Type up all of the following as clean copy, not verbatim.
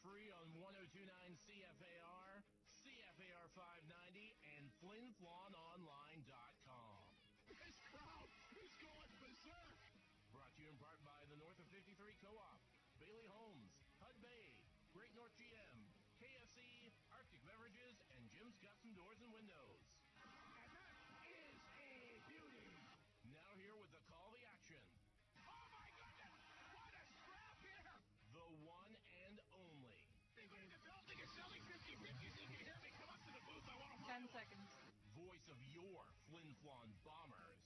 free on 102.9 CFAR, CFAR 590, and FlinFlonOnline.com. This crowd is going berserk. Brought to you in part by the North of 53 Co-op, Bailey Homes, Hud Bay, Great North GM, KFC, Arctic Beverages, and Jim's Custom Doors and Windows. And that is a beauty. Now here with the call to action. Oh my goodness! What a scrap here! The one and only. The building is selling 50-50. If you hear me, come up to the booth. I want to 10 seconds. Voice of your Flin Flon Bombers.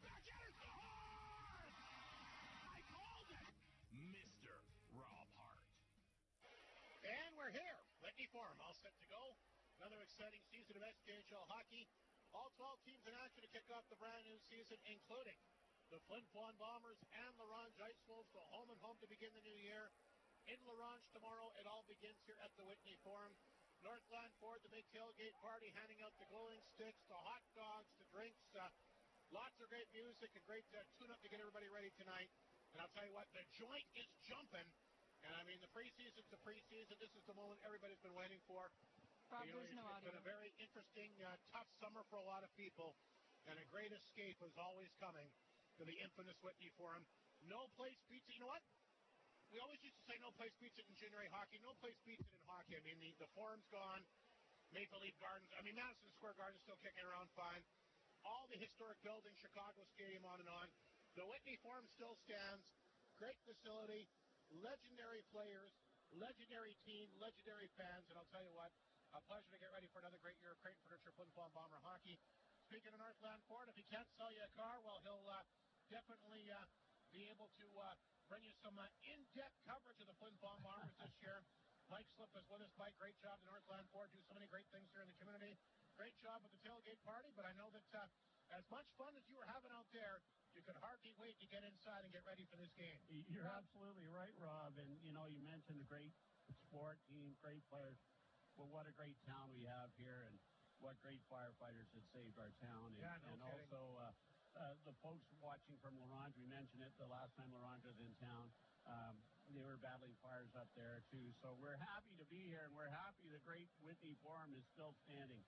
There's the horse! I called it! Mr. Rob Hart. And we're here. Whitney Forum, all set to go. Another exciting season of SPHL hockey. All 12 teams in action to kick off the brand new season, including the Flin Flon Bombers and the Ronge Ice Wolves go home and home to begin the new year. In La Ronge tomorrow, it all begins here at the Whitney Forum. Northland Ford, the big tailgate party, handing out the glowing sticks, the hot dogs, the drinks. Lots of great music and great tune-up to get everybody ready tonight. And I'll tell you what, the joint is jumping. And I mean, the preseason's the preseason. This is the moment everybody's been waiting for. Rob, there's no audio. It's been a very interesting, tough summer for a lot of people. And a great escape is always coming to the infamous Whitney Forum. No place beats it. You know what? We always used to say no place beats it in junior A hockey. No place beats it in hockey. I mean, the Forum's gone. Maple Leaf Gardens. I mean, Madison Square Garden's still kicking around fine. All the historic buildings, Chicago Stadium, on and on. The Whitney Forum still stands. Great facility, legendary players, legendary team, legendary fans. And I'll tell you what, a pleasure to get ready for another great year of Crate Furniture Flin Flon Bomber hockey. Speaking of Northland Ford, if he can't sell you a car, well, he'll definitely be able to bring you some in-depth coverage of the Flin Flon Bombers this year. Mike Slip is with us. Mike, great job to Northland Ford. Do so many great things here in the community. Great job with the tailgate party, but I know that as much fun as you were having out there, you could hardly wait to get inside and get ready for this game. You're absolutely right, Rob. And, you know, you mentioned a great sport team, great players. Well, what a great town we have here, and what great firefighters that saved our town. And also the folks watching from La Ronge, we mentioned it the last time La Ronge was in town. They were battling fires up there, too. So we're happy to be here, and we're happy the great Whitney Forum is still standing.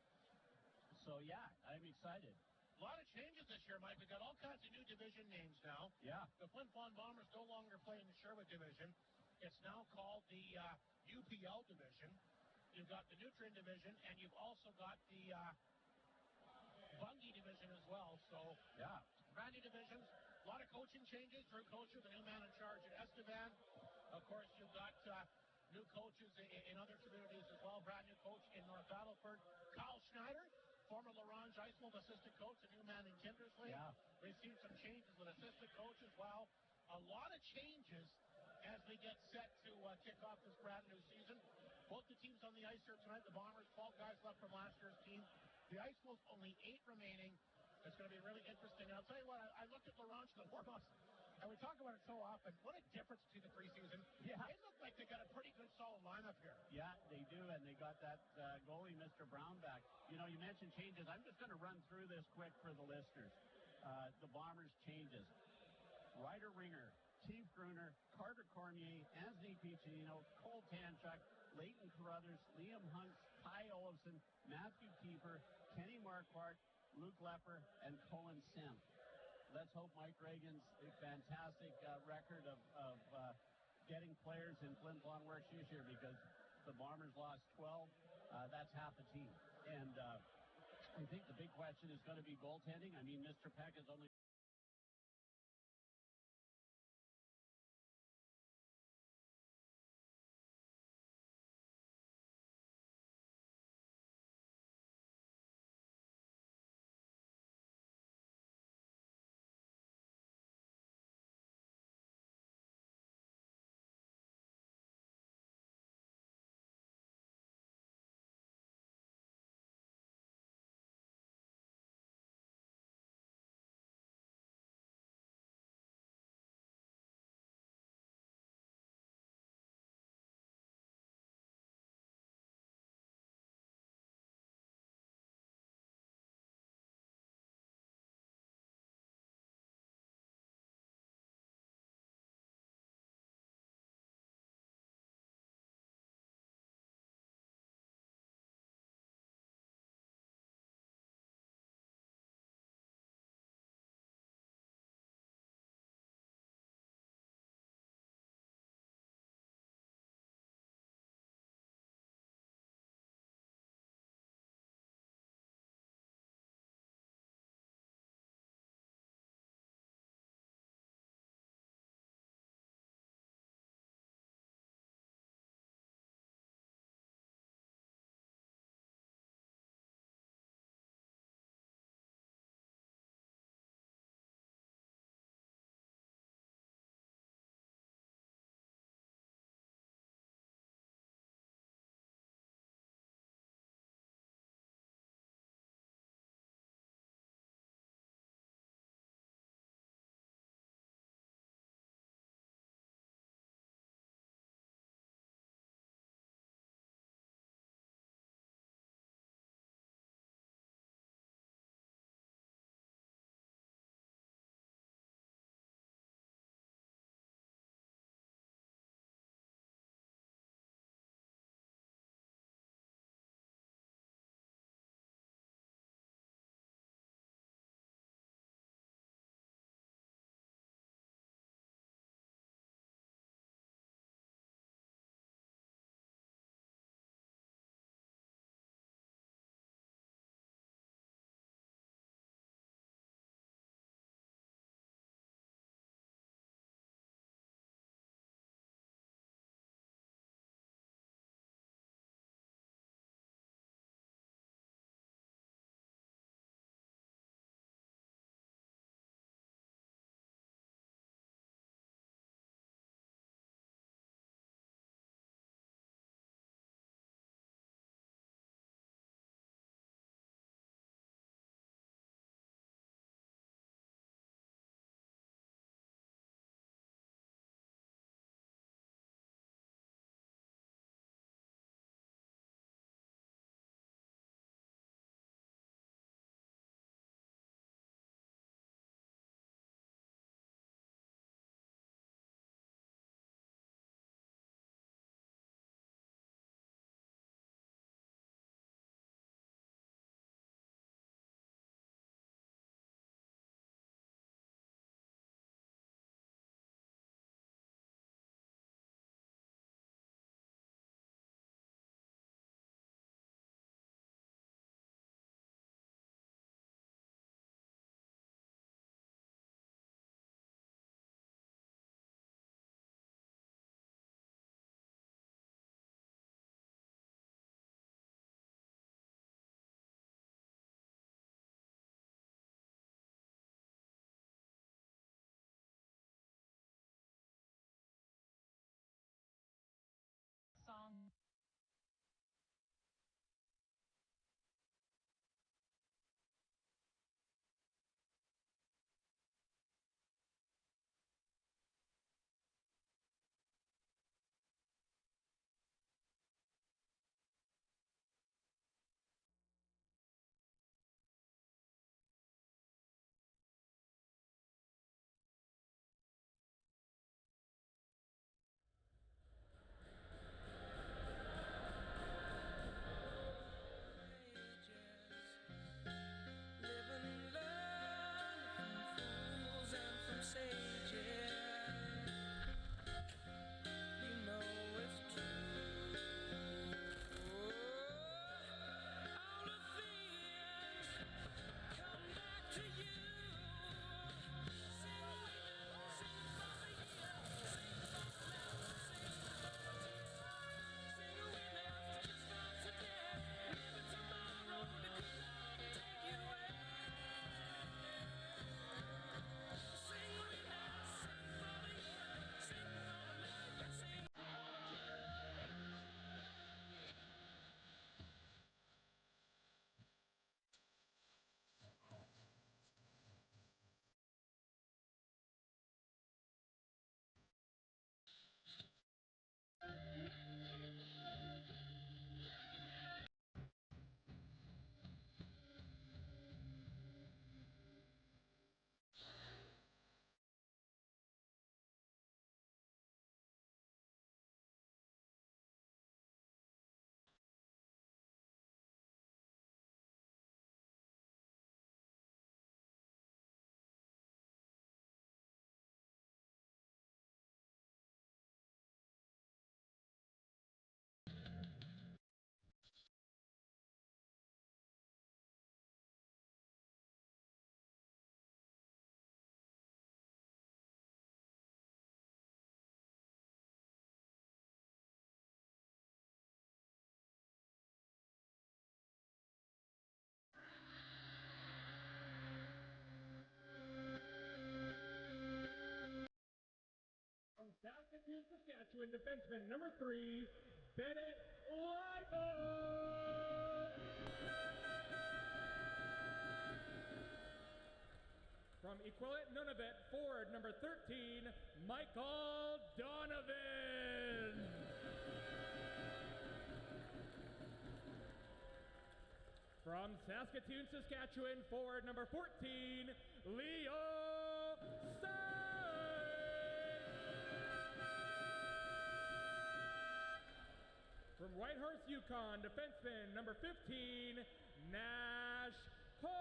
So, yeah, I'm excited. A lot of changes this year, Mike. We've got all kinds of new division names now. Yeah. The Flin Flon Bombers no longer play in the Sherwood division. It's now called the UPL division. You've got the Nutrien division, and you've also got the Bungie division as well. So, yeah, brand new divisions. A lot of coaching changes. Drew Kocher, the new man in charge at Estevan. Of course, you've got new coaches in other communities as well. Brand new coach in North Battleford, Kyle Schneider, former La Ronge Ice Wolf assistant coach, a new man in Kindersley. Yeah. We've seen some changes with assistant coaches. Wow, a lot of changes as we get set to kick off this brand new season. Both the teams on the ice here tonight. The Bombers, 12 guys left from last year's team. The Ice Wolves, only 8 remaining. It's going to be really interesting. And I'll tell you what, I looked at La Ronge in the warm-ups, and we talk about it so often. What a difference between the preseason. Yeah. They look like they got a pretty good, solid lineup here. Yeah, they do, and they got that goalie, Mr. Brown, back. You know, you mentioned changes. I'm just going to run through this quick for the listeners. The Bombers' changes. Ryder Ringer, Keith Gruner, Carter Cormier, Anthony Piccinino, Cole Tanchuk, Leighton Carruthers, Liam Hunks, Ty Olofsson, Matthew Kiefer, Kenny Marquardt, Luke Lepper, and Colin Sim. Let's hope Mike Reagan's a fantastic record of getting players in Flin Flon works this year, because the Bombers lost 12. That's half the team. And I think the big question is going to be goaltending. I mean, Mr. Peck is only Saskatoon, Saskatchewan defenseman number 3, Bennett Lytle. From Equivalent Nunavut, forward number 13, Michael Donovan. From Saskatoon, Saskatchewan, forward number 14, Leo Sept. From Whitehorse, Yukon, defenseman number 15, Nash Holmes.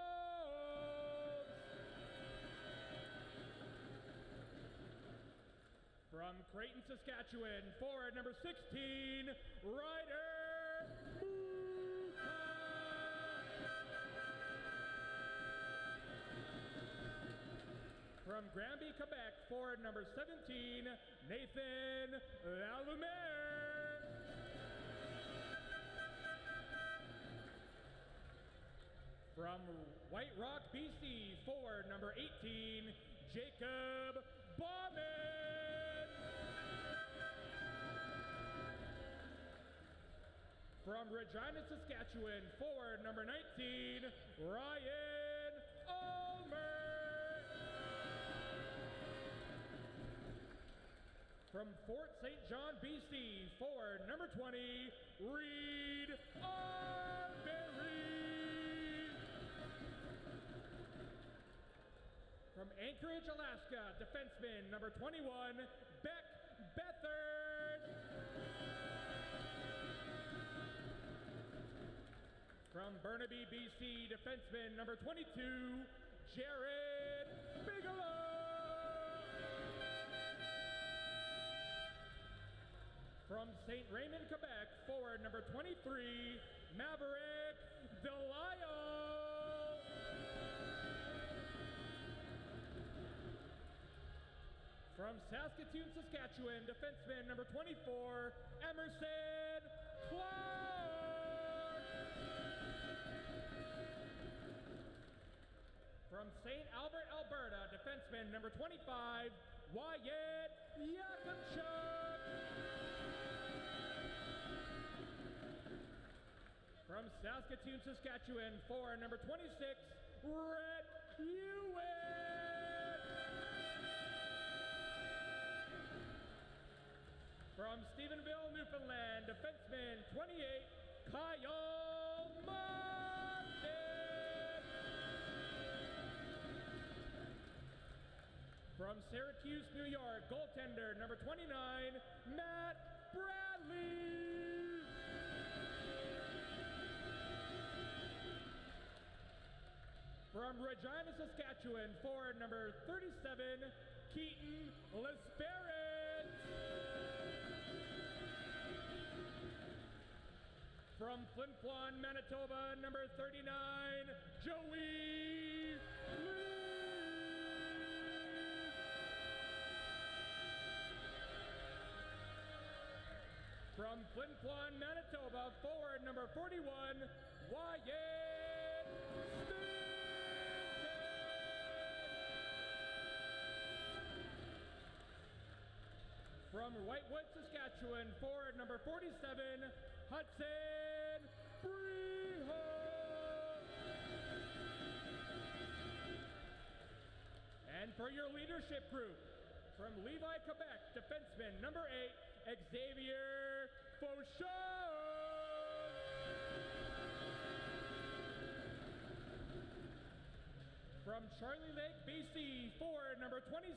From Creighton, Saskatchewan, forward number 16, Ryder Muka. From Granby, Quebec, forward number 17, Nathan Lalumiere. From White Rock, BC, forward number 18, Jacob Bauman. From Regina, Saskatchewan, forward number 19, Ryan Ulmer. From Fort St. John, BC, forward number 20, Reed Arbery. From Anchorage, Alaska, defenseman number 21, Beck Bethard. From Burnaby, BC, defenseman number 22, Jared Bigelow. From St. Raymond, Quebec, forward number 23, Maverick Delisle. From Saskatoon, Saskatchewan, defenseman number 24, Emerson Clark. From St. Albert, Alberta, defenseman number 25, Wyatt Yakimchuk. From Saskatoon, Saskatchewan, forward number 26, Rhett Hewitt. From Stephenville, Newfoundland, defenseman 28, Kyle Martin. From Syracuse, New York, goaltender number 29, Matt Bradley. From Regina, Saskatchewan, forward number 37, Keaton Lesperance. From Flin Flon, Manitoba, number 39, Joey Lee. From Flin Flon, Manitoba, forward number 41, Wyatt Stinson. From Whitewood, Saskatchewan, forward number 47, Hudson Freehold. And for your leadership group, from Levi, Quebec, defenseman number 8, Xavier Fauchon. From Charlie Lake, BC, forward number 27,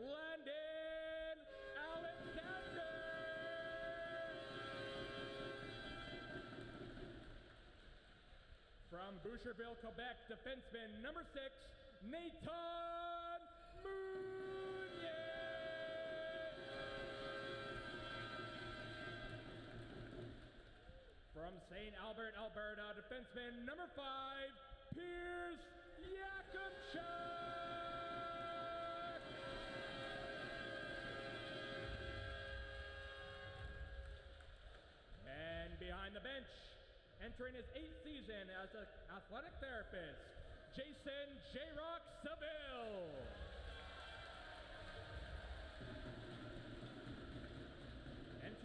Landon Alexander. From Boucherville, Quebec, defenseman number 6, Nathan Mounier. From St. Albert, Alberta, defenseman number 5, Pierce Yakimchuk. And behind the bench, entering his 8th season as an athletic therapist, Jason J-Rock Seville.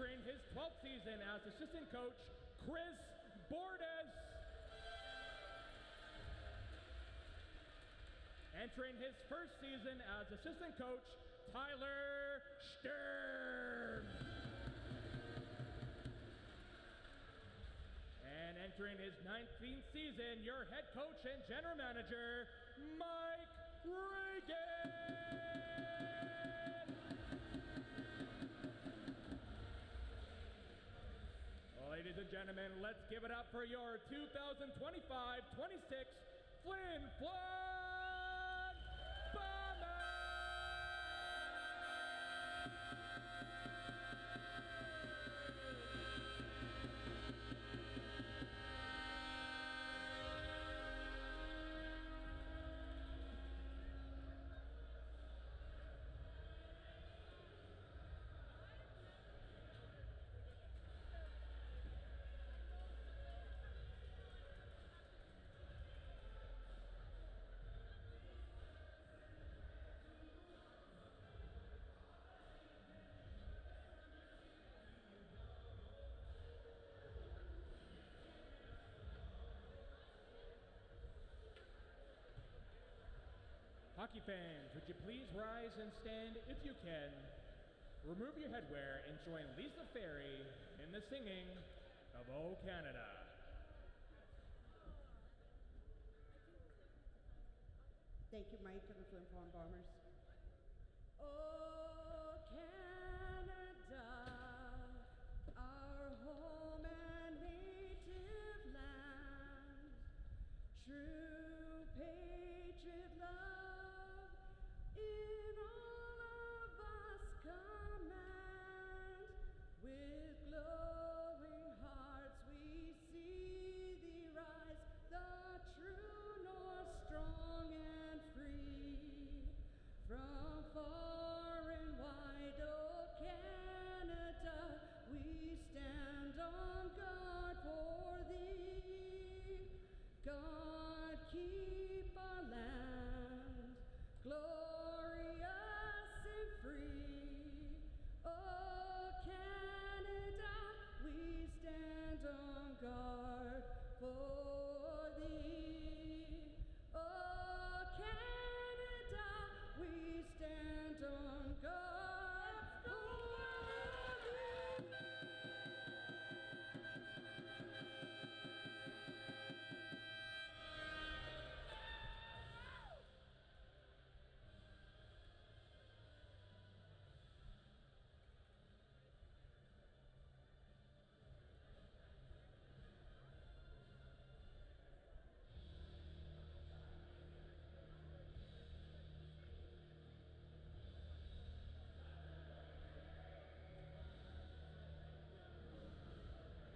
Entering his 12th season as assistant coach, Chris Bordes. Entering his first season as assistant coach, Tyler Stern. And entering his 19th season, your head coach and general manager, Mike Reagan. Ladies and gentlemen, let's give it up for your 2025-26 Flin Flon Bombers! Hockey fans, would you please rise and stand if you can? Remove your headwear and join Lisa Ferry in the singing of O Canada. Thank you, Mike, and the Flin Flon Bombers. Oh, Canada, our home and native land, true patriot love in all of us command. With glowing hearts we see thee rise, the true north, strong and free. From far and wide, oh Canada, we stand on guard for thee. God keep our land glorious and free. Oh Canada, we stand on guard for thee. Oh Canada, we stand on guard for thee.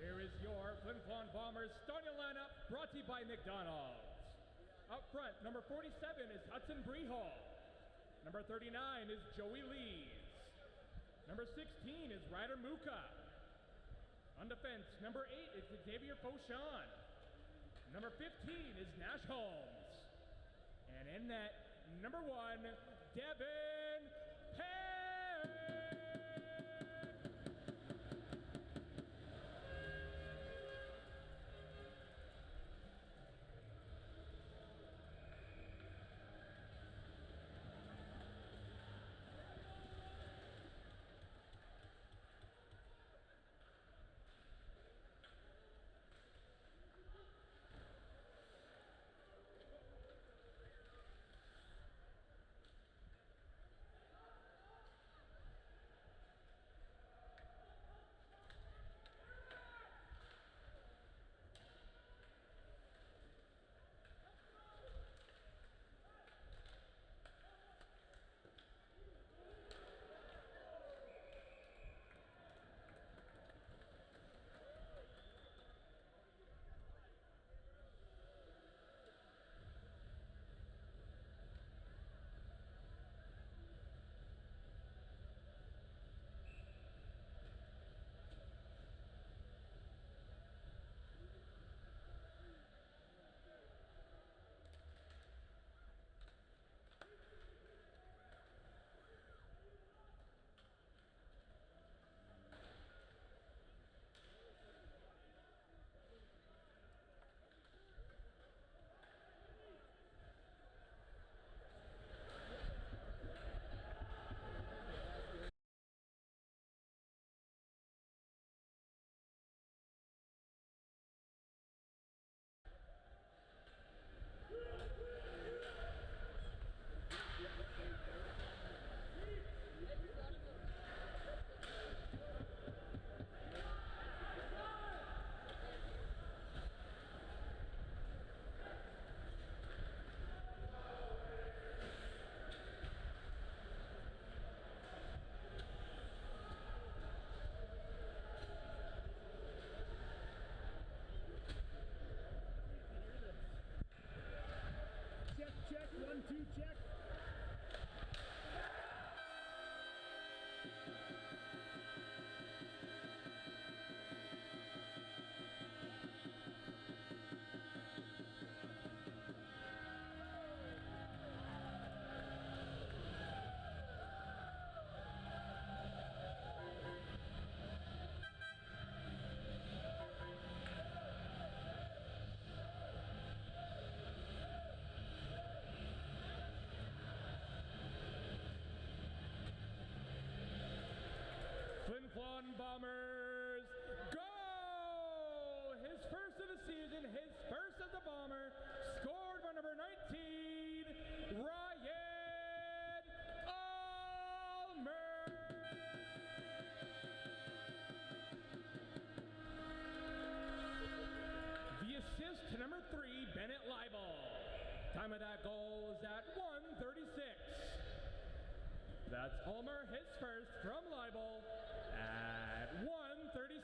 Here is your Flin Flon Bombers starting lineup, brought to you by McDonald's. Up front, number 47 is Hudson Brehall. Number 39 is Joey Lees. Number 16 is Ryder Muka. On defense, number 8 is Xavier Fauchon. Number 15 is Nash Holmes. And in net, number 1, Devin Perry. check, 1-2 check. Flin Flon Bombers, go! His first of the season, his first as a Bomber, scored by number 19, Ryan Almer. The assist to number 3, Bennett Leibel. Time of that goal is at 1:36. That's Ulmer, his first from Leibel at 1:36.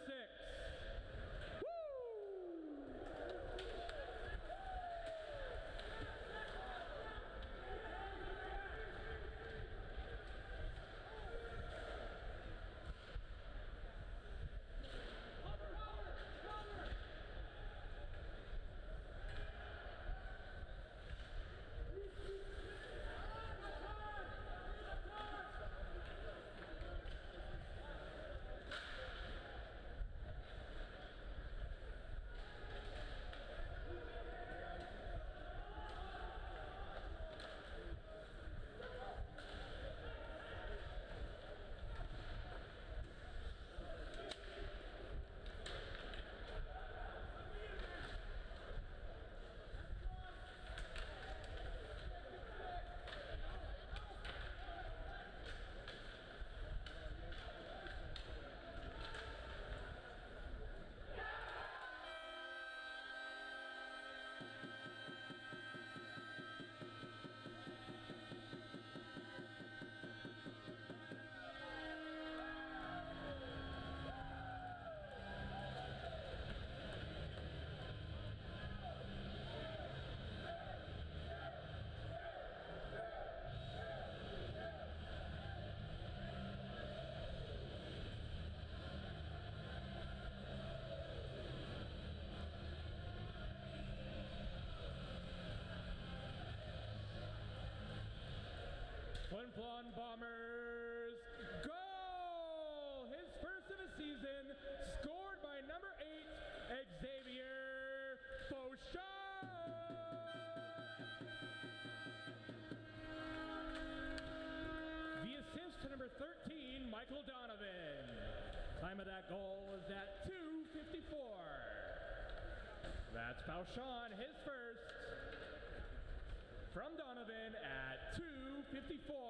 Flin Flon Bombers, goal! His first of the season, scored by number 8, Xavier Fauchon. The assist to number 13, Michael Donovan. Time of that goal is at 2:54. That's Fauchon, his first from Donovan at 2:54.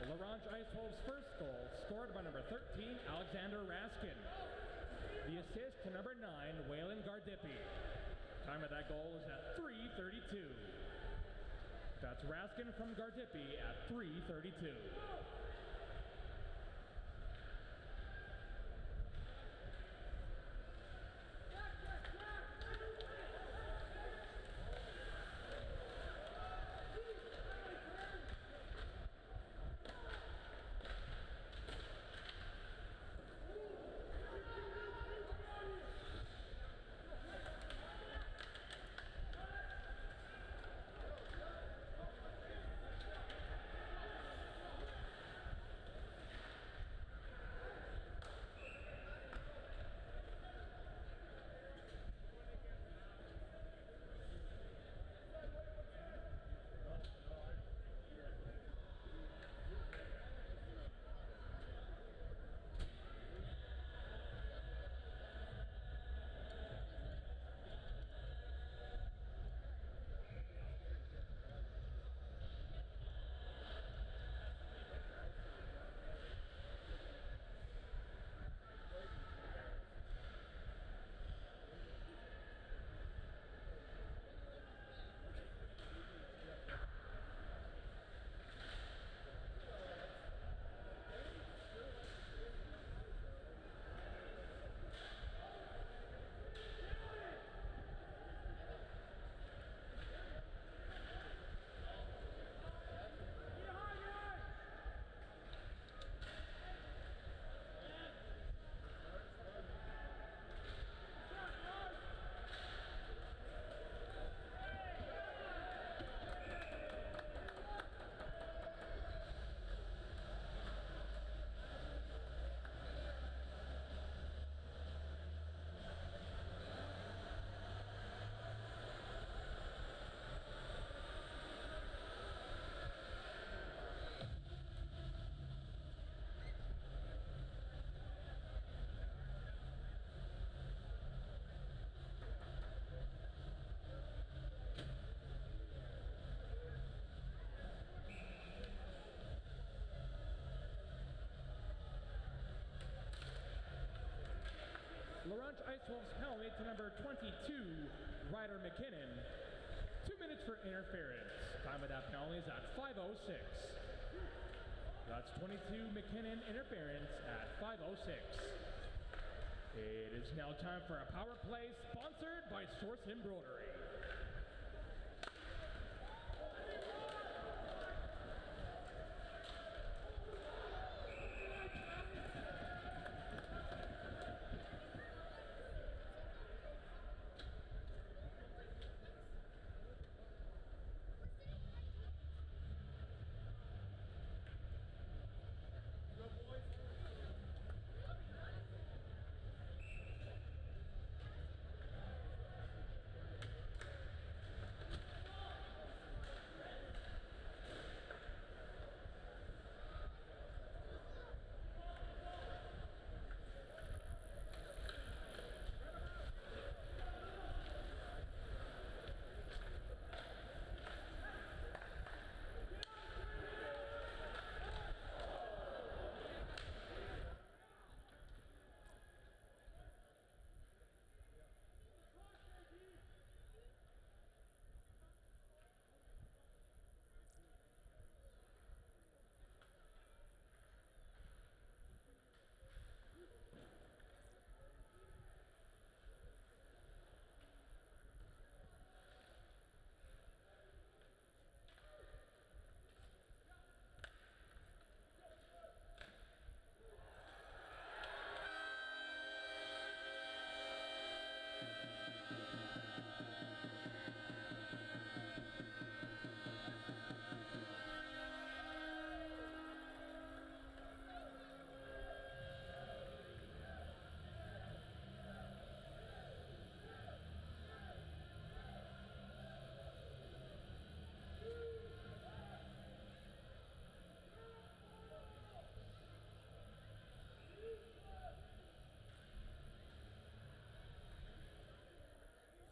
The Ronge Ice Wolves' first goal, scored by number 13, Alexander Raskin. The assist to number 9, Waylon Gardipi. Time of that goal is at 3:32. That's Raskin from Gardipi at 3:32. Ice Wolves penalty to number 22, Ryder McKinnon. 2 minutes for interference. Time of that penalty is at 5:06. That's 22 McKinnon interference at 5:06. It is now time for a power play sponsored by Source Embroidery.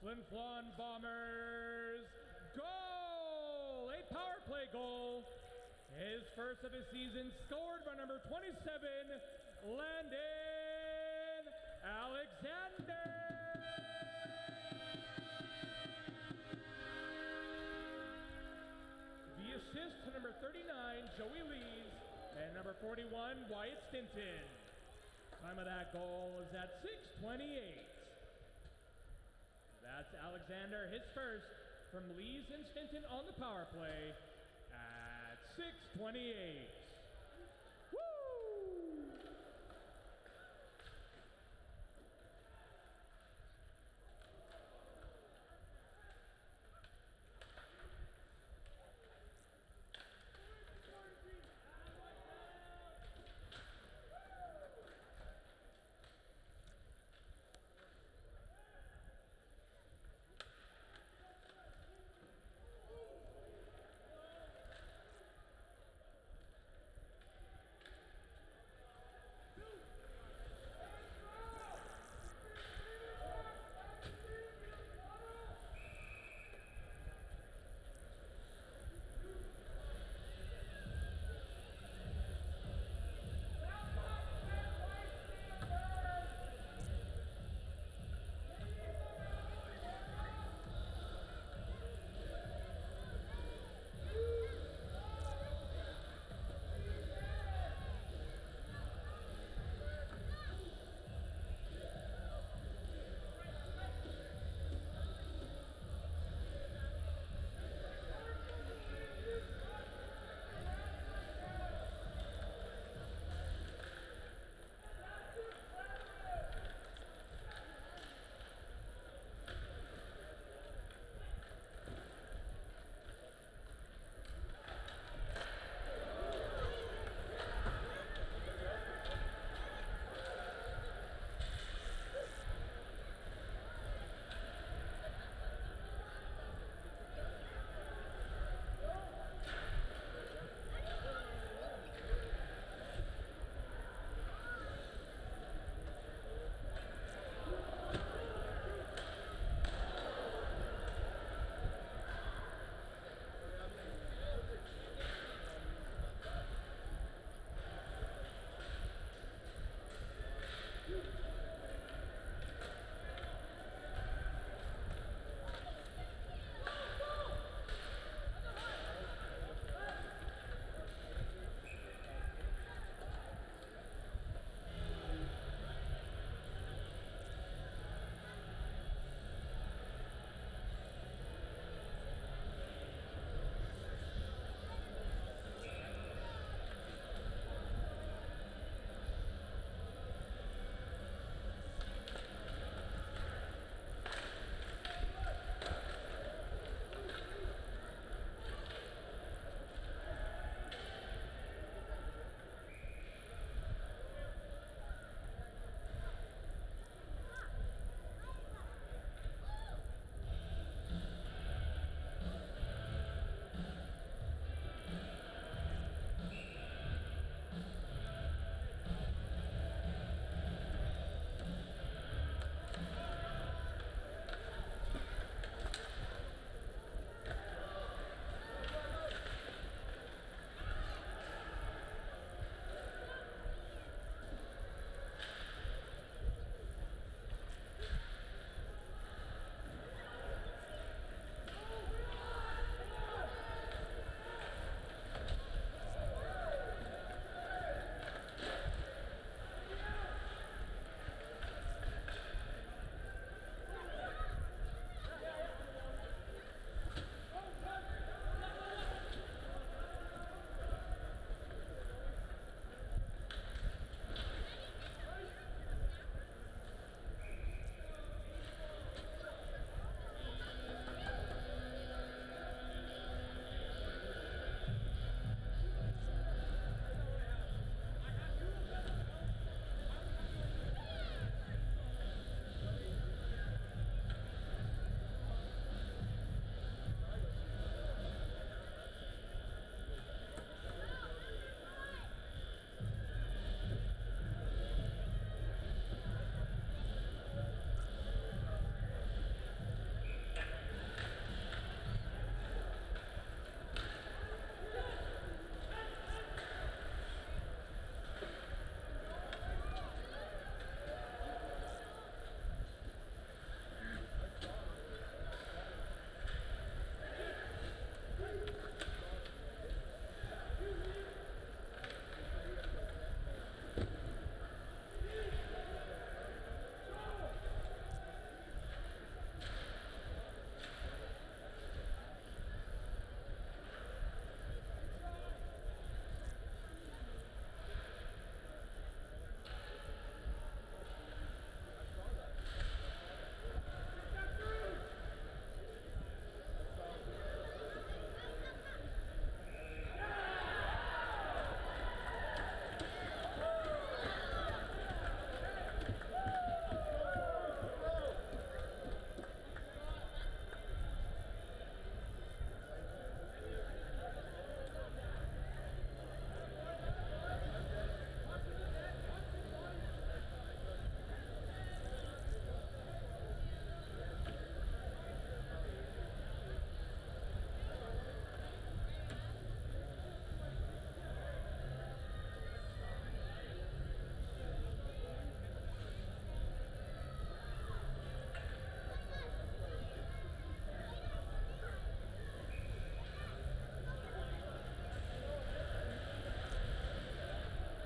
Flin Flon Bombers goal! A power play goal. His first of the season, scored by number 27, Landon Alexander. The assist to number 39, Joey Lees, and number 41, Wyatt Stinton. Time of that goal is at 6:28. That's Alexander, his first from Lees and Stinton on the power play at 6:28. Woo!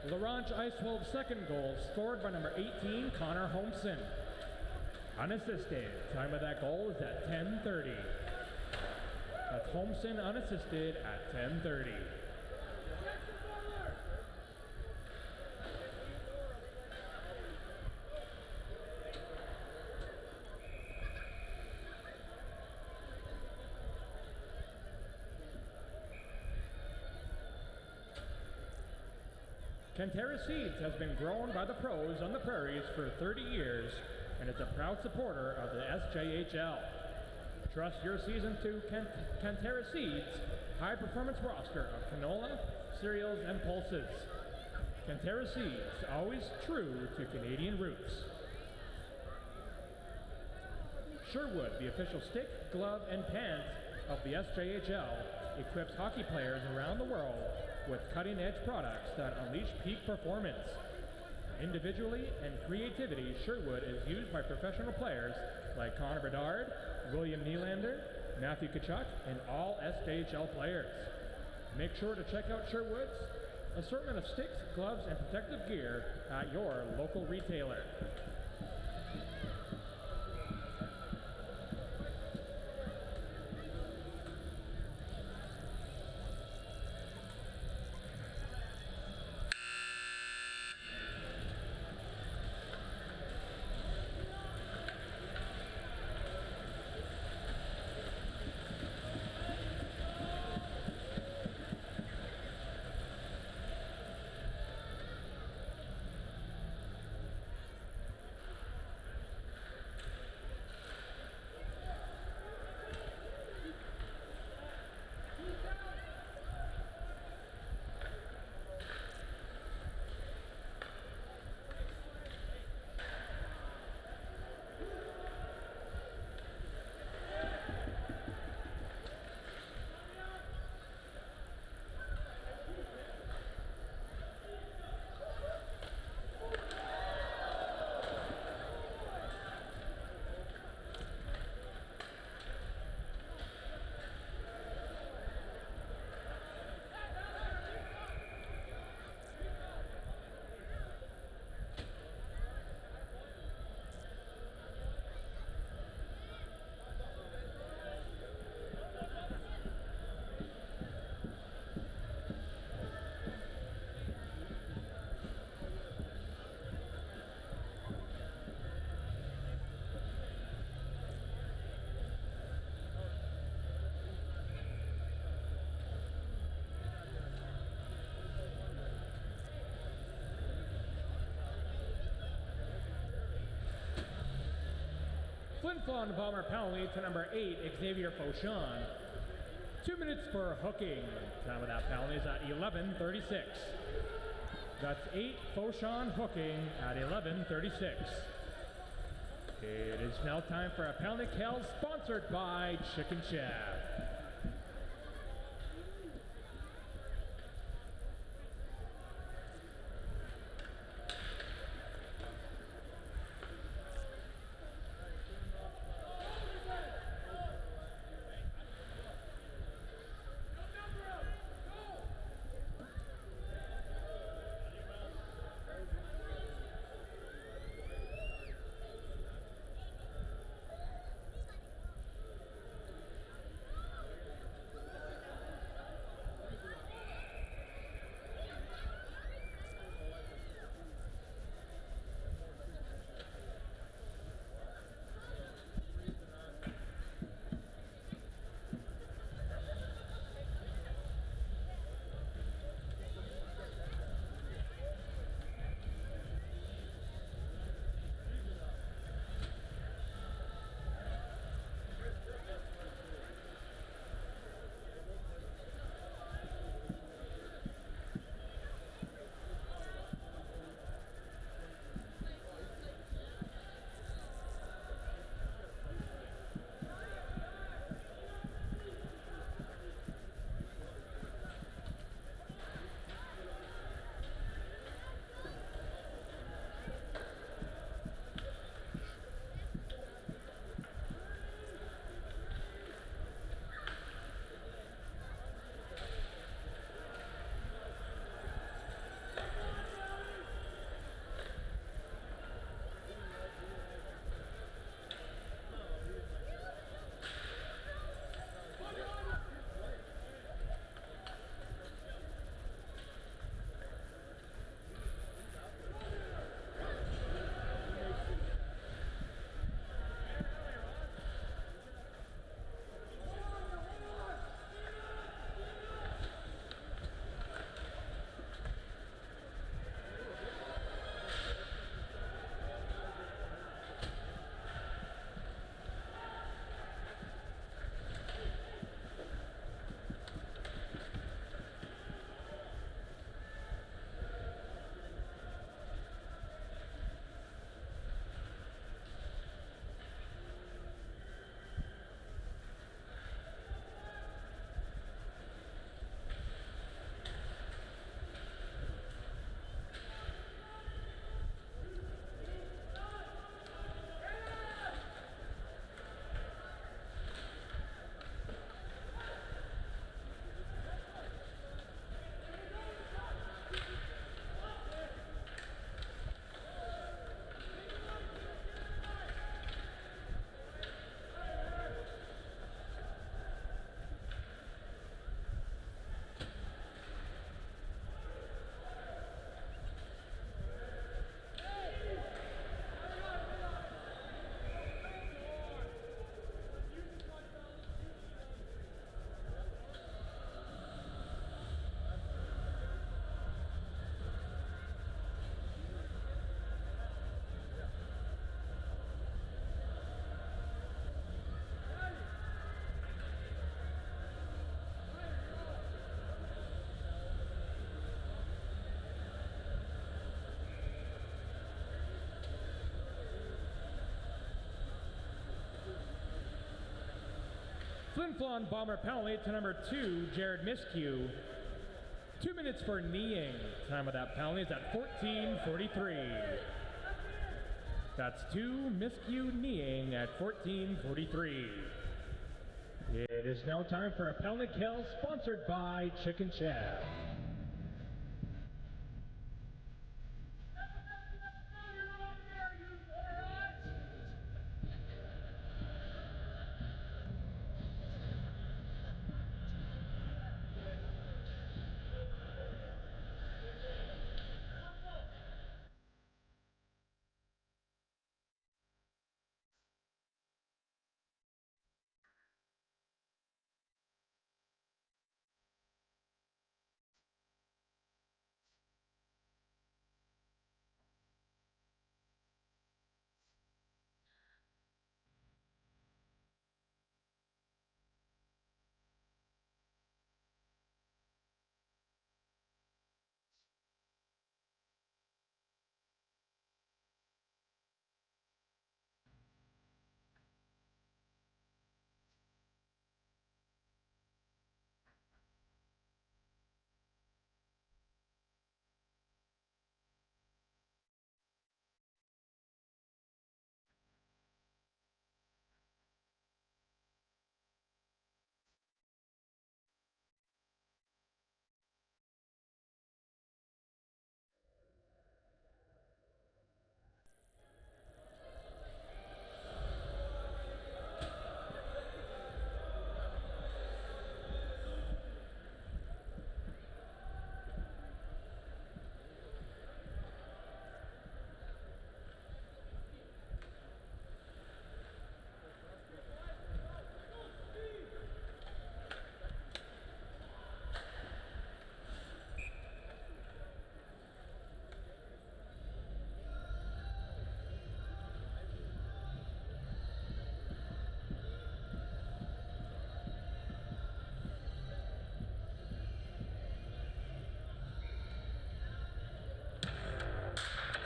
The Ronge Ice Wolves' second goal scored by number 18, Connor Holmson. Unassisted. Time of that goal is at 10:30. That's Holmson unassisted at 10:30. Cantera Seeds has been grown by the pros on the prairies for 30 years and is a proud supporter of the SJHL. Trust your season to Cantera Seeds' high-performance roster of canola, cereals, and pulses. Cantera Seeds, always true to Canadian roots. Sherwood, the official stick, glove, and pants of the SJHL, equips hockey players around the world with cutting-edge products that unleash peak performance. Individually and creativity, Sherwood is used by professional players like Connor Bedard, William Nylander, Matthew Tkachuk, and all SJHL players. Make sure to check out Sherwood's assortment of sticks, gloves, and protective gear at your local retailer. Flin Flon Bomber penalty to number 8, Xavier Fauchon. 2 minutes for hooking. Time of that penalty is at 11:36. That's 8 Fauchon hooking at 11:36. It is now time for a penalty kill sponsored by Chicken Chef. Flin Flon Bomber penalty to number 2, Jared Miskew. 2 minutes for kneeing. Time of that penalty is at 14:43. That's 2 Miskew kneeing at 14:43. It is now time for a penalty kill sponsored by Chicken Chef.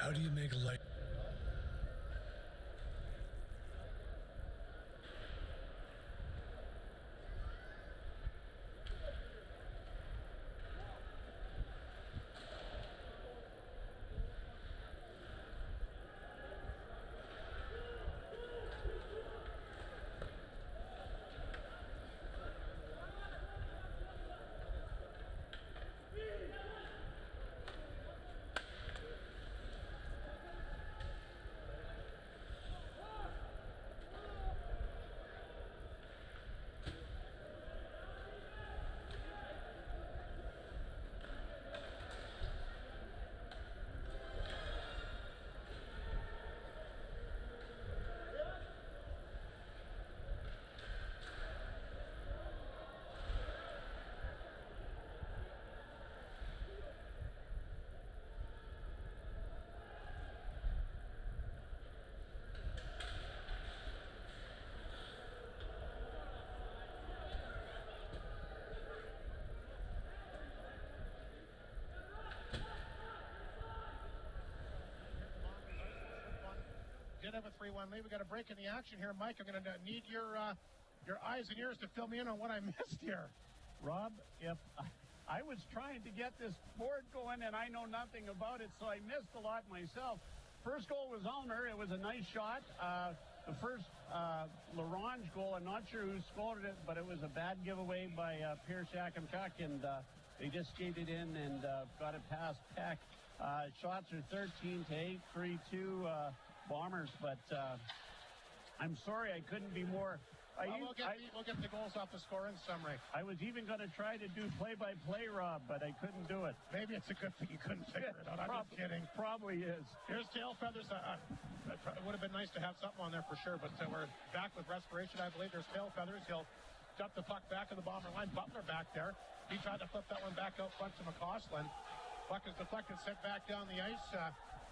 How do you make a light? Did have a 3-1 lead. We got a break in the action here. Mike, I'm going to need your eyes and ears to fill me in on what I missed here. Rob, if I was trying to get this board going and I know nothing about it, so I missed a lot myself. First goal was Ulmer. It was a nice shot. The first Ronge goal, I'm not sure who scored it, but it was a bad giveaway by Pierce Yakamchuk, and they just skated in and got it past Peck. Shots are 13-8, 3-2 Bombers, but I'm sorry I couldn't be more. We'll get the goals off the scoring summary. I was even going to try to do play-by-play, Rob, but I couldn't do it. Maybe it's a good thing you couldn't figure it out. I'm just kidding. Probably is. Here's tail feathers. It would have been nice to have something on there for sure, but we're back with respiration, I believe. There's tail feathers. He'll dump the puck back of the Bomber line. Butler back there. He tried to flip that one back out front to McCausland. Puck is deflected, sent back down the ice.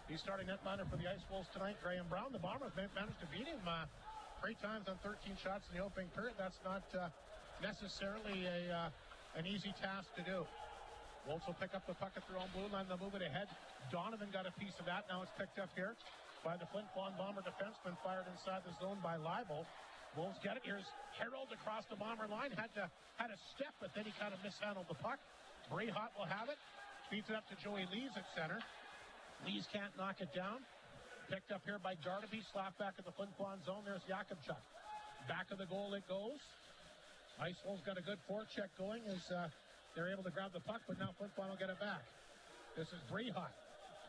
He's starting netminder for the Ice Wolves tonight, Graham Brown. The Bombers managed to beat him 3 times on 13 shots in the opening period. That's not necessarily an easy task to do. Wolves will pick up the puck at their own blue line. They'll move it ahead. Donovan got a piece of that. Now it's picked up here by the Flin Flon Bomber defenseman, fired inside the zone by Leibel. Wolves get it. Here's Harold across the Bomber line. Had a step, but then he kind of mishandled the puck. Brayhot will have it. Feeds it up to Joey Lees at center. Lees can't knock it down. Picked up here by Darnaby. Slap back at the Flin Flon zone. There's Jakubchuk. Back of the goal it goes. Ice Wolves got a good forecheck going as they're able to grab the puck, but now Flin Flon will get it back. This is Brayhot.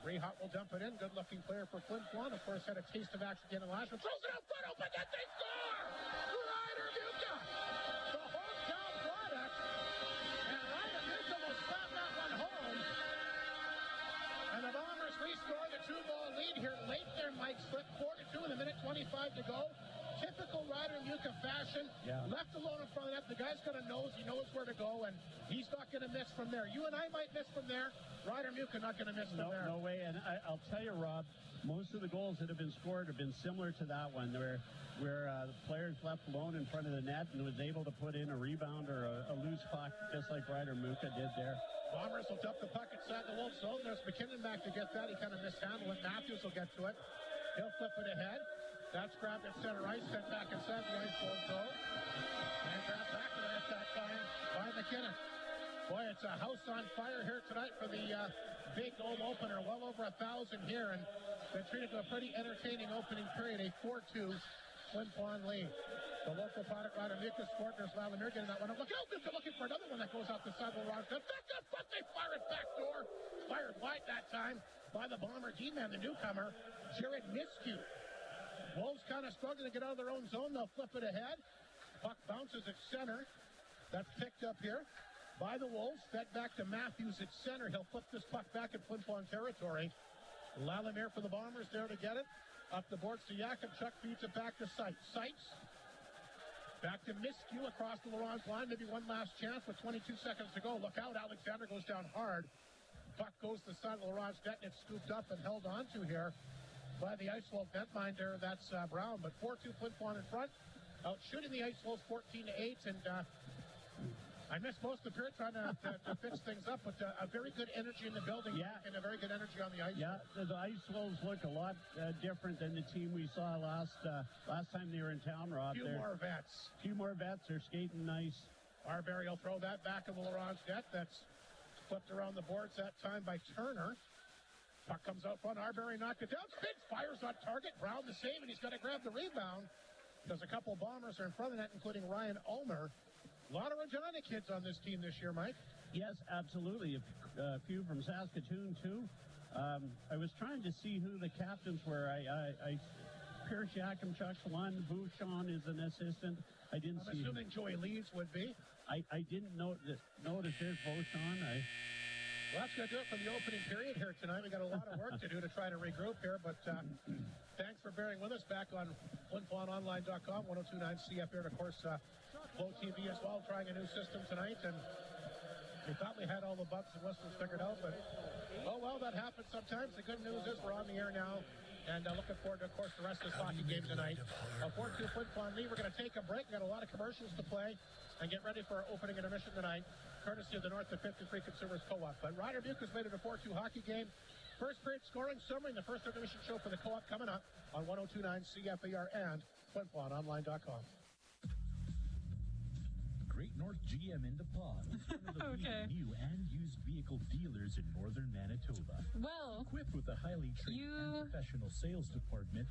Brayhot will dump it in. Good-looking player for Flin Flon. Of course, had a taste of action again in last one. Throws it out front. Open net. They score! Ryder Muka, the hometown product. And Ryder Muka will slap that one home. And the Bombers restore the 2-goal lead here late there. Mike slip 4-2 in a minute 25 to go. Typical Ryder Muka fashion. Yeah. Left alone in front of that. The guy's got a nose. He knows where to go, and he's not going to miss from there. You and I might miss from there. Ryder Muka not going to miss from there. No way. And I'll tell you, Rob, most of the goals that have been scored have been similar to that one, where the players left alone in front of the net and was able to put in a rebound or a loose puck, just like Ryder Muka did there. Bombers will dump the puck inside the Wolves zone. There's McKinnon back to get that. He kind of mishandled it. Matthews will get to it. He'll flip it ahead. That's grabbed at center ice, sent back inside the ice zone goal. And grabbed back to the net that time by McKinnon. Boy, it's a house on fire here tonight for the big home opener. Well over 1,000 here, and been treated to a pretty entertaining opening period. A 4-2 Flin Flon lead. The local product Ryder Muka scored. There's Lalimier getting that one up. Look out, Muka looking for another one that goes out the side of the Ronge. Back up front, they fire it back door. Fired wide that time by the Bomber D-man, the newcomer, Jared Miskew. Wolves kind of struggling to get out of their own zone. They'll flip it ahead. Puck bounces at center. That's picked up here by the Wolves. Fed back to Matthews at center. He'll flip this puck back at Flin Flon territory. Lalimier for the Bombers there to get it. Up the boards to Jakubchuk. Feeds it back to Sept. Sept back to Miskew across the Laurent's line. Maybe one last chance with 22 seconds to go. Look out. Alexander goes down hard. Puck goes to the side of Laurent's net, and it's scooped up and held onto here by the Ice Wolf netminder. That's Brown, but 4-2 Flin Flon in front. Out shooting the Ice Wolves 14-8, and I missed most of the period trying to fix things up, but a very good energy in the building, and a very good energy on the ice. Yeah, the Ice Wolves look a lot different than the team we saw last time they were in town, Rob. Few more vets. They're skating nice. Arbery will throw that back of the Laurent's net. That's flipped around the boards that time by Turner. Puck comes out front. Arbery knocked it down. Spins, fires on target. Brown the save, and he's going to grab the rebound. There's a couple Bombers are in front of that, including Ryan Ulmer. A lot of Regina kids on this team this year, Mike. Yes, absolutely. A few from Saskatoon, too. I was trying to see who the captains were. Pierce Jakubchuk's one. Bouchon is an assistant. I'm assuming Joey Lees would be. I didn't notice there's Bouchon. Well, that's going to do it for the opening period here tonight. We got a lot of work to do to try to regroup here, but thanks for bearing with us back on FlinFlonOnline.com, 102.9 CFR, and of course, Flow TV as well, trying a new system tonight, and we thought we had all the bugs and whistles figured out, but oh well, that happens sometimes. The good news is we're on the air now, and looking forward to, of course, the rest of this hockey game tonight. A 4-2 Flin Flon lead. We're going to take a break. We've got a lot of commercials to play and get ready for our opening intermission tonight, courtesy of the North of 53 Consumers Co-op. But Ryder Muka's made it a 4-2 hockey game. First period scoring summary in the first intermission show for the Co-op coming up on 102.9 CFAR and FlinFlonOnline.com. Great North GM in DePaul is one of the leading new and used vehicle dealers in northern Manitoba. Well, equipped with a highly trained and professional sales department.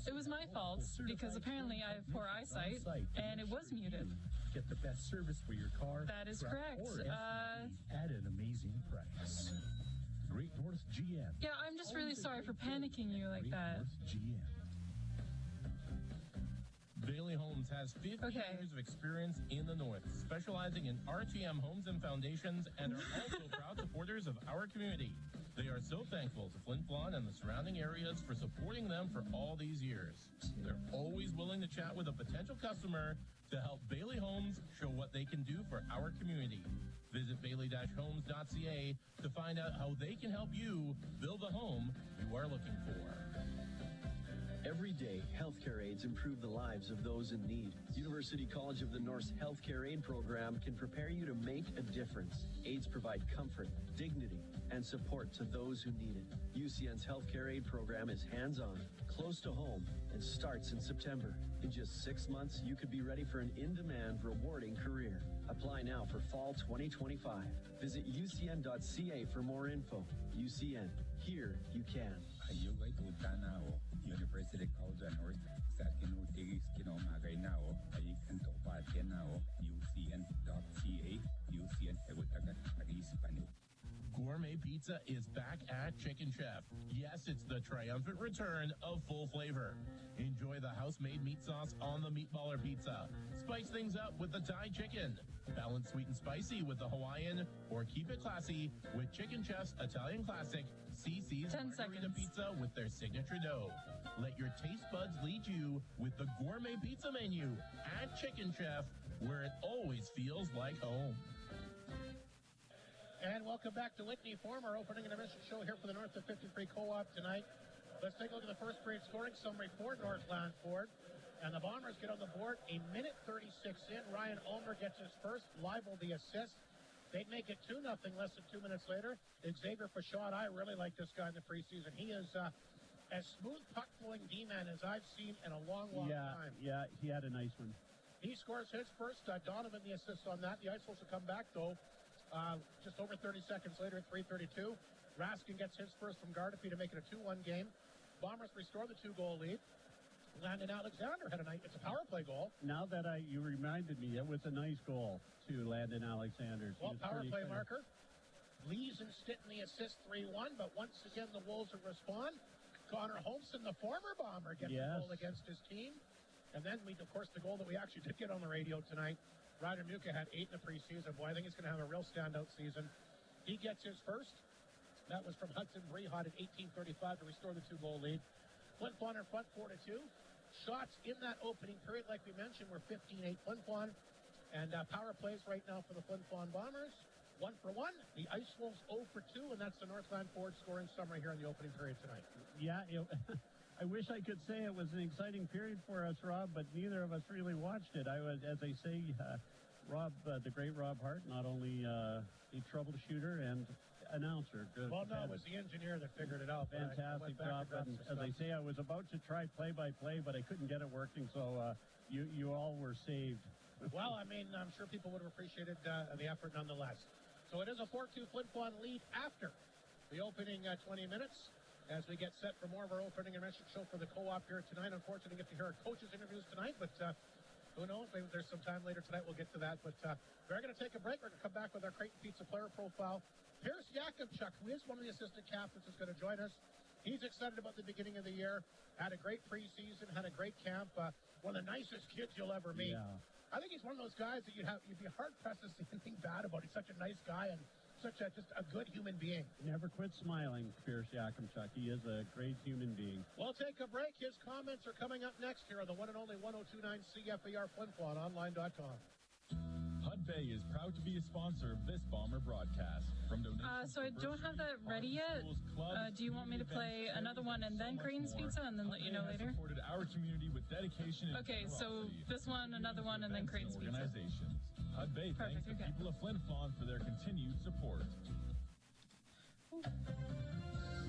It was my fault because apparently I have poor eyesight and it was muted. Get the best service for your car. That is correct. At an amazing price. Great North GM. Yeah, I'm just really sorry for panicking you like that. North GM. Bailey Homes has 50 years of experience in the North, specializing in RTM homes and foundations, and are also proud supporters of our community. They are so thankful to Flin Flon and the surrounding areas for supporting them for all these years. They're always willing to chat with a potential customer to help Bailey Homes show what they can do for our community. Visit bailey-homes.ca to find out how they can help you build the home you are looking for. Every day, healthcare aids improve the lives of those in need. University College of the North's Healthcare Aid Program can prepare you to make a difference. Aids provide comfort, dignity, and support to those who need it. UCN's Healthcare Aid Program is hands-on, close to home, and starts in September. In just 6 months, you could be ready for an in-demand, rewarding career. Apply now for fall 2025. Visit ucn.ca for more info. UCN, here you can. University College of North sa kinutigis kinomagay nao ay kanto patyan nao ucn.ca UCN Hegutaga Pag-Ispano. Gourmet pizza is back at Chicken Chef. Yes, it's the triumphant return of full flavor. Enjoy the house-made meat sauce on the meatballer pizza. Spice things up with the Thai chicken. Balance sweet and spicy with the Hawaiian, or keep it classy with Chicken Chef's Italian classic CC's Margarita Pizza with their signature dough. Let your taste buds lead you with the gourmet pizza menu at Chicken Chef, where it always feels like home. And welcome back to Whitney Forum, our opening intermission show here for the North of 53 Co-op tonight. Let's take a look at the first period scoring summary for Northland Ford. And the Bombers get on the board a minute 36 in. Ryan Ulmer gets his first, Leibel the assist. They'd make it 2-0 less than 2 minutes later. Xavier Fashad, I really like this guy in the preseason. He is as smooth puck-pulling D-man as I've seen in a long time. Yeah, he had a nice one. He scores his first. Donovan the assist on that. The Ice Wolves will come back, though, just over 30 seconds later at 3:32. Raskin gets his first from Gardapi to make it a 2-1 game. Bombers restore the 2-goal lead. Landon Alexander had a night. It's a power play goal. Now that you reminded me, it was a nice goal to Landon Alexander. Well, power play marker. Lees and Stitten the assist 3-1, but once again the Wolves will respond. Connor Holmson, the former Bomber, gets a goal against his team. And then, of course, the goal that we actually did get on the radio tonight, Ryder Muka had 8 in the preseason. Boy, I think he's going to have a real standout season. He gets his first. That was from Hudson Brehot at 18:35 to restore the 2-goal lead. Flin Flon in front 4-2. Shots in that opening period, like we mentioned, were 15-8 Flin Flon. And power plays right now for the Flin Flon Bombers. 1 for 1. The Ice Wolves 0 for 2, and that's the Northland Ford scoring summary here in the opening period tonight. Yeah, I wish I could say it was an exciting period for us, Rob, but neither of us really watched it. I was, as I say, Rob, the great Rob Hart, not only a troubleshooter and announcer. Well, no, it was the engineer that figured it out. Fantastic job. And as I say, I was about to try play-by-play, but I couldn't get it working, so you all were saved. Well, I mean, I'm sure people would have appreciated the effort nonetheless. So it is a 4-2 Flin Flon lead after the opening 20 minutes as we get set for more of our opening intermission show for the Co-op here tonight. Unfortunately, we get to hear our coaches' interviews tonight, but who knows? Maybe there's some time later tonight. We'll get to that. But we're going to take a break. We're going to come back with our Creighton Pizza player profile. Pierce Yakimchuk, who is one of the assistant captains, is going to join us. He's excited about the beginning of the year. Had a great preseason, had a great camp. One of the nicest kids you'll ever meet. Yeah. I think he's one of those guys that you'd be hard-pressed to see anything bad about. He's such a nice guy and such just a good human being. Never quit smiling, Pierce Yakimchuk. He is a great human being. We'll take a break. His comments are coming up next here on the one and only 102.9 CFAR Flin Flon online.com. Hudbay is proud to be a sponsor of this Bomber broadcast. From donations so I don't have that ready yet. Do you want me to play another one and then Creighton's Pizza and then let you know later? Supported our community with dedication. Okay, so this one, another one, and then Creighton's Pizza. Hudbay thanks the people of Flin Flon for their continued support.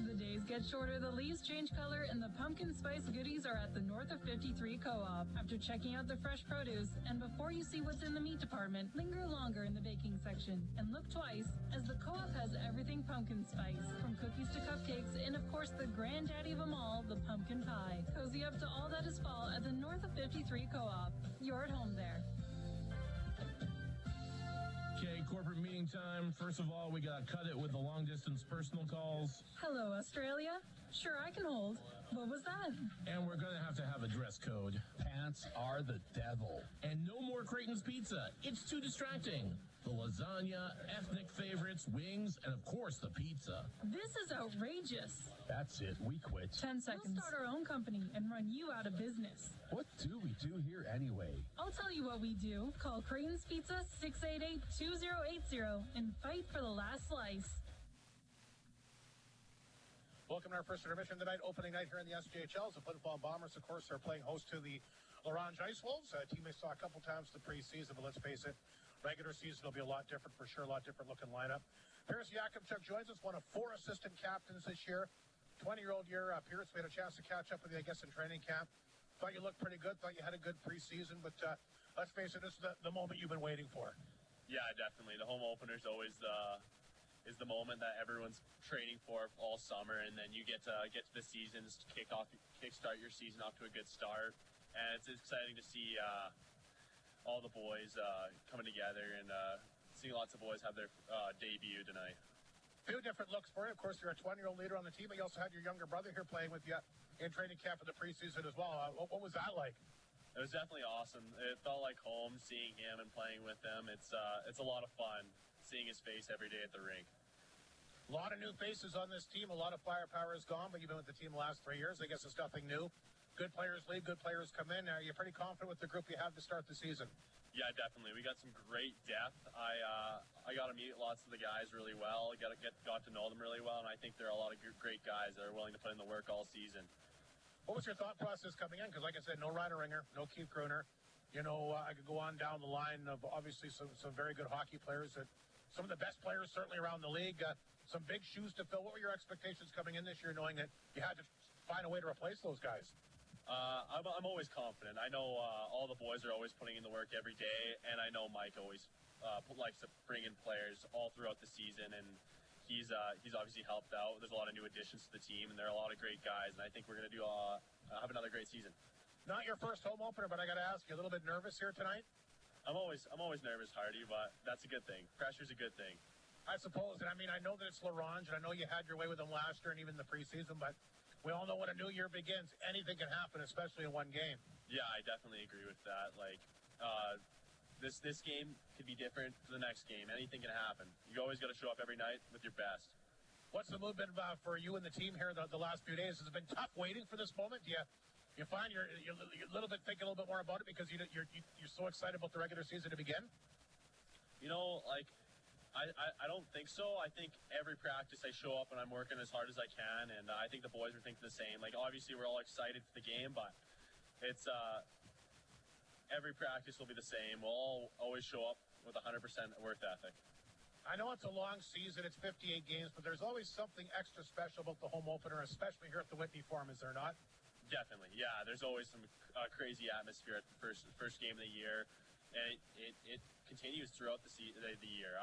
The days get shorter, the leaves change color, and the pumpkin spice goodies are at the North of 53 Co-op. After checking out the fresh produce, and before you see what's in the meat department, linger longer in the baking section, and look twice, as the Co-op has everything pumpkin spice, from cookies to cupcakes, and of course the granddaddy of them all, the pumpkin pie. Cozy up to all that is fall at the North of 53 Co-op. You're at home there. Okay, corporate meeting time. First of all, we got to cut it with the long-distance personal calls. Hello, Australia. Sure, I can hold. What was that? And we're going to have a dress code. Pants are the devil. And no more Creighton's Pizza. It's too distracting. The lasagna, ethnic favorites, wings, and of course the pizza. This is outrageous. That's it. We quit. 10 seconds. We'll start our own company and run you out of business. What do we do here anyway? I'll tell you what we do. Call Creighton's Pizza 688-2080 and fight for the last slice. Welcome to our first intermission tonight, opening night here in the SJHL. The Flin Flon Bombers, of course, are playing host to the Ronge Ice Wolves, a team they saw a couple times the preseason, but let's face it, regular season will be a lot different for sure, a lot different looking lineup. Pierce Yakubchuk joins us, one of 4 assistant captains this year. 20-year-old year, Pierce, we had a chance to catch up with you, I guess, in training camp. Thought you looked pretty good, thought you had a good preseason, but let's face it, this is the moment you've been waiting for. Yeah, definitely. The home opener is always the moment that everyone's training for all summer, and then you get to the seasons to kickstart your season off to a good start, and it's exciting to see all the boys coming together and seeing lots of boys have their debut tonight. Few different looks for you. Of course, you're a 20-year-old leader on the team, but you also had your younger brother here playing with you in training camp for the preseason as well. What was that like? It was definitely awesome. It felt like home, seeing him and playing with him. It's a lot of fun seeing his face every day at the rink. A lot of new faces on this team. A lot of firepower is gone, but you've been with the team the last 3 years. I guess it's nothing new. Good players leave, good players come in. Are you pretty confident with the group you have to start the season? Yeah, definitely. We got some great depth. I got to meet lots of the guys really well. Got to know them really well, and I think there are a lot of great guys that are willing to put in the work all season. What was your thought process coming in? Because like I said, no Ryder Ringer, no Keith Gruner. You know, I could go on down the line of obviously some very good hockey players, that some of the best players certainly around the league. Some big shoes to fill. What were your expectations coming in this year, knowing that you had to find a way to replace those guys? I'm always confident. I know all the boys are always putting in the work every day, and I know Mike always likes to bring in players all throughout the season, and he's obviously helped out. There's a lot of new additions to the team, and there are a lot of great guys, and I think we're going to have another great season. Not your first home opener, but I got to ask you, a little bit nervous here tonight? I'm always nervous, Hardy, but that's a good thing. Pressure's a good thing. I suppose, and I mean, I know that it's Ronge, and I know you had your way with them last year and even the preseason, but we all know when a new year begins, anything can happen, especially in one game. Yeah, I definitely agree with that. Like, this game could be different to the next game. Anything can happen. You always got to show up every night with your best. What's the mood been for you and the team here the last few days? Has it been tough waiting for this moment? Do you find you're a little bit thinking a little bit more about it because you're so excited about the regular season to begin? You know, like, I don't think so. I think every practice I show up and I'm working as hard as I can, and I think the boys are thinking the same. Like, obviously we're all excited for the game, but it's every practice will be the same. We'll all always show up with 100% work ethic. I know it's a long season, it's 58 games, but there's always something extra special about the home opener, especially here at the Whitney Forum, is there not? Definitely, yeah. There's always some crazy atmosphere at the first game of the year, and it continues throughout the year.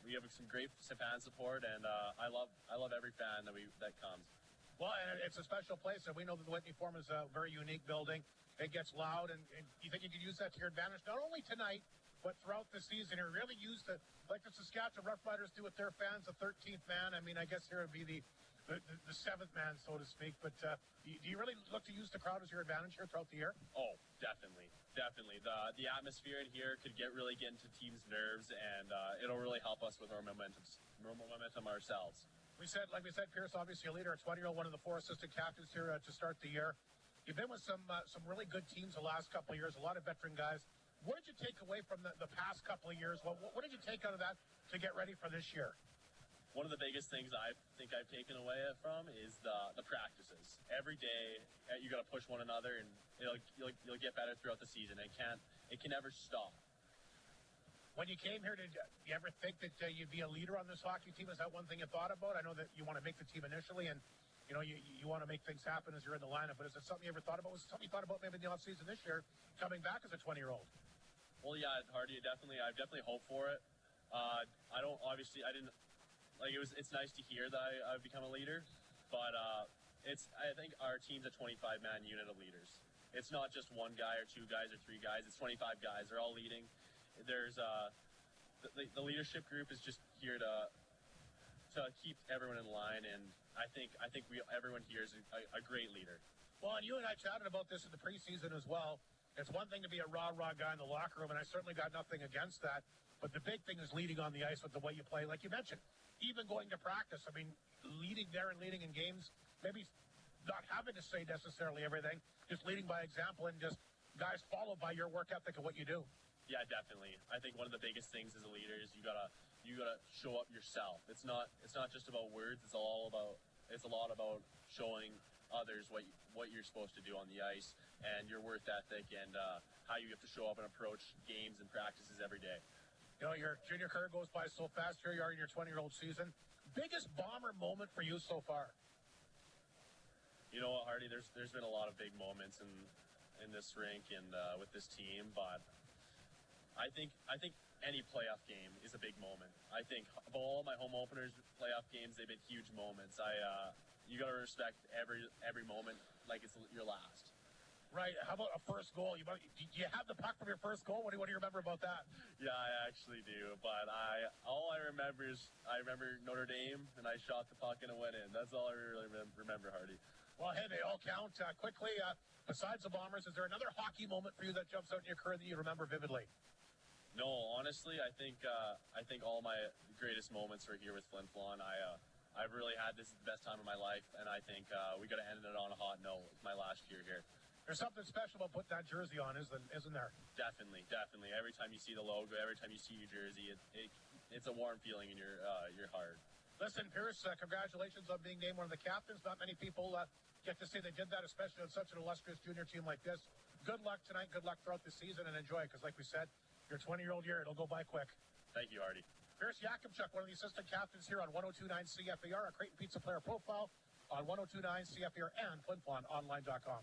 We have some great fan support, and I love every fan that comes. Well, and it's a special place, and we know that the Whitney Forum is a very unique building. It gets loud, and you think you could use that to your advantage, not only tonight, but throughout the season. You really use like the Saskatchewan Roughriders do with their fans, the 13th man. I mean, I guess here would be the 7th man, so to speak. But do you really look to use the crowd as your advantage here throughout the year? Oh, definitely. The atmosphere in here could really get into teams' nerves, and it'll really help us with our momentum ourselves. Like we said, Pierce, obviously a leader, a 20-year-old, one of the 4 assistant captains here to start the year. You've been with some really good teams the last couple of years, a lot of veteran guys. What did you take away from the past couple of years? What did you take out of that to get ready for this year? One of the biggest things I think I've taken away from is the practices. Every day you got to push one another, and you'll get better throughout the season. It can never stop. When you came here, did you ever think that you'd be a leader on this hockey team? Is that one thing you thought about? I know that you want to make the team initially, and you know you want to make things happen as you're in the lineup. But is it something you ever thought about? Was it something you thoued about maybe in the offseason this year, coming back as a 20-year-old? Well, yeah, Hardy, I've definitely hoped for it. I didn't. Like, it's nice to hear that I've become a leader, but I think our team's a 25-man unit of leaders. It's not just one guy or 2 guys or 3 guys. It's 25 guys. They're all leading. There's the leadership group is just here to keep everyone in line, and I think everyone here is a great leader. Well, and you and I chatted about this in the preseason as well. It's one thing to be a raw guy in the locker room, and I certainly got nothing against that. But the big thing is leading on the ice with the way you play, like you mentioned. Even going to practice, I mean, leading there and leading in games, maybe not having to say necessarily everything, just leading by example, and just guys follow by your work ethic and what you do. Yeah, definitely. I think one of the biggest things as a leader is you gotta show up yourself. It's not just about words. It's it's a lot about showing others what you're supposed to do on the ice and your work ethic and how you have to show up and approach games and practices every day. You know, your junior career goes by so fast. Here you are in your 20-year-old season. Biggest Bomber moment for you so far? You know what, Hardy? There's been a lot of big moments in this rink and with this team, but I think any playoff game is a big moment. I think of all my home openers, playoff games, they've been huge moments. You got to respect every moment like it's your last. Right. How about a first goal? Do you have the puck from your first goal? What do you remember about that? Yeah, I actually do. But all I remember is Notre Dame, and I shot the puck and it went in. That's all I really remember, Hardy. Well, hey, they all count. Quickly, besides the Bombers, is there another hockey moment for you that jumps out in your career that you remember vividly? No, honestly, I think all my greatest moments are here with Flin Flon. I've really had this the best time of my life, and I think we got to end it on a hot note. It's my last year here. There's something special about putting that jersey on, isn't there? Definitely. Every time you see the logo, every time you see your jersey, it's a warm feeling in your heart. Listen, Pierce, congratulations on being named one of the captains. Not many people get to say they did that, especially on such an illustrious junior team like this. Good luck tonight. Good luck throughout the season, and enjoy it, because like we said, your 20-year-old year, it'll go by quick. Thank you, Artie. Pierce Yakimchuk, one of the assistant captains here on 102.9 CFAR, a Creighton Pizza player profile on 102.9 CFAR and FlinFlonOnline.com.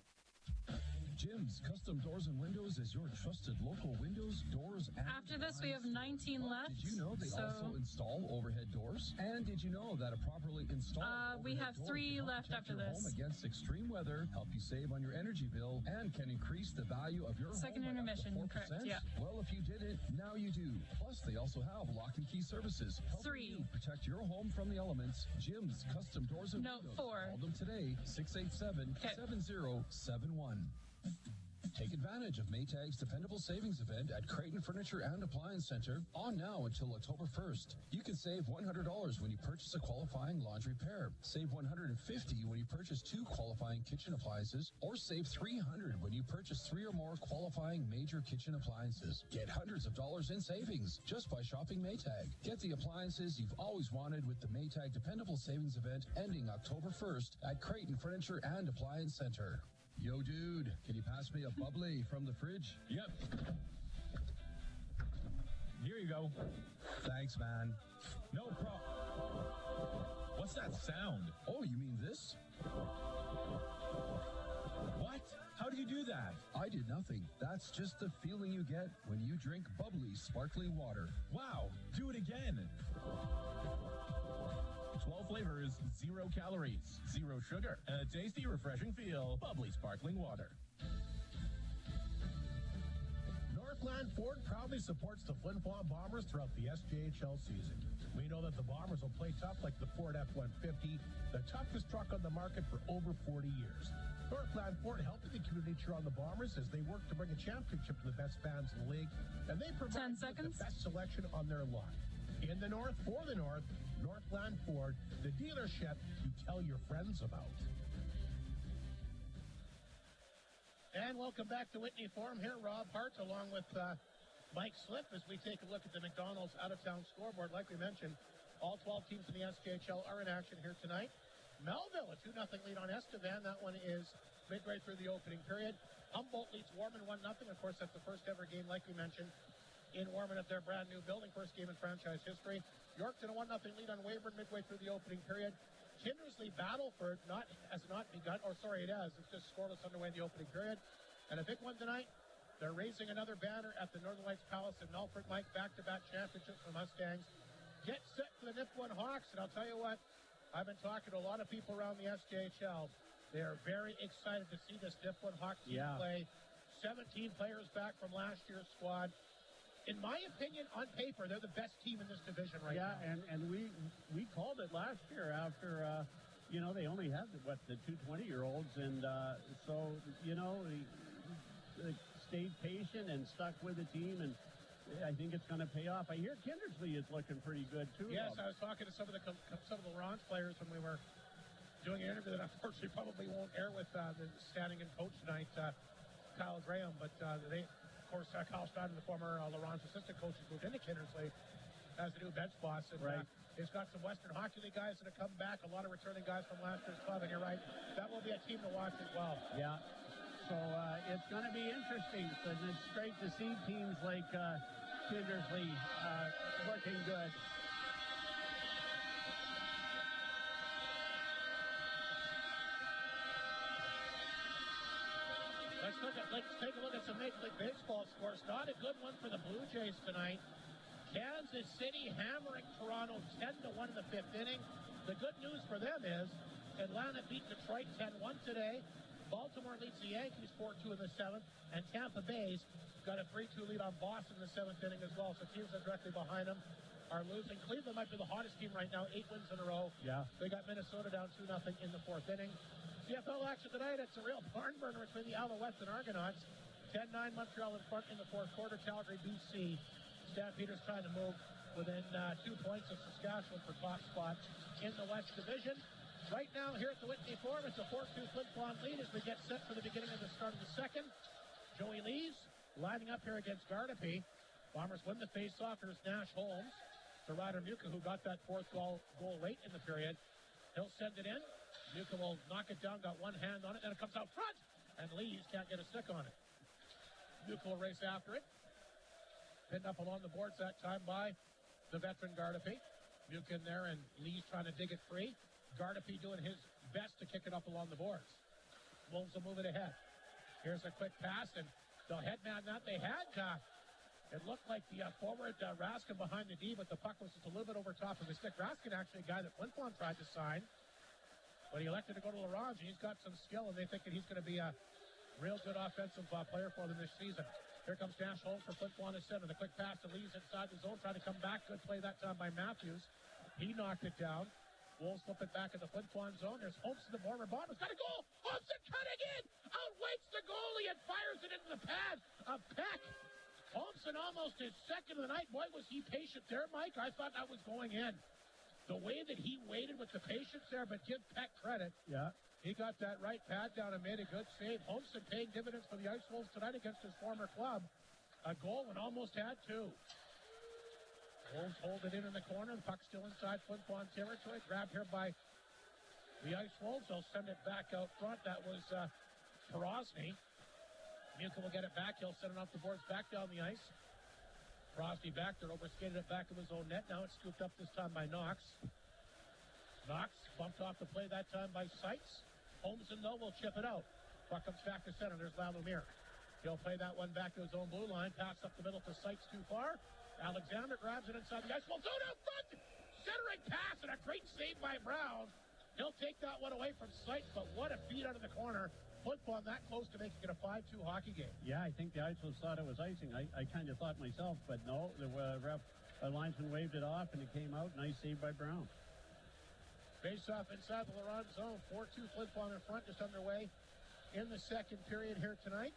Jim's Custom Doors and Windows is your trusted local windows, doors, and after this, we have 19 left. Did you know they also install overhead doors? And did you know that a properly installed we have 3 left after this. Home against extreme weather, help you save on your energy bill, and can increase the value of your second home intermission, correct? Yeah. Well, if you didn't, now you do. Plus, they also have lock and key services. 3. You protect your home from the elements. Jim's Custom Doors and Windows. 4. Call them today, 687-7071. Take advantage of Maytag's dependable savings event at Creighton Furniture and Appliance Center on now until October 1st. You can save $100 when you purchase a qualifying laundry pair, save $150 when you purchase 2 qualifying kitchen appliances, or save $300 when you purchase 3 or more qualifying major kitchen appliances. Get hundreds of dollars in savings just by shopping Maytag. Get the appliances you've always wanted with the Maytag dependable savings event ending October 1st at Creighton Furniture and Appliance Center. Yo, dude, can you pass me a bubbly from the fridge? Yep. Here you go. Thanks, man. No problem. What's that sound? Oh, you mean this? What? How do you do that? I did nothing. That's just the feeling you get when you drink bubbly, sparkling water. Wow. Do it again. 12 flavors, 0 calories, 0 sugar, and a tasty, refreshing feel. Bubbly sparkling water. Northland Ford proudly supports the Flin Flon Bombers throughout the SJHL season. We know that the Bombers will play tough like the Ford F-150, the toughest truck on the market for over 40 years. Northland Ford helping the community cheer on the Bombers as they work to bring a championship to the best fans in the league, and they provide the best selection on their line. In the North, for the North, Northland Ford, the dealership you tell your friends about. And welcome back to Whitney Forum. Here, Rob Hart, along with Mike Slip, as we take a look at the McDonald's out-of-town scoreboard. Like we mentioned, all 12 teams in the SJHL are in action here tonight. Melville, a 2-0 lead on Estevan. That one is midway through the opening period. Humboldt leads Warman 1-0. Of course, that's the first ever game, like we mentioned, in Warman at their brand new building. First game in franchise history. Yorkton a 1-0 lead on Weyburn midway through the opening period. Kindersley Battleford has not begun. Or sorry, it has. It's just scoreless underway in the opening period. And a big one tonight. They're raising another banner at the Northern Lights Palace in Melfort. Mike, back-to-back championships for Mustangs. Get set for the NIP1 Hawks. And I'll tell you what, I've been talking to a lot of people around the SJHL. They are very excited to see this NIP1 Hawk team play. 17 players back from last year's squad. In my opinion, on paper, they're the best team in this division right now. Yeah, and we called it last year after, they only had, the 2 20-year-olds. And so, they stayed patient and stuck with the team, and I think it's going to pay off. I hear Kindersley is looking pretty good, too. Yes, I was talking to some of the Ronge players when we were doing an interview that unfortunately probably won't air with the standing-in coach tonight, Kyle Graham, but they... Of course, Kyle Stratton, the former LaRonge assistant coach, has moved into Kindersley as the new bench boss. And, He's got some Western Hockey League guys that have come back, a lot of returning guys from last year's club, and you're right, that will be a team to watch as well. Yeah. So it's going to be interesting, because it's great to see teams like Kindersley looking good. Let's take a look at some Major League Baseball scores. Not a good one for the Blue Jays tonight. Kansas City hammering Toronto 10-1 in the fifth inning. The good news for them is Atlanta beat Detroit 10-1 today. Baltimore leads the Yankees 4-2 in the seventh, and Tampa Bay's got a 3-2 lead on Boston in the seventh inning as well. So teams that are directly behind them are losing. Cleveland might be the hottest team right now, 8 wins in a row. Yeah. They got Minnesota down 2-0 in the fourth inning. CFL action tonight, it's a real barn burner between the Alouettes and Argonauts. 10-9 Montreal in front in the fourth quarter. Calgary, BC. Stampeders trying to move within 2 points of Saskatchewan for top spot in the West Division. Right now, here at the Whitney Forum, it's a 4-2 Flin Flon lead as we get set for the beginning of the start of the second. Joey Lees lining up here against Gardapi. Bombers win the faceoff. Here's Nash Holmes to Ryder Muka, who got that fourth goal late in the period. He'll send it in. Muka will knock it down, got one hand on it, then it comes out front, and Lees can't get a stick on it. Muka will race after it. Pinned up along the boards that time by the veteran Gardapi. Muka in there, and Lees trying to dig it free. Gardapi doing his best to kick it up along the boards. Wolves will move it ahead. Here's a quick pass, and the headman that they had, it looked like the forward Raskin behind the D, but the puck was just a little bit over top of his stick. Raskin actually a guy that Flin Flon tried to sign, but he elected to go to Ronge. He's got some skill, and they think that he's going to be a real good offensive player for them this season. Here comes Nash Holmes for Flin Flon at center. The quick pass to Lees inside the zone, trying to come back. Good play that time by Matthews. He knocked it down. Wolves flip it back in the Flin Flon zone. There's Holmes to the former bottom. It's got a goal. Holmson cutting in. Outweights the goalie and fires it into the pad of Peck. Holmson almost his second of the night. Boy, was he patient there, Mike. I thought that was going in. The way that he waited with the patience there, but give Peck credit. Yeah. He got that right pad down and made a good save. Holmson paying dividends for the Ice Wolves tonight against his former club. A goal and almost had two. Wolves hold it in the corner. The puck still inside Flin Flon territory. Grabbed here by the Ice Wolves. They'll send it back out front. That was Porosny. Muka will get it back. He'll send it off the boards back down the ice. Frosty back there, overskated it back of his own net. Now it's scooped up this time by Knox. Knox bumped off the play that time by Sykes. Holmson, though, will chip it out. Puck comes back to center. There's Lalumir. He'll play that one back to his own blue line. Pass up the middle to Sykes too far. Alexander grabs it inside the ice. Well, zone out front! Centering pass and a great save by Brown. He'll take that one away from Sykes, but what a feed out of the corner. Football that close to making it a 5-2 hockey game. Yeah, I think the Icers thought it was icing. I kind of thought myself, but no, the linesman waved it off, and it came out. Nice save by Brown. Face-off inside the Laurent zone. 4-2 Flin Flon in front, just underway in the second period here tonight.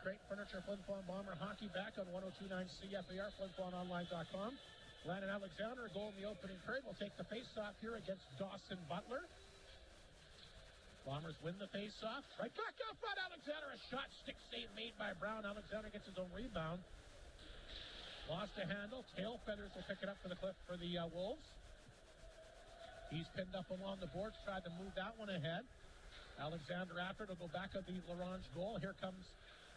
Creighton Furniture, Flin Flon Bomber Hockey back on 102.9 CFAR, FlinFlonOnline.com. Landon Alexander, a goal in the opening period, will take the face-off here against Dawson Butler. Bombers win the face-off. Right back out front, Alexander. A shot, stick save made by Brown. Alexander gets his own rebound. Lost a handle. Tail Feathers will pick it up for the Wolves. He's pinned up along the boards, tried to move that one ahead. Alexander after it will go back of the Laurent goal. Here comes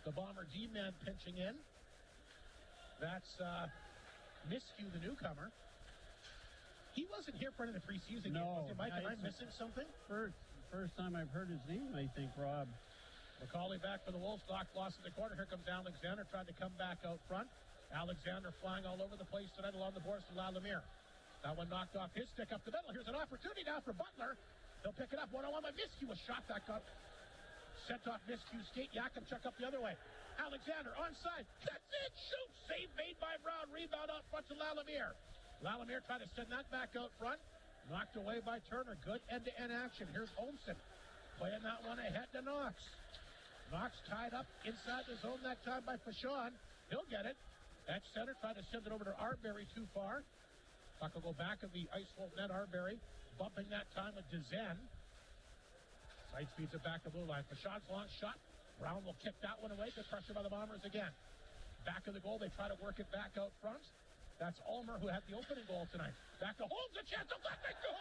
the Bomber D-man pinching in. That's Miskew, the newcomer. He wasn't here for any of the preseason games, was he, Mike? Am I missing something? First time I've heard his name, I think, Rob. McCauley back for the Wolves. Knock lost in the corner. Here comes Alexander trying to come back out front. Alexander flying all over the place tonight along the boards to Lalumir. That one knocked off his stick up the middle. Here's an opportunity now for Butler. He'll pick it up one-on-one by Miskew. A shot that got sent off Miskew's skate. Yakimchuk up the other way. Alexander onside. That's it. Shoot. Save made by Brown. Rebound out front to Lalumir. Lalumir trying to send that back out front. Knocked away by Turner. Good end-to-end action. Here's Olmson playing that one ahead to Knox. Knox tied up inside the zone that time by Fashon. He'll get it. At center, trying to send it over to Arbery too far. Puck will go back of the Ice Wolf net. Arbery bumping that time with Dezen. Sight speeds it back to blue line. Fashon's long shot. Brown will kick that one away. Good pressure by the Bombers again. Back of the goal. They try to work it back out front. That's Ulmer, who had the opening goal tonight. Back to Holmes, a chance to let it go!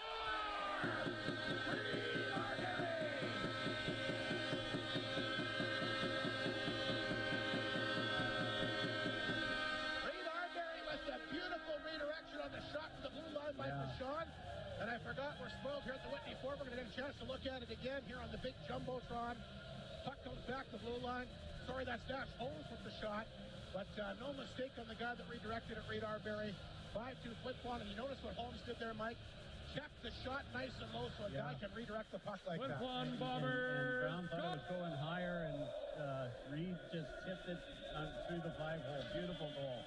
Reed Arbery with a beautiful redirection on the shot to the blue line by Flin. And I forgot we're spoiled here at the Whitney Forum. We're going to get a chance to look at it again here on the big Jumbotron. Puck comes back to blue line. Sorry, that's Dash Holmes with the shot. But no mistake on the guy that redirected it, Reed Arbery. 5-2 Flin Flon. And you notice what Holmes did there, Mike? Kept the shot nice and low so a guy can redirect the puck like that. Flin Flon Bombers. And Brown thought it was going higher, and Reed just tipped it through the 5-hole. Beautiful goal.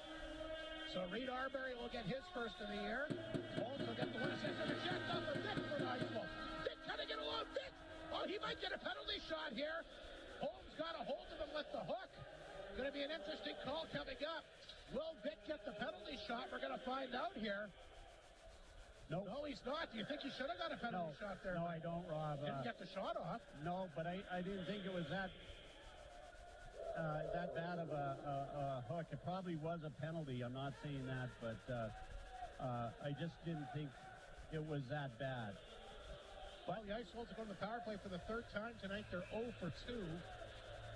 So Reed Arbery will get his first of the year. Holmes will get the one assist and a chance off for Vic for an ice ball. Vic trying to get along. Vic! Oh, he might get a penalty shot here. Holmes got a hold of him with the hook. Going to be an interesting call coming up. Will Vic get the penalty shot? We're going to find out here. No, he's not. Do you think he should have got a penalty shot there? No, I don't, Rob. Didn't get the shot off. No, but I didn't think it was that bad of a hook. It probably was a penalty. I'm not saying that, but I just didn't think it was that bad. Well, the Ice Wolves are going to the power play for the third time tonight. They're 0 for 2.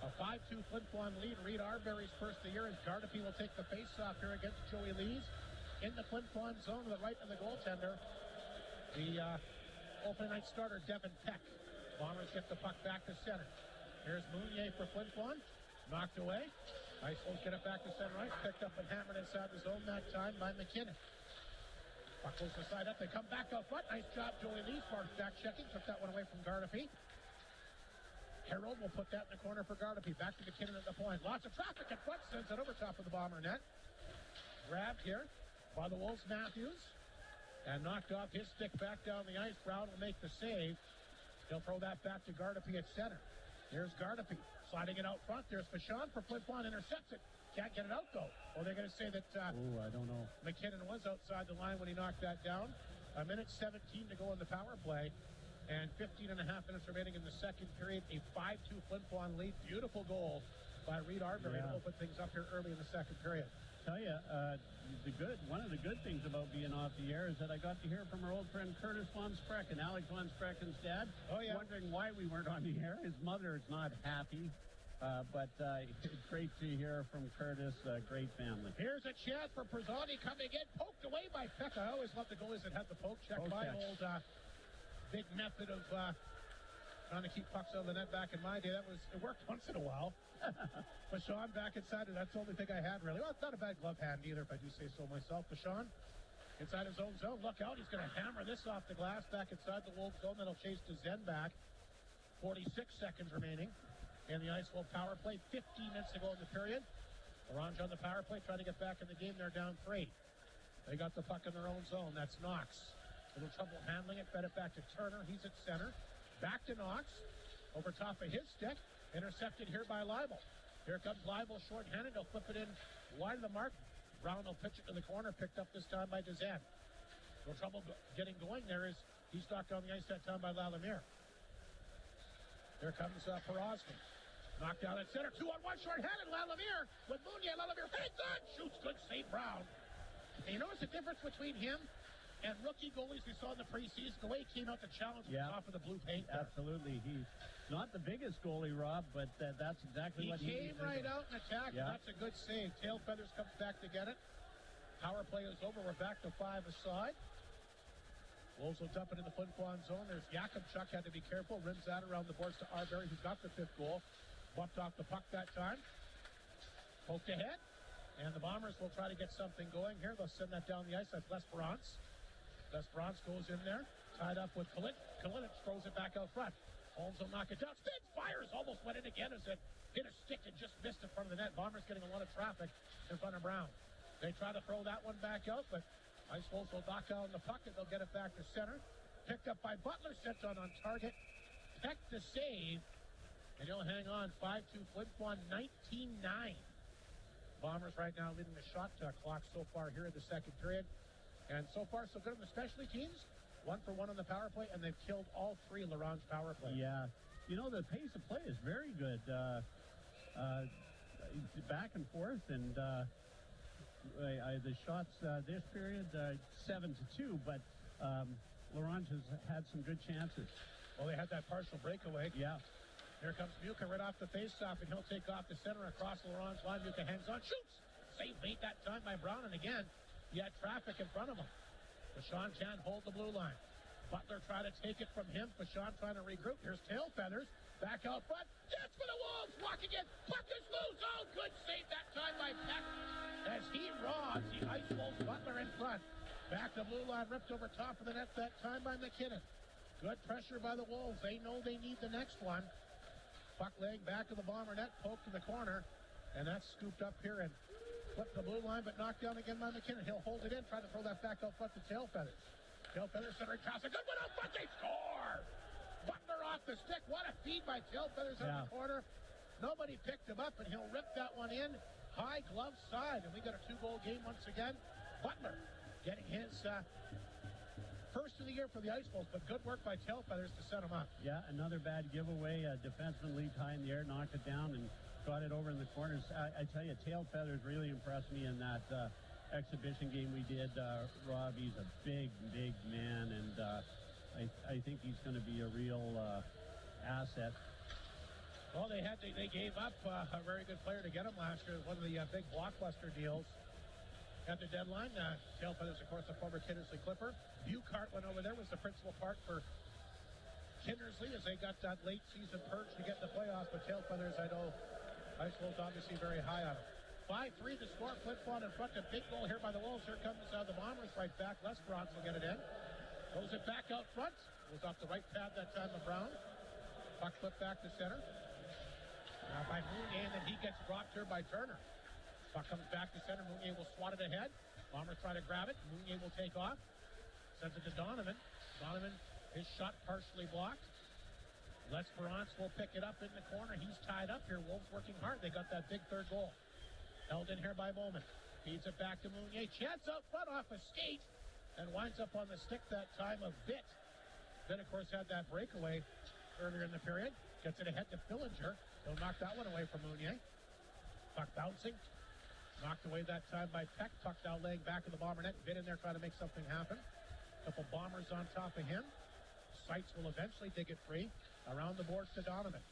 A 5-2 Flin Flon lead. Reed Arbery's first of the year as Gardepy will take the face-off here against Joey Lees. In the Flin Flon zone to the right of the goaltender. The opening night starter, Devin Peck. Bombers get the puck back to center. Here's Mounier for Flin Flon. Knocked away. Ice Wolves get it back to center ice. Picked up and hammered inside the zone that time by McKinnon. Puck goes to side up. They come back out front. Nice job, Joey Lees. Back checking. Took that one away from Gardepy. Harold will put that in the corner for Gardepy. Back to McKinnon at the point. Lots of traffic in front. Sends it over top of the Bomber net. Grabbed here by the Wolves, Matthews. And knocked off his stick back down the ice. Brown will make the save. He'll throw that back to Gardepy at center. There's Gardepy. Sliding it out front. There's Vachon for Flin Flon. Intercepts it. Can't get it out, though. Or they're going to say that I don't know. McKinnon was outside the line when he knocked that down. 1:17 to go in the power play. And 15 and a half minutes remaining in the second period. A 5-2 Flin Flon lead. Beautiful goal by Reed Arbery to open things up here early in the second period. Tell you, one of the good things about being off the air is that I got to hear from our old friend Curtis Von Sprecken, Alex Von Sprecken's dad. Oh, yeah. Wondering why we weren't on the air. His mother is not happy. But it's great to hear from Curtis. Great family. Here's a chance for Prezzotti coming in. Poked away by Peck. I always love the goalies that had the poke check. My old big method of trying to keep pucks out of the net back in my day. It worked once in a while. Vachon back inside, and that's the only thing I had, really. Well, it's not a bad glove hand either, if I do say so myself. Vachon inside his own zone. Look out. He's going to hammer this off the glass back inside the Wolves zone. Then he'll chase to Zen back. 46 seconds remaining in the Ice Wolf power play. 15 minutes to go in the period. Ronge on the power play, trying to get back in the game. They're down 3. They got the puck in their own zone. That's Knox. A little trouble handling it. Fed it back to Turner. He's at center. Back to Knox. Over top of his stick. Intercepted here by Leibel. Here comes Leibel short-handed. He'll flip it in wide of the mark. Brown will pitch it to the corner. Picked up this time by Dezen. No trouble getting going there as he's knocked on the ice that time by Lalimier. Here comes Porosny. Knocked out at center. 2-on-1 short-handed. Lalimier with Mounier. Lalimier hangs on. Shoots. Good save, Brown. And you notice the difference between him and rookie goalies we saw in the preseason, the way he came out to challenge the top of the blue paint. Absolutely. He's not the biggest goalie, Rob, but that's exactly what he came right out and attacked. Yeah. That's a good save. Tail Feathers comes back to get it. Power play is over. We're back to 5 aside. Wolves will dump it in the Flin Flon zone. There's Jakubchuk, had to be careful. Rims that around the boards to Arbery, who got the 5th goal. Bumped off the puck that time. Poked ahead. And the Bombers will try to get something going here. They'll send that down the ice. That's Lesperance. Lesperance goes in there. Tied up with Kalinic. Kalinic throws it back out front. Holmes will knock it down. Spins, fires. Almost went in again as it hit a stick and just missed in front of the net. Bombers getting a lot of traffic in front of Brown. They try to throw that one back out, but Ice Wolves will knock down the puck and they'll get it back to center. Picked up by Butler. Sent on target. Peck the save. And he'll hang on. 5-2 Flin Flon, 19-9. Bombers right now leading the shot clock so far here in the second period. And so far, so good on the specialty teams. 1 for 1 on the power play, and they've killed all 3 LaRonge power plays. Yeah. You know, the pace of play is very good. Back and forth, and The shots this period, 7-2, but Ronge has had some good chances. Well, they had that partial breakaway. Yeah. Here comes Muka right off the faceoff, and he'll take off the center across Laurent's line. Muka hangs on, shoots! Save late that time by Brown, and again, he had traffic in front of him. Pashan can't hold the blue line. Butler trying to take it from him. Pashan trying to regroup. Here's Tail Feathers. Back out front. Jets for the Wolves. Walking in. Puck is loose. Oh, good save that time by Peck as he robs the Ice Wolves. Butler in front. Back the blue line. Ripped over top of the net that time by McKinnon. Good pressure by the Wolves. They know they need the next one. Puck laying back of the Bomber net. Poked in the corner. And that's scooped up here and flipped the blue line, but knocked down again by McKinnon. He'll hold it in. Try to throw that back out front to Tail Feathers. Tail Feathers centering pass. A good one out front. They score! Butler off the stick. What a feed by Tail Feathers on the corner. Nobody picked him up, and he'll rip that one in. High glove side, and we got a 2-goal game once again. Butler getting his first of the year for the Ice Wolves, but good work by Tail Feathers to set him up. Yeah, another bad giveaway. Defenseman leaped high in the air, knocked it down, and got it over in the corners. I tell you, Tail Feathers really impressed me in that exhibition game we did. Rob, he's a big man, and I think he's going to be a real asset. Well, they gave up a very good player to get him last year. One of the big blockbuster deals at the deadline. Tail Feathers, of course, a former Kindersley Clipper. Buchart went over there, was the principal part for Kindersley as they got that late season purge to get in the playoffs. But Tail Feathers, I know, Ice Wolves obviously very high on him. 5-3 to score. Flin Flon in front. A big goal here by the Wolves. Here comes the Bombers right back. Les Bronx will get it in. Throws it back out front. Goes off the right pad that time of Brown. Puck flip back to center. Now by Mounier, and then he gets dropped here by Turner. Puck comes back to center. Mounier will swat it ahead. Bombers try to grab it. Mounier will take off. Sends it to Donovan. Donovan, his shot partially blocked. L'Esperance will pick it up in the corner. He's tied up here. Wolves working hard. They got that big third goal. Held in here by Bowman. Feeds it back to Mounier. Chance out front off a skate. And winds up on the stick that time of Vitt. Then, of course, had that breakaway earlier in the period. Gets it ahead to Fillinger. He'll knock that one away from Mounier. Puck bouncing. Knocked away that time by Peck. Puck now laying back in the Bomber net. Vitt in there trying to make something happen. Couple Bombers on top of him. Seitz will eventually dig it free. Around the boards to Donovan.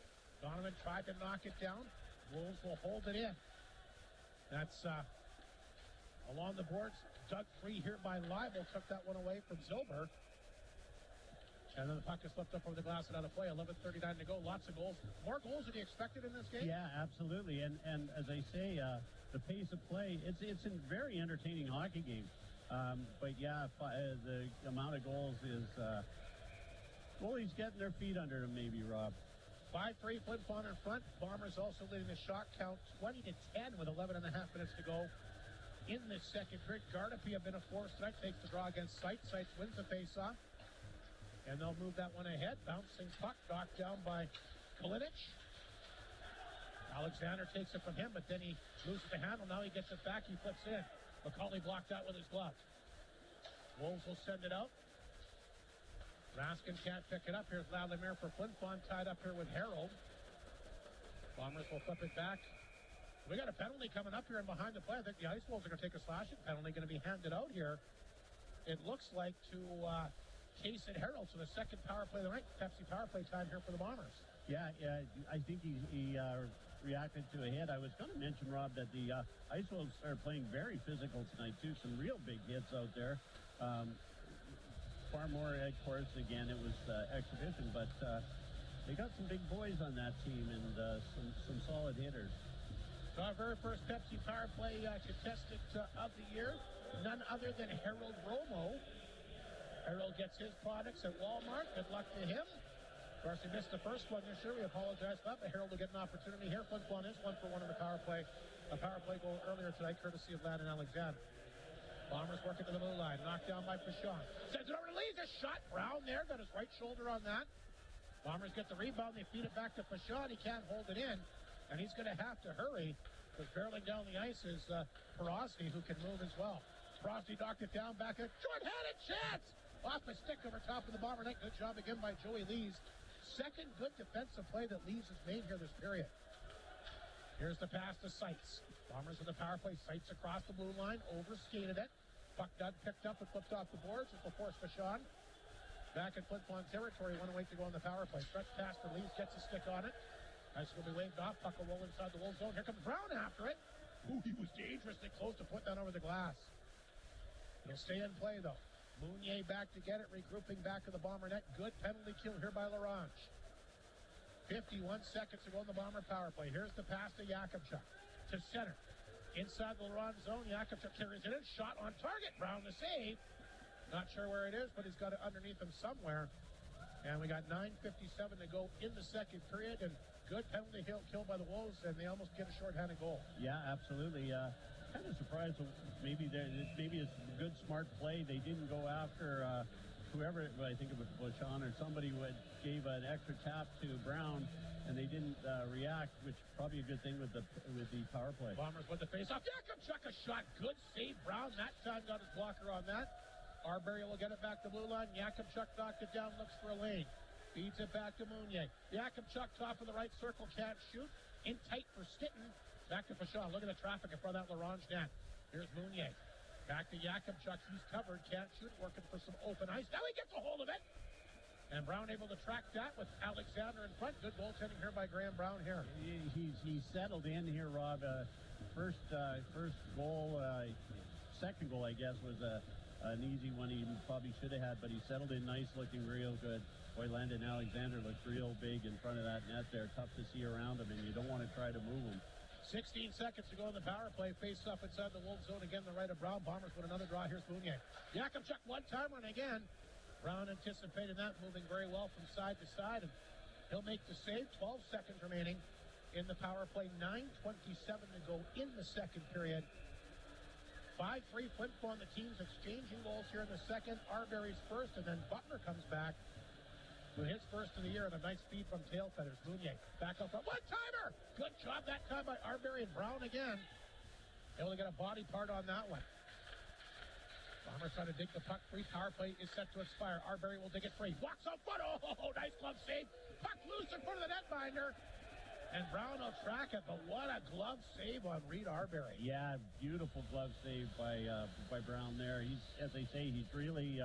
Donovan tried to knock it down. Wolves will hold it in. That's along the boards. Dug free here by Leibel. Took that one away from Zilber. And then the puck is slipped up over the glass and out of play. 11:39 to go. Lots of goals. More goals than you expected in this game? Yeah, absolutely. And as I say, the pace of play, it's a very entertaining hockey game. But yeah, the amount of goals is... goalies getting their feet under them, maybe, Rob. 5-3, Flin Flon in front. Bombers also leading the shot count 20-10 with 11 and a half minutes to go in this second period. Gardepy have been a force tonight. Takes the draw against Seitz. Seitz wins the faceoff. And they'll move that one ahead. Bouncing puck knocked down by Kalinic. Alexander takes it from him, but then he loses the handle. Now he gets it back. He flips in. McCauley blocked out with his glove. Wolves will send it out. Raskin can't pick it up. Here's Vladimir for Flin Flon, tied up here with Harold. Bombers will flip it back. We got a penalty coming up here and behind the play. I think the Ice Wolves are going to take a slashing penalty, going to be handed out here. It looks like to Case and Harold. So the second power play of the night, Pepsi power play time here for the Bombers. Yeah, I think he reacted to a hit. I was going to mention, Rob, that the Ice Wolves are playing very physical tonight, too. Some real big hits out there. Far more, of course, again, it was exhibition, but they got some big boys on that team and some solid hitters. So our very first Pepsi power play contestant of the year, none other than Harold Romo. Harold gets his products at Walmart. Good luck to him. Of course, he missed the first one this year. We apologize for that, but Harold will get an opportunity here. Flin Flon is 1-for-1 in the power play. A power play goal earlier tonight, courtesy of Landon Alexander. Bombers working to the blue line. Knocked down by Pashan. Sends it over to Lees. A shot. Brown there. Got his right shoulder on that. Bombers get the rebound. They feed it back to Pashan. He can't hold it in. And he's going to have to hurry. Because barreling down the ice is Porosny, who can move as well. Porosny knocked it down back. A short-handed chance. Off the stick over top of the Bomber net. Good job again by Joey Lees. Second good defensive play that Lees has made here this period. Here's the pass to Seitz. Bombers in the power play, sights across the blue line, overskated it. Puck done, picked up and flipped off the boards. It's before Vachon. Back in Flin Flon territory, 1:08 to go on the power play. Stretch pass to Lees, gets a stick on it. Ice will be waved off. Puck will roll inside the Wolves zone. Here comes Brown after it. Ooh, he was dangerously close to put that over the glass. It'll stay in play, though. Mounier back to get it, regrouping back to the Bomber net. Good penalty kill here by Ronge. 51 seconds to go in the Bomber power play. Here's the pass to Jakubchuk. To center. Inside the Ronge zone, Jakubchuk carries it in. Shot on target. Brown to save. Not sure where it is, but he's got it underneath him somewhere. And we got 9:57 to go in the second period. And good penalty kill by the Wolves, and they almost get a shorthanded goal. Yeah, absolutely. Kind of surprised. Maybe it's a good, smart play. They didn't go after whoever. I think it was Vachon or somebody who gave an extra tap to Brown, and they didn't react, which is probably a good thing with the power play. Bombers with the face-off. Jakubchuk a shot. Good save. Brown that time got his blocker on that. Arbery will get it back to blue line. Jakubchuk knocked it down, looks for a lane. Feeds it back to Mounier. Jakubchuk top of the right circle, can't shoot. In tight for Stitton. Back to Vachon. Look at the traffic in front of that Ronge net. Here's Mounier. Back to Jakubchuk. He's covered, can't shoot. Working for some open ice. Now he gets a hold of it. And Brown able to track that with Alexander in front. Good goaltending here by Graham Brown here. He's settled in here, Rob. First goal, second goal, I guess, was an easy one he probably should have had, but he settled in nice, looking real good. Boy, Landon Alexander looks real big in front of that net there. Tough to see around him, and you don't want to try to move him. 16 seconds to go in the power play. Face up inside the Wolves zone again, the right of Brown. Bombers with another draw. Here's Mounier. Jakubchuk one-timer, and again, Brown anticipated that, moving very well from side to side, and he'll make the save. 12 seconds remaining in the power play. 9:27 to go in the second period. 5-3 Flin Flon. The teams exchanging goals here in the second. Arbery's first, and then Butler comes back with his first of the year, and a nice feed from tail feathers. Mounier back up front. One-timer! Good job that time by Arbery, and Brown again. Able to get a body part on that one. Bombers trying to dig the puck free. Power play is set to expire. Arbery will dig it free. Walks on foot. Oh, nice glove save. Puck loose in front of the netminder. And Brown will track it, but what a glove save on Reed Arbery. Yeah, beautiful glove save by Brown there. He's, as they say, he's really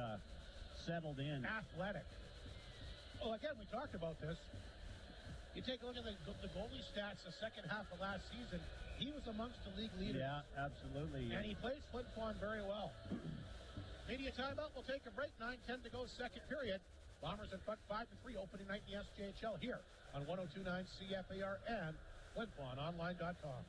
settled in. Athletic. Well, again, we talked about this. You take a look at the goalie stats the second half of last season. He was amongst the league leaders. Yeah, absolutely. And he plays Flin Flon very well. Media timeout. We'll take a break. 9:10 to go, second period. Bombers in front 5-3, opening night in the SJHL here on 102.9 CFAR and FlinFlonOnline.com.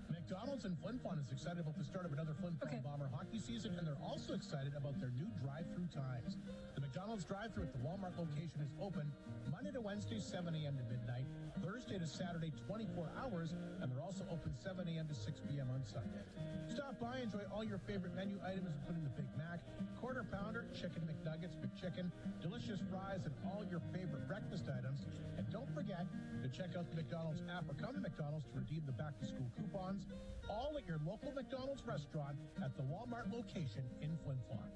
McDonald's in Flin Flon is excited about the start of another Flin Flon Bomber hockey season, and they're also excited about their new drive-through times. The McDonald's drive-through at the Walmart location is open Monday to Wednesday, 7 a.m. to midnight, Thursday to Saturday, 24 hours, and they're also open 7 a.m. to 6 p.m. on Sunday. Stop by, enjoy all your favorite menu items, including the Big Mac, Quarter Pounder, Chicken McNuggets, McChicken, delicious fries, and all your favorite breakfast items. And don't forget to check out the McDonald's app or come to McDonald's to redeem the back-to-school coupons, all at your local McDonald's restaurant at the Walmart location in Flin Flon.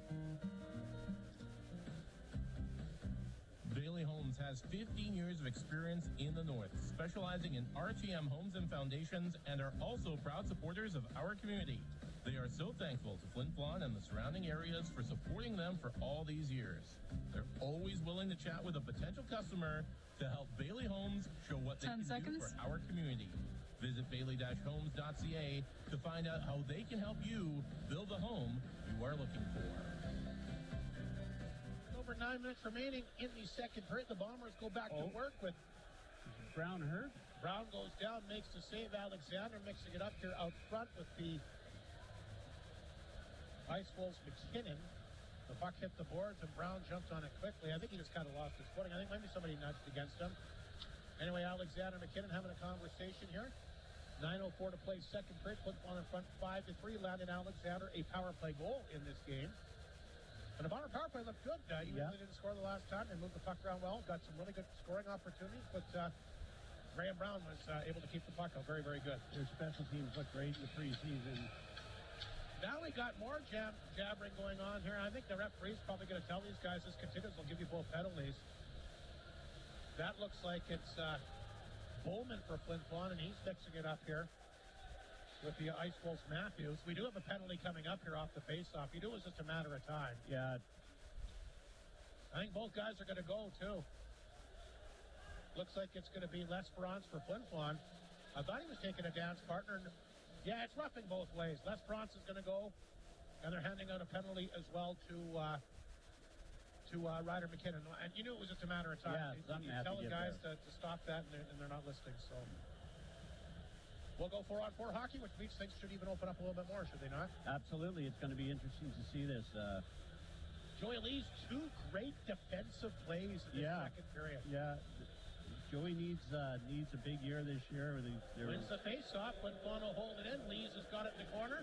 Bailey Homes has 15 years of experience in the North, specializing in RTM homes and foundations, and are also proud supporters of our community. They are so thankful to Flin Flon and the surrounding areas for supporting them for all these years. They're always willing to chat with a potential customer to help Bailey Homes show what they can do for our community. Visit bailey-homes.ca to find out how they can help you build the home you are looking for. Over 9 minutes remaining in the second period. The Bombers go back to work with Brown hurt. Brown goes down, makes the save. Alexander mixing it up here out front with the Ice Wolves McKinnon. The puck hit the boards, and Brown jumped on it quickly. I think he just kind of lost his footing. I think maybe somebody nudged against him. Anyway, Alexander McKinnon having a conversation here. 9:04 to play second period. Flin Flon in front 5-3. Landon Alexander, a power play goal in this game. And the Bomber power play looked good. Even though they didn't score the last time, they moved the puck around well. Got some really good scoring opportunities, but Graham Brown was able to keep the puck out very, very good. Their special teams look great in the preseason. Now we got more jabbering going on here. I think the referee's probably going to tell these guys this continues. They'll give you both penalties. That looks like it's Bowman for Flin Flon, and he's fixing it up here. with the Ice Wolves Matthews. We do have a penalty coming up here off the faceoff. You knew it was just a matter of time. Yeah. I think both guys are going to go, too. Looks like it's going to be Les Bronze for Flin Flon. I thought he was taking a dance partner. Yeah, it's roughing both ways. Les Bronze is going to go, and they're handing out a penalty as well to Ryder McKinnon. And you knew it was just a matter of time. Yeah, you tell the guys to stop that, and they're not listening. So we'll go 4-on-4 hockey, which means things should even open up a little bit more, should they not? Absolutely. It's going to be interesting to see this. Joey Lee's two great defensive plays in the second period. Yeah. Joey needs a big year this year. Wins the face-off. Flin Flon will hold it in. Lees has got it in the corner.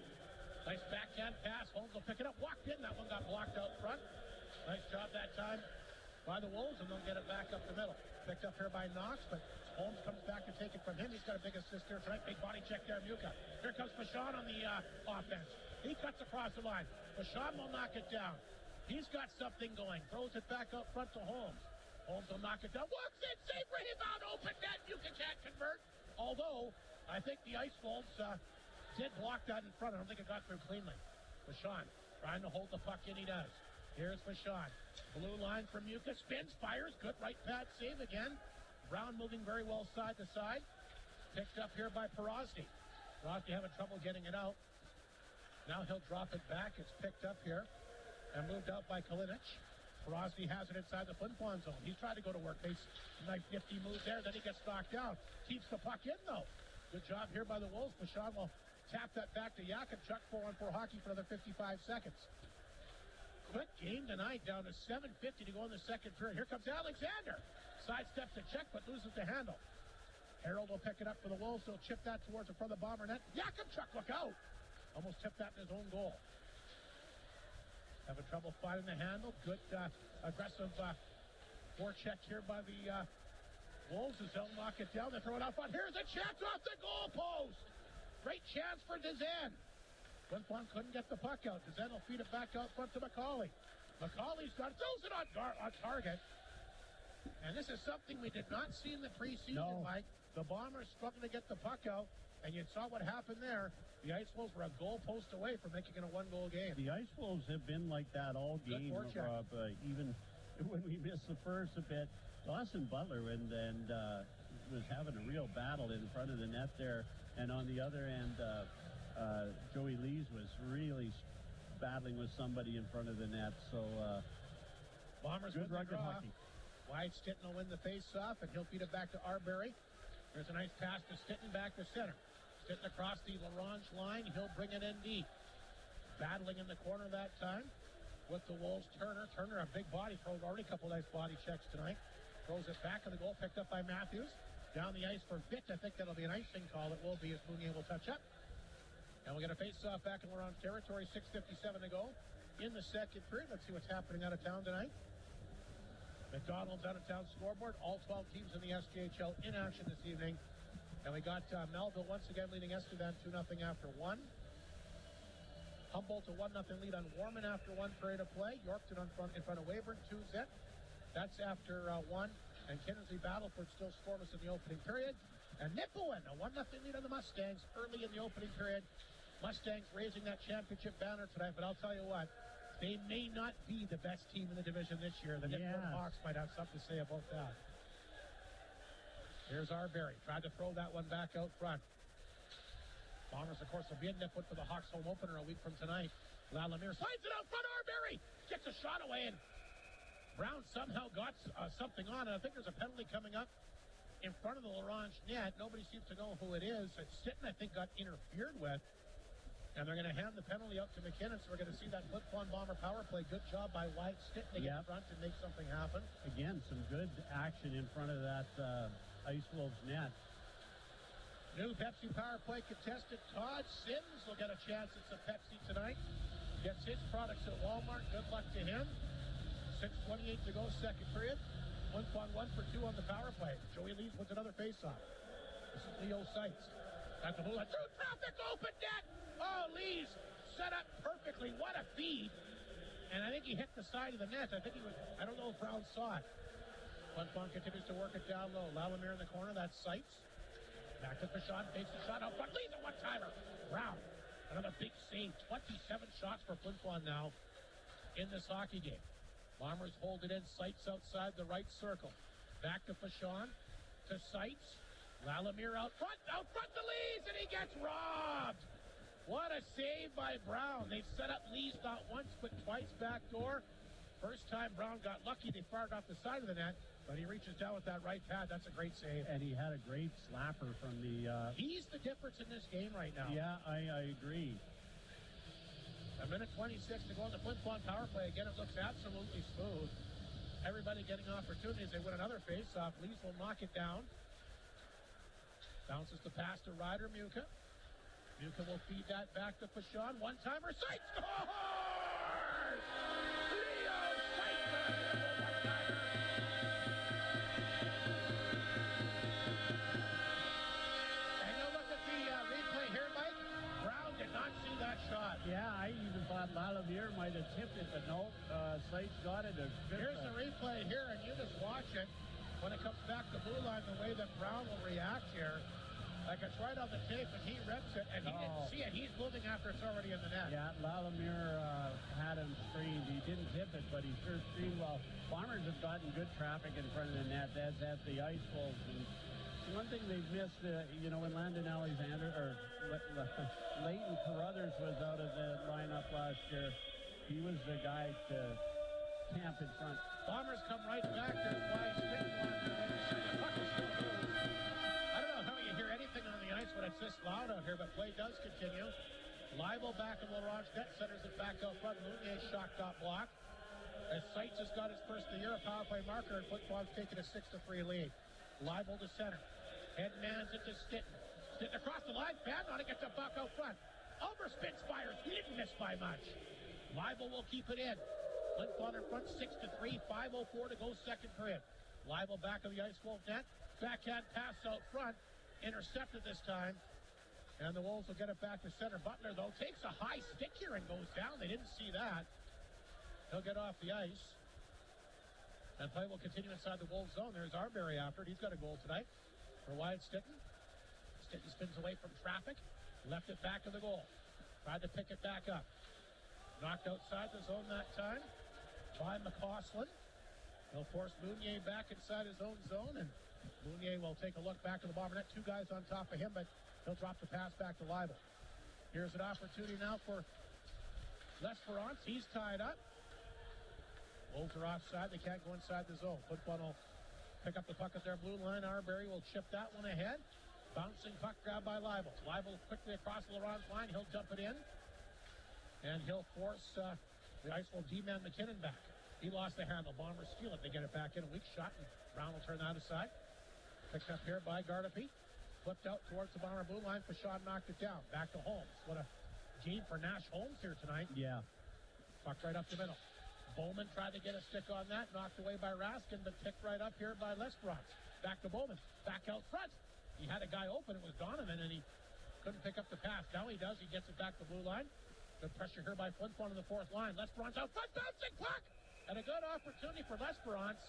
Nice backhand pass. Holmes will pick it up. Walked in. That one got blocked out front. Nice job that time by the Wolves, and they'll get it back up the middle. Picked up here by Knox, but Holmes comes back to take it from him. He's got a big assist here tonight. Big body check there, Muka. Here comes Vachon on the offense. He cuts across the line. Vachon will knock it down. He's got something going. Throws it back up front to Holmes. Holmes will knock it down. Walks in, safe rebound, open net. Muka can't convert. Although, I think the Ice Wolves did block that in front. I don't think it got through cleanly. Vachon trying to hold the puck in. He does. Here's Vachon. Blue line from Muka. Spins, fires. Good right pad save again. Brown moving very well side to side. Picked up here by Porosny. Porosny having trouble getting it out. Now he'll drop it back. It's picked up here and moved out by Kalinic. Porosny has it inside the Flin Flon zone. He's trying to go to work. Nice nifty move there. Then he gets knocked down. Keeps the puck in, though. Good job here by the Wolves. Vachon will tap that back to Yakupchuk. 4-on-4 hockey for another 55 seconds. Quick game tonight. Down to 7:50 to go in the second period. Here comes Alexander. Sidesteps the check, but loses the handle. Harold will pick it up for the Wolves. He'll chip that towards the front of the Bomber net. Yakupchuk, look out. Almost tipped that in his own goal. Having trouble finding the handle. Good aggressive forecheck here by the Wolves as they'll knock it down. They throw it out front. Here's a chance off the goal post. Great chance for Dezen. Flin Flon couldn't get the puck out. Dezen will feed it back out front to McCauley. McCauley's got it. Throws it on target. And this is something we did not see in the preseason, Mike. The Bombers struggled to get the puck out, and you saw what happened there. The Ice Wolves were a goal post away from making it a one-goal game. The Ice Wolves have been like that all game, Rob. Even when we missed the first a bit, Dawson Butler and was having a real battle in front of the net there. And on the other end, Joey Lees was really battling with somebody in front of the net. So Bombers good win the rugged draw. hockey. Wyatt Stinton will win the face-off, and he'll feed it back to Arbery. There's a nice pass to Stinton back to center. Sitting across the Ronge line, he'll bring it in deep. Battling in the corner that time with the Wolves. Turner, a big body throw. Already a couple nice body checks tonight. Throws it back, and the goal picked up by Matthews. Down the ice for Vitt. I think that'll be an icing call. It will be as Mounier will touch up. And we'll get a face-off back in Ronge territory. 6:57 to go in the second period. Let's see what's happening out of town tonight. McDonald's out of town scoreboard. All 12 teams in the SJHL in action this evening. And we got Melville once again leading Estevan 2-0 after one. Humboldt a 1-0 lead on Warman after one period of play. Yorkton in front of Weyburn 2-0. That's after one. And Kinsley Battleford still scoreless in the opening period. And Nipawin a 1-0 lead on the Mustangs early in the opening period. Mustangs raising that championship banner tonight. But I'll tell you what, they may not be the best team in the division this year. The Nipawin Hawks might have something to say about that. Here's Arbery. Tried to throw that one back out front. Bombers, of course, will be in Nipwood for the Hawks home opener a week from tonight. Lalamere slides it out front. Arbery gets a shot away, and Brown somehow got something on it. I think there's a penalty coming up in front of the Ronge net. Nobody seems to know who it is. It's Sitton, I think, got interfered with. And they're going to hand the penalty up to McKinnon, so we're going to see that Flin Flon Bomber power play. Good job by White Sitton to get in front and make something happen. Again, some good action in front of that Ice Wolves net. New Pepsi power play contestant Todd Sims will get a chance at some Pepsi tonight. Gets his products at Walmart. Good luck to him. 6:28 to go, second period. Flin Flon 1 for 2 on the power play. Joey Lees wins another faceoff. This is Leo Seitz. At the blue line. Through traffic, open net. Oh, Lees set up perfectly. What a feed. And I think he hit the side of the net. I don't know if Brown saw it. Flin Flon continues to work it down low. Lalamere in the corner. That's Seitz. Back to Fashawn, takes the shot out front, leads a one-timer. Brown, another big save. 27 shots for Flin Flon now in this hockey game. Bombers hold it in, Sights outside the right circle. Back to Fashawn, to Sights. Lalamere out front to Lees, and he gets robbed. What a save by Brown. They've set up Lees not once, but twice backdoor. First time Brown got lucky, they fired off the side of the net, but he reaches down with that right pad. That's a great save. And he had a great slapper from the... He's the difference in this game right now. Yeah, I agree. A minute 26 to go on the Flin Flon power play. Again, it looks absolutely smooth. Everybody getting opportunities. They win another face-off. Lees will knock it down. Bounces the pass to Ryder Muka. Muka will feed that back to Fashawn. One-timer. Sights scores! Leo Sights on a one-timer. And you look at the replay here, Mike. Brown did not see that shot. Yeah, I even thought Lalamere might have tipped it, but no, Sights got it. Here's the replay here, and you just watch it. When it comes back to blue line, the way that Brown will react here, like it's right on the tape, and he reps it, and he didn't see it. He's moving after it's already in the net. Yeah, Lalamere had him screened. He didn't hit it, but he sure screened well. Bombers have gotten good traffic in front of the net, as have the Ice Wolves. And one thing they've missed, when Landon Alexander, or Leighton Carruthers was out of the lineup last year, he was the guy to camp in front. Bombers come right back. There's wide stick one. The puck is still loose. I don't know how you hear anything on the ice when it's this loud out here, but play does continue. Leibel back in the Ronge net, centers it back out front. Mounier's shot got blocked. As Sights has got his first of the year, a power play marker, and Flin Flon's taking a 6-3 lead. Leibel to center. Headmans it to Stitten. Stitten across the line. Badon gets a buck out front. Over Spitfires. He didn't miss by much. Leibel will keep it in. Flin Flon in front 6-3. 5:04 to go second period. Leibel back of the Ice Wolf net. Backhand pass out front. Intercepted this time. And the Wolves will get it back to center. Butler, though, takes a high stick here and goes down. They didn't see that. He'll get off the ice. And play will continue inside the Wolves zone. There's Arbery after it. He's got a goal tonight for Wyatt Stitten. Stitten spins away from traffic. Left it back of the goal. Tried to pick it back up. Knocked outside the zone that time by McCausland. He'll force Mounier back inside his own zone, and Mounier will take a look back to the Bomber net. Two guys on top of him, but he'll drop the pass back to Leibel. Here's an opportunity now for L'Esperance. He's tied up. Wolves are offside. They can't go inside the zone. Flin Flon will pick up the puck at their blue line. Arbery will chip that one ahead. Bouncing puck grab by Leibel. Leibel quickly across the Laurent's line. He'll dump it in. And he'll force the Ice Wolf D-man McKinnon back. He lost the handle. Bombers steal it. They get it back in. A weak shot, and Brown will turn that aside. Picked up here by Gardepy. Flipped out towards the Bomber blue line. Fashawn knocked it down. Back to Holmes. What a game for Nash Holmes here tonight. Yeah. Puck right up the middle. Bowman tried to get a stick on that. Knocked away by Raskin, but picked right up here by L'Esperance. Back to Bowman. Back out front. He had a guy open. It was Donovan, and he couldn't pick up the pass. Now he does. He gets it back to blue line. Good pressure here by Flin Flon in the fourth line. L'Esperance out front. Bouncing puck. And a good opportunity for L'Esperance.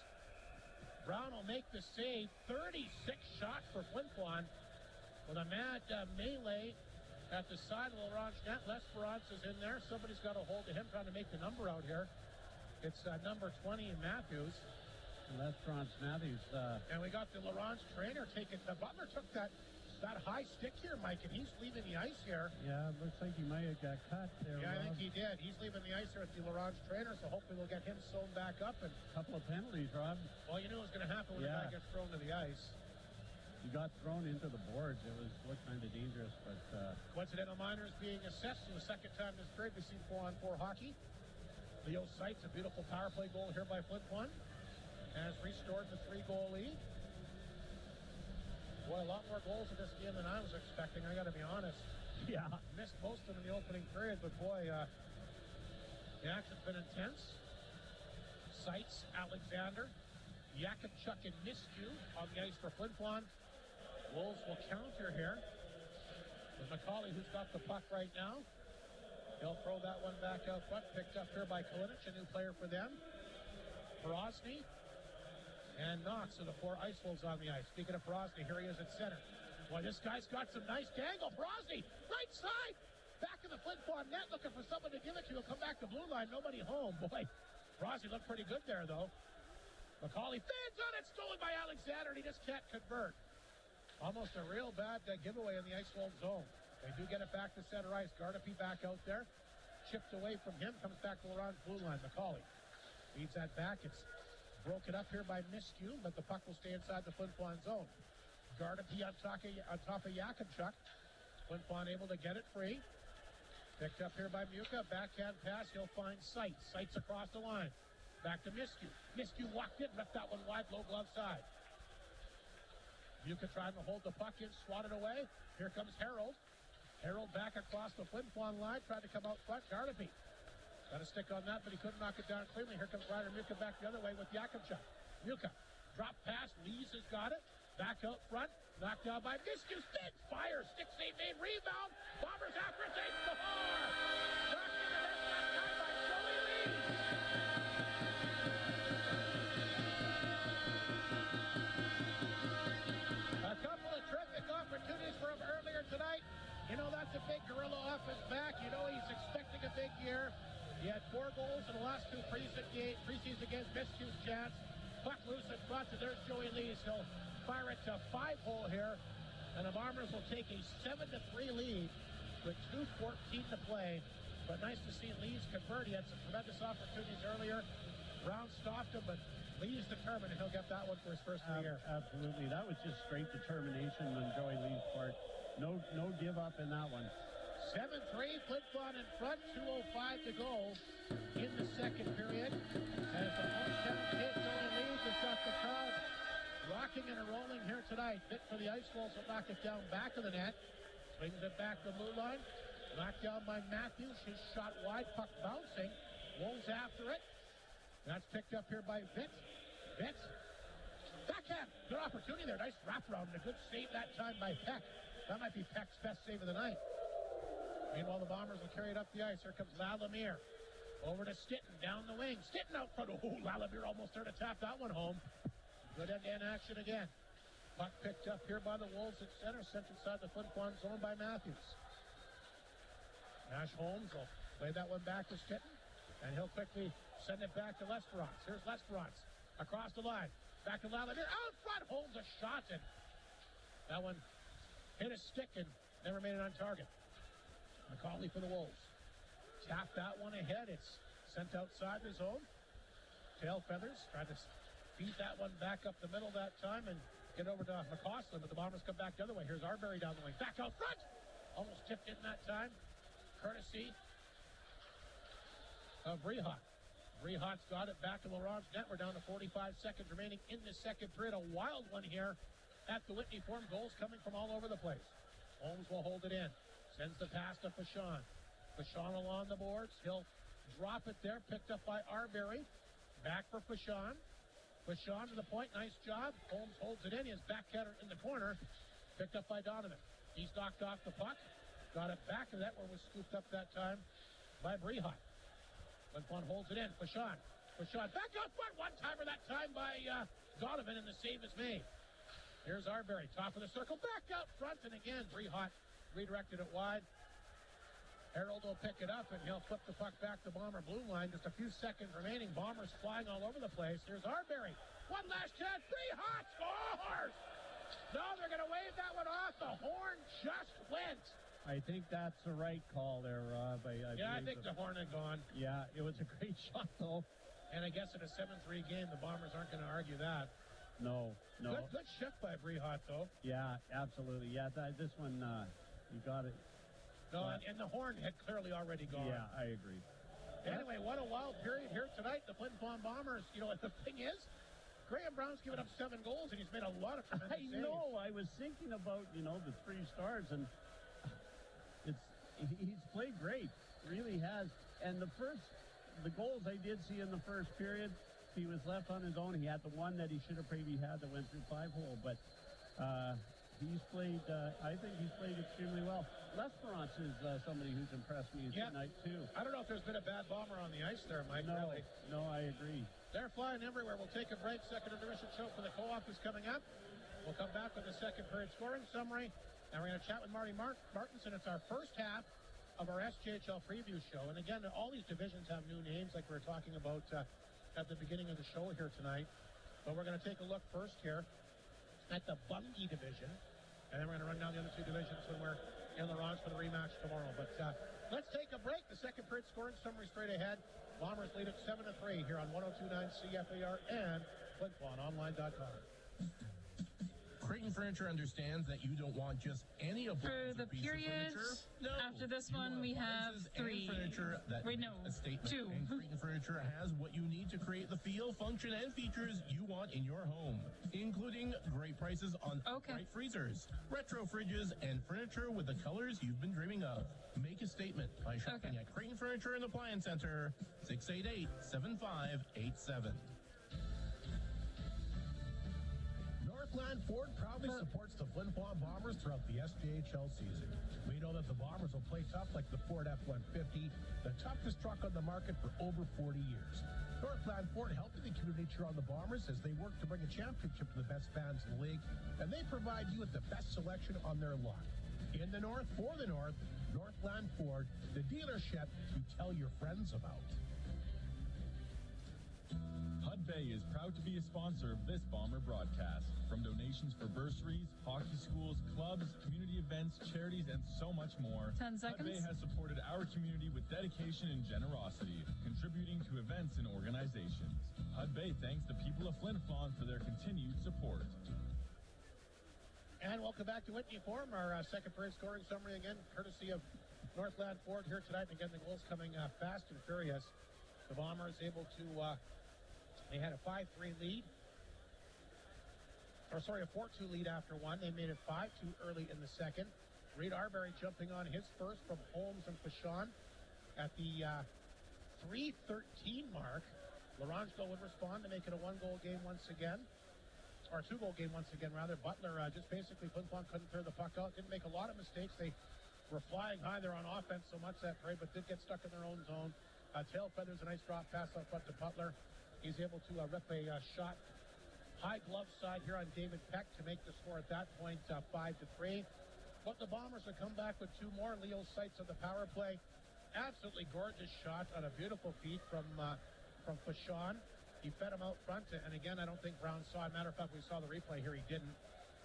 Brown will make the save. 36 shots for Flin Flon. With a mad melee at the side of the Laurent net. L'Esperance is in there. Somebody's got a hold of him trying to make the number out here. It's number 20 in Matthews. L'Esperance Matthews. And we got the Laurent's trainer taking. The Butler took that high stick here, Mike, and he's leaving the ice here. Yeah, it looks like he might have got cut there. Yeah, I think he did. He's leaving the ice here at the Laurent's trainer, so hopefully we'll get him sewn back up. And a couple of penalties, Rob. Well, you knew it was going to happen when the guy gets thrown to the ice. He got thrown into the boards. It looked kind of dangerous, but... Coincidental minors being assessed for the second time this period. We've seen 4-on-4 hockey. Leo Sights, a beautiful power play goal here by Flin Flon, has restored the 3-goal lead. Boy, a lot more goals in this game than I was expecting, I got to be honest. Yeah. Missed most of them in the opening period, but boy, the action's been intense. Sights, Alexander, Yakupchuk, and Miskew on the ice for Flin Flon. Wolves will counter here with McCauley, who's got the puck right now. He'll throw that one back out front, picked up here by Kalinic, a new player for them. Brosny and Knox are the 4 Ice Wolves on the ice. Speaking of Brosny, here he is at center. Boy, this guy's got some nice dangle. Brosny, right side. Back in the Flin Flon net, looking for someone to give it to. He'll come back to blue line. Nobody home. Boy, Brosny looked pretty good there, though. McCauley fans on it. Stolen by Alexander, and he just can't convert. Almost a real bad giveaway in the Ice-Wolf zone. They do get it back to center ice. Gardapi back out there. Chipped away from him. Comes back to Laurent's blue line. McCauley feeds that back. It's broken up here by Miskew, but the puck will stay inside the Flin Flon zone. Gardapi on top of Yakimchuk. Flin Flon able to get it free. Picked up here by Muka. Backhand pass. He'll find Sept. Sept's across the line. Back to Miskew. Miskew walked in. Left that one wide. Low glove side. Muka trying to hold the puck in. Swatted away. Here comes Harold. Harold back across the Flin Flon line. Tried to come out front. Gardapi got a stick on that, but he couldn't knock it down cleanly. Here comes Ryder Muka back the other way with Yakimchuk. Muka. Drop pass. Lees has got it. Back out front. Knocked down by Miskew. Spin. Fire. Stick save made. Rebound. Bombers after it. They score. Knocked in the net that time by Joey Lees. A couple of terrific opportunities for him earlier tonight. You know, that's a big gorilla off his back. You know he's expecting a big year. He had 4 goals in the last 2 preseason games. Miskew's chance. Puck loose in front, and there's Joey Lees. He'll fire it to 5-hole here, and the Bombers will take a 7-3 lead with 2:14 to play. But nice to see Lees convert. He had some tremendous opportunities earlier. Brown stopped him, but Lees determined, and he'll get that one for his first of the year. Absolutely. That was just straight determination on Joey Lees' part. No give up in that one. 7-3, Flin Flon in front, 2:05 to go in the second period. As the hometown kid, Joey Lees, has got the crowd rocking and rolling here tonight. Hit for the Ice Wolves will knock it down back of the net. Swings it back to the blue line. Knocked down by Matthews. His shot wide, puck bouncing. Wolves after it. That's picked up here by Vitz. Backhand. Good opportunity there. Nice wraparound and a good save that time by Peck. That might be Peck's best save of the night. Meanwhile, the Bombers will carry it up the ice. Here comes Lalemire. Over to Stitton, down the wing. Stitton out front. Oh, Lalemire almost there to tap that one home. Good end-to-end action again. Puck picked up here by the Wolves at center. Sent inside the Flin Flon zone by Matthews. Nash Holmes will play that one back to Stitton. And he'll quickly send it back to Lesperance. Here's Lesperance. Across the line. Back to Lalemire. Out front. Holmes a shot. And that one hit a stick and never made it on target. McCauley for the Wolves. Tap that one ahead. It's sent outside the zone. Tail feathers. Tried to feed that one back up the middle that time and get over to McCausland, but the Bombers come back the other way. Here's Arbery down the wing. Back out front. Almost tipped in that time. Courtesy of Brehot. Brehot's got it back to Laurent's net. We're down to 45 seconds remaining in the second period. A wild one here at the Whitney Forum. Goals coming from all over the place. Holmes will hold it in. Sends the pass to Fashon. Fashon along the boards. He'll drop it there. Picked up by Arbery. Back for Fashon. Fashon to the point. Nice job. Holmes holds it in. His backhander in the corner. Picked up by Donovan. He's knocked off the puck. Got it back to that one. Was scooped up that time by Brehot. Flin Flon holds it in. Fashon back out front. One-timer that time by Donovan, and the save is made. Here's Arbery. Top of the circle. Back out front. And again, Brehot redirected it wide. Harold will pick it up, and he'll flip the puck back to Bomber blue line. Just a few seconds remaining. Bombers flying all over the place. Here's Arbery. One last chance. Brehot scores! No, they're going to wave that one off. The horn just went. I think that's the right call there, Rob. I think the horn had gone. Yeah, it was a great shot, though. And I guess in a 7-3 game, the Bombers aren't going to argue that. No. Good shift by Brehot, though. Yeah, absolutely. Yeah, this one, you got it. No, and the horn had clearly already gone. Yeah, I agree. Anyway, what a wild period here tonight. The Flin Flon Bombers, you know, the thing is, Graham Brown's given up 7 goals, and he's made a lot of tremendous saves. I know. I was thinking about, the 3 stars, and he's played great. Really has. And the goals I did see in the first period, he was left on his own. He had the one that he should have maybe had that went through 5-hole, but he's played, I think he's played extremely well. Lesperance is somebody who's impressed me tonight, too. I don't know if there's been a bad Bomber on the ice there, Mike, really. No, I agree. They're flying everywhere. We'll take a break. Second intermission show for the co-op is coming up. We'll come back with the second period scoring summary, and we're going to chat with Marty Martinson. It's our first half of our SJHL preview show. And again, all these divisions have new names like we were talking about at the beginning of the show here tonight. But we're going to take a look first here at the Bungie division, and then we're going to run down the other two divisions when we're in the Ronge for the rematch tomorrow. But let's take a break. The second period scoring summary straight ahead. Bombers lead at 7-3 here on 102.9 CFAR and FlinFlonOnline.com. Creighton Furniture understands that you don't want just any For appliance the or piece period, of furniture. No, after this you one, want we have appliances and 3. Furniture that Wait, no, make a statement. 2. And Creighton Furniture has what you need to create the feel, function, and features you want in your home, including great prices on great freezers, retro fridges, and furniture with the colors you've been dreaming of. Make a statement by shopping at Creighton Furniture and Appliance Center, 688-7587. Northland Ford proudly supports the Flin Flon Bombers throughout the SJHL season. We know that the Bombers will play tough like the Ford F-150, the toughest truck on the market for over 40 years. Northland Ford helping the community cheer on the Bombers as they work to bring a championship to the best fans in the league, and they provide you with the best selection on their lot. In the North, for the North, Northland Ford, the dealership you tell your friends about. Hud Bay is proud to be a sponsor of this Bomber broadcast. From donations for bursaries, hockey schools, clubs, community events, charities, and so much more, 10 seconds. Hud Bay has supported our community with dedication and generosity, contributing to events and organizations. Hud Bay thanks the people of Flin Flon for their continued support. And welcome back to Whitney Forum, our second period scoring summary again, courtesy of Northland Ford here tonight. And again, the goals coming fast and furious. The Bombers able to, they had a 5-3 lead. A 4-2 lead after one. They made it 5-2 early in the second. Reed Arbery jumping on his first from Holmes and Fashon at the 3:13 mark. Ronge would respond to make it a one-goal game once again. Or a two-goal game once again, rather. Butler just basically, Flin Flon couldn't clear the puck out. Didn't make a lot of mistakes. They were flying high there on offense so much that period, but did get stuck in their own zone. Tail feathers, a nice drop pass out front to Butler. He's able to rip a shot high glove side here on David Peck to make the score at that point 5-3. But the Bombers would come back with two more. Leo Seitz on the power play. Absolutely gorgeous shot on a beautiful feed from Fashon. He fed him out front, and again, I don't think Brown saw it. Matter of fact, we saw the replay here. He didn't.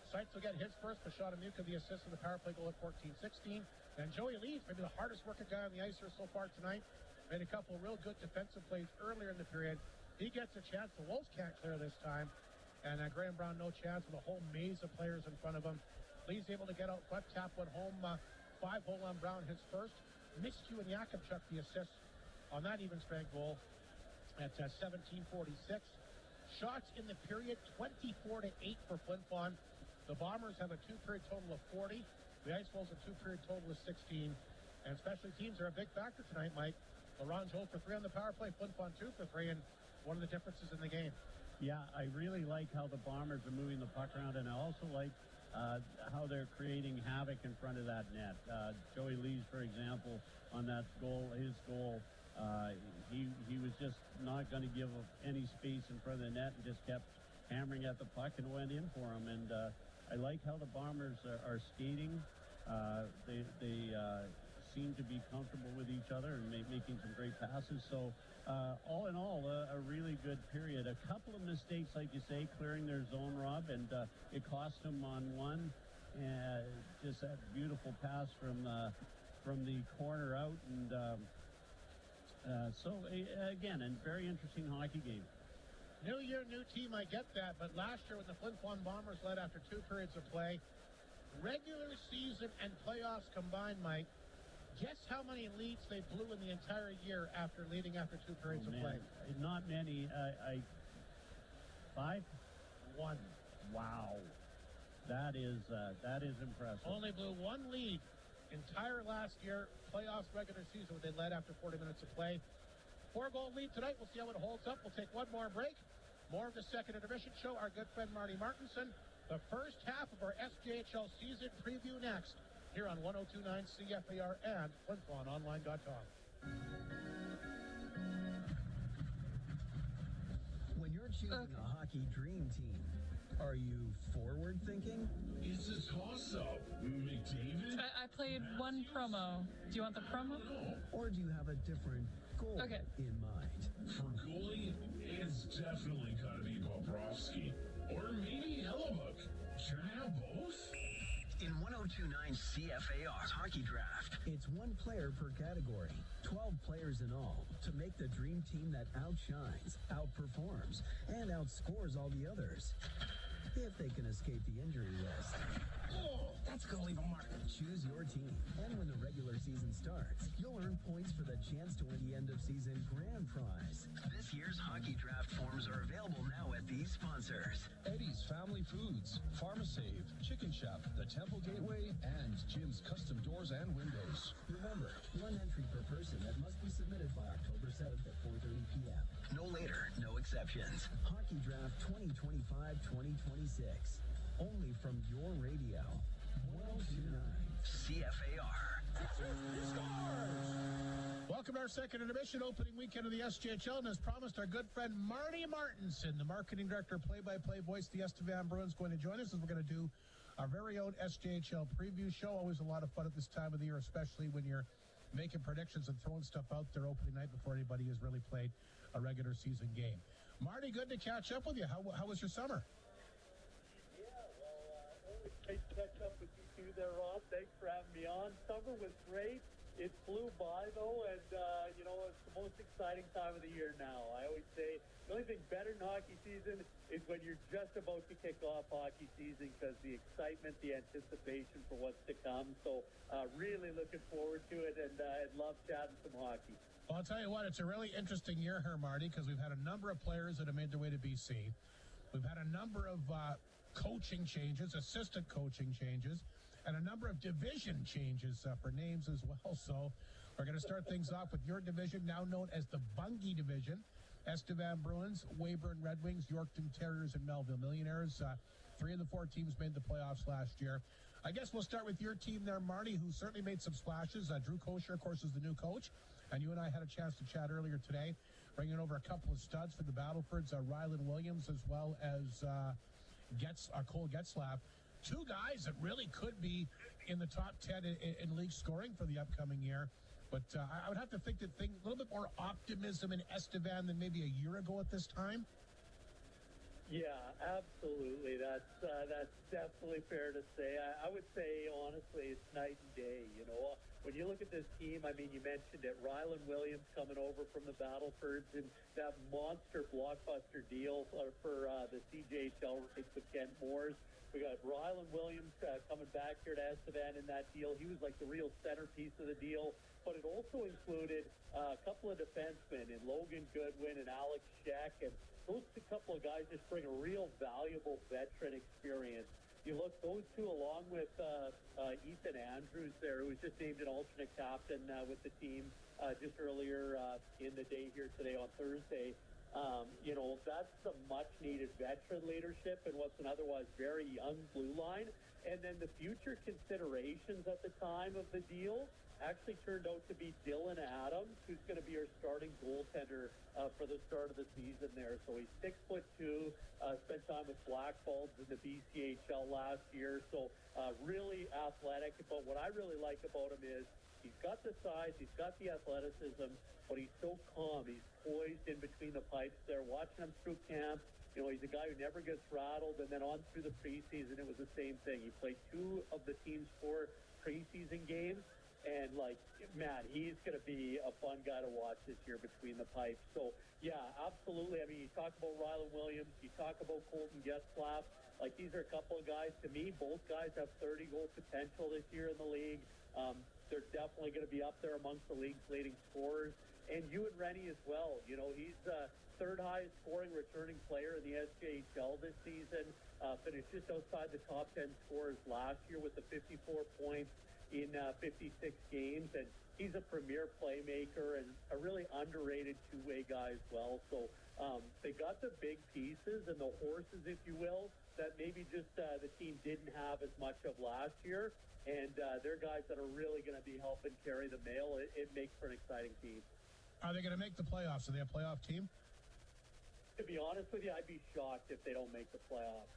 Seitz will get his first. Fashon Amuka, the assist in the power play goal at 14-16. And Joey Leeds, maybe the hardest working guy on the ice here so far tonight, made a couple of real good defensive plays earlier in the period. He gets a chance. The Wolves can't clear this time. And Graham Brown, no chance with a whole maze of players in front of him. Lee's able to get out front, tap one home, 5-hole on Brown, his first. Miscue and Yakubchuk, the assist on that even strength goal at 17:46. Shots in the period, 24-8 for Flin Flon. The Bombers have a two-period total of 40. The Ice Wolves a two-period total of 16. And special teams are a big factor tonight, Mike. Ronge 0 for 3 on the power play, Flin Flon 2 for 3, and one of the differences in the game. Yeah, I really like how the Bombers are moving the puck around, and I also like how they're creating havoc in front of that net. Joey Lees, for example, on that goal, his goal, he was just not going to give any space in front of the net and just kept hammering at the puck and went in for him. And I like how the Bombers are skating. They seem to be comfortable with each other and making some great passes. So all in all, a really good period. A couple of mistakes, like you say, clearing their zone, Rob, and it cost them on one. Just that beautiful pass from the corner out. And so, again, a very interesting hockey game. New year, new team, I get that. But last year when the Flin Flon Bombers led after two periods of play, regular season and playoffs combined, Mike, guess how many leads they blew in the entire year after leading after two periods of play? Not many. 5? 1. Wow. That is impressive. Only blew one lead entire last year, playoffs regular season, when they led after 40 minutes of play. 4-goal lead tonight. We'll see how it holds up. We'll take one more break. More of the second intermission show. Our good friend Marty Martinson. The first half of our SJHL season preview next, here on 102.9 CFAR and FlinFlonOnline.com. When you're choosing a hockey dream team, Are you forward thinking? It's a toss-up, McDavid. I played one promo. Do you want the promo? Or do you have a different goal in mind? For goalie, it's definitely got to be Bobrovsky. Or maybe Hellebuck. Can I have both? In 1029 CFAR's Hockey Draft, it's one player per category, 12 players in all, to make the dream team that outshines, outperforms, and outscores all the others. If they can escape the injury list. Oh, that's going to leave a mark. Choose your team, and when the regular season starts, you'll earn points for the chance to win the end-of-season grand prize. This year's Hockey Draft forms are available now at these sponsors. Eddie's Family Foods, PharmaSave, Chicken Shop, the Temple Gateway, and Jim's Custom Doors and Windows. Remember, one entry per person that must be submitted by October 7th at 4:30 p.m. No later, no exceptions. Hockey Draft 2025-2026. Only from your radio. 1029 CFAR. Welcome to our second intermission, opening weekend of the SJHL, and as promised, our good friend Marty Martinson, the marketing director, play-by-play voice of the Estevan Bruins, going to join us as we're going to do our very own SJHL preview show. Always a lot of fun at this time of the year, especially when you're making predictions and throwing stuff out there opening night before anybody has really played a regular season game. Marty, good to catch up with you. How was your summer? Always great to catch up with you two there, Rob. Thanks for having me on. Summer was great. It flew by, though, and, it's the most exciting time of the year now. I always say the only thing better than hockey season is when you're just about to kick off hockey season because the excitement, the anticipation for what's to come. So really looking forward to it, and I'd love chatting some hockey. Well, I'll tell you what, it's a really interesting year here, Marty, because we've had a number of players that have made their way to BC. We've had a number of coaching changes, assistant coaching changes, and a number of division changes for names as well. So we're going to start things off with your division, now known as the Bungie Division. Estevan Bruins, Weyburn Red Wings, Yorkton Terriers, and Melville Millionaires. 3 of the 4 teams made the playoffs last year. I guess we'll start with your team there, Marty, who certainly made some splashes. Drew Kosher, of course, is the new coach. And you and I had a chance to chat earlier today, bringing over a couple of studs for the Battlefords, Rylan Williams, as well as Cole Getzlaff. 2 guys that really could be in the top 10 in league scoring for the upcoming year. But I would have to think that a little bit more optimism in Estevan than maybe a year ago at this time. Yeah, absolutely. That's definitely fair to say. I would say, honestly, it's night and day. When you look at this team, I mean, you mentioned it, Rylan Williams coming over from the Battlefords and that monster blockbuster deal for the CJHL rights with Kent Moores. We got Rylan Williams coming back here to Estevan in that deal. He was like the real centerpiece of the deal. But it also included a couple of defensemen in Logan Goodwin and Alex Scheck. And those couple of guys just bring a real valuable veteran experience. You look, those two along with Ethan Andrews there, who was just named an alternate captain with the team just earlier in the day here today on Thursday. That's some much-needed veteran leadership and what's an otherwise very young blue line. And then the future considerations at the time of the deal actually turned out to be Dylan Adams, who's going to be our starting goaltender for the start of the season there. So he's 6'2", spent time with Blackfalds in the BCHL last year. So really athletic. But what I really like about him is he's got the size, he's got the athleticism, but he's so calm. He's poised in between the pipes there. Watching him through camp, he's a guy who never gets rattled. And then on through the preseason, it was the same thing. He played 2 of the team's 4 preseason games. And, man, he's going to be a fun guy to watch this year between the pipes. So, yeah, absolutely. I mean, you talk about Rylan Williams, you talk about Colton Getzlaff. These are a couple of guys. To me, both guys have 30-goal potential this year in the league. They're definitely going to be up there amongst the league's leading scorers. And Ewan Rennie as well. He's third highest scoring returning player in the SJHL this season. Finished just outside the top 10 scorers last year with the 54 points in 56 games, and he's a premier playmaker and a really underrated two-way guy as well. So they got the big pieces and the horses, if you will, that maybe just the team didn't have as much of last year, and they're guys that are really going to be helping carry the mail. It makes for an exciting team. Are they going to make the playoffs? Are they a playoff team? to be honest with you, I'd be shocked if they don't make the playoffs.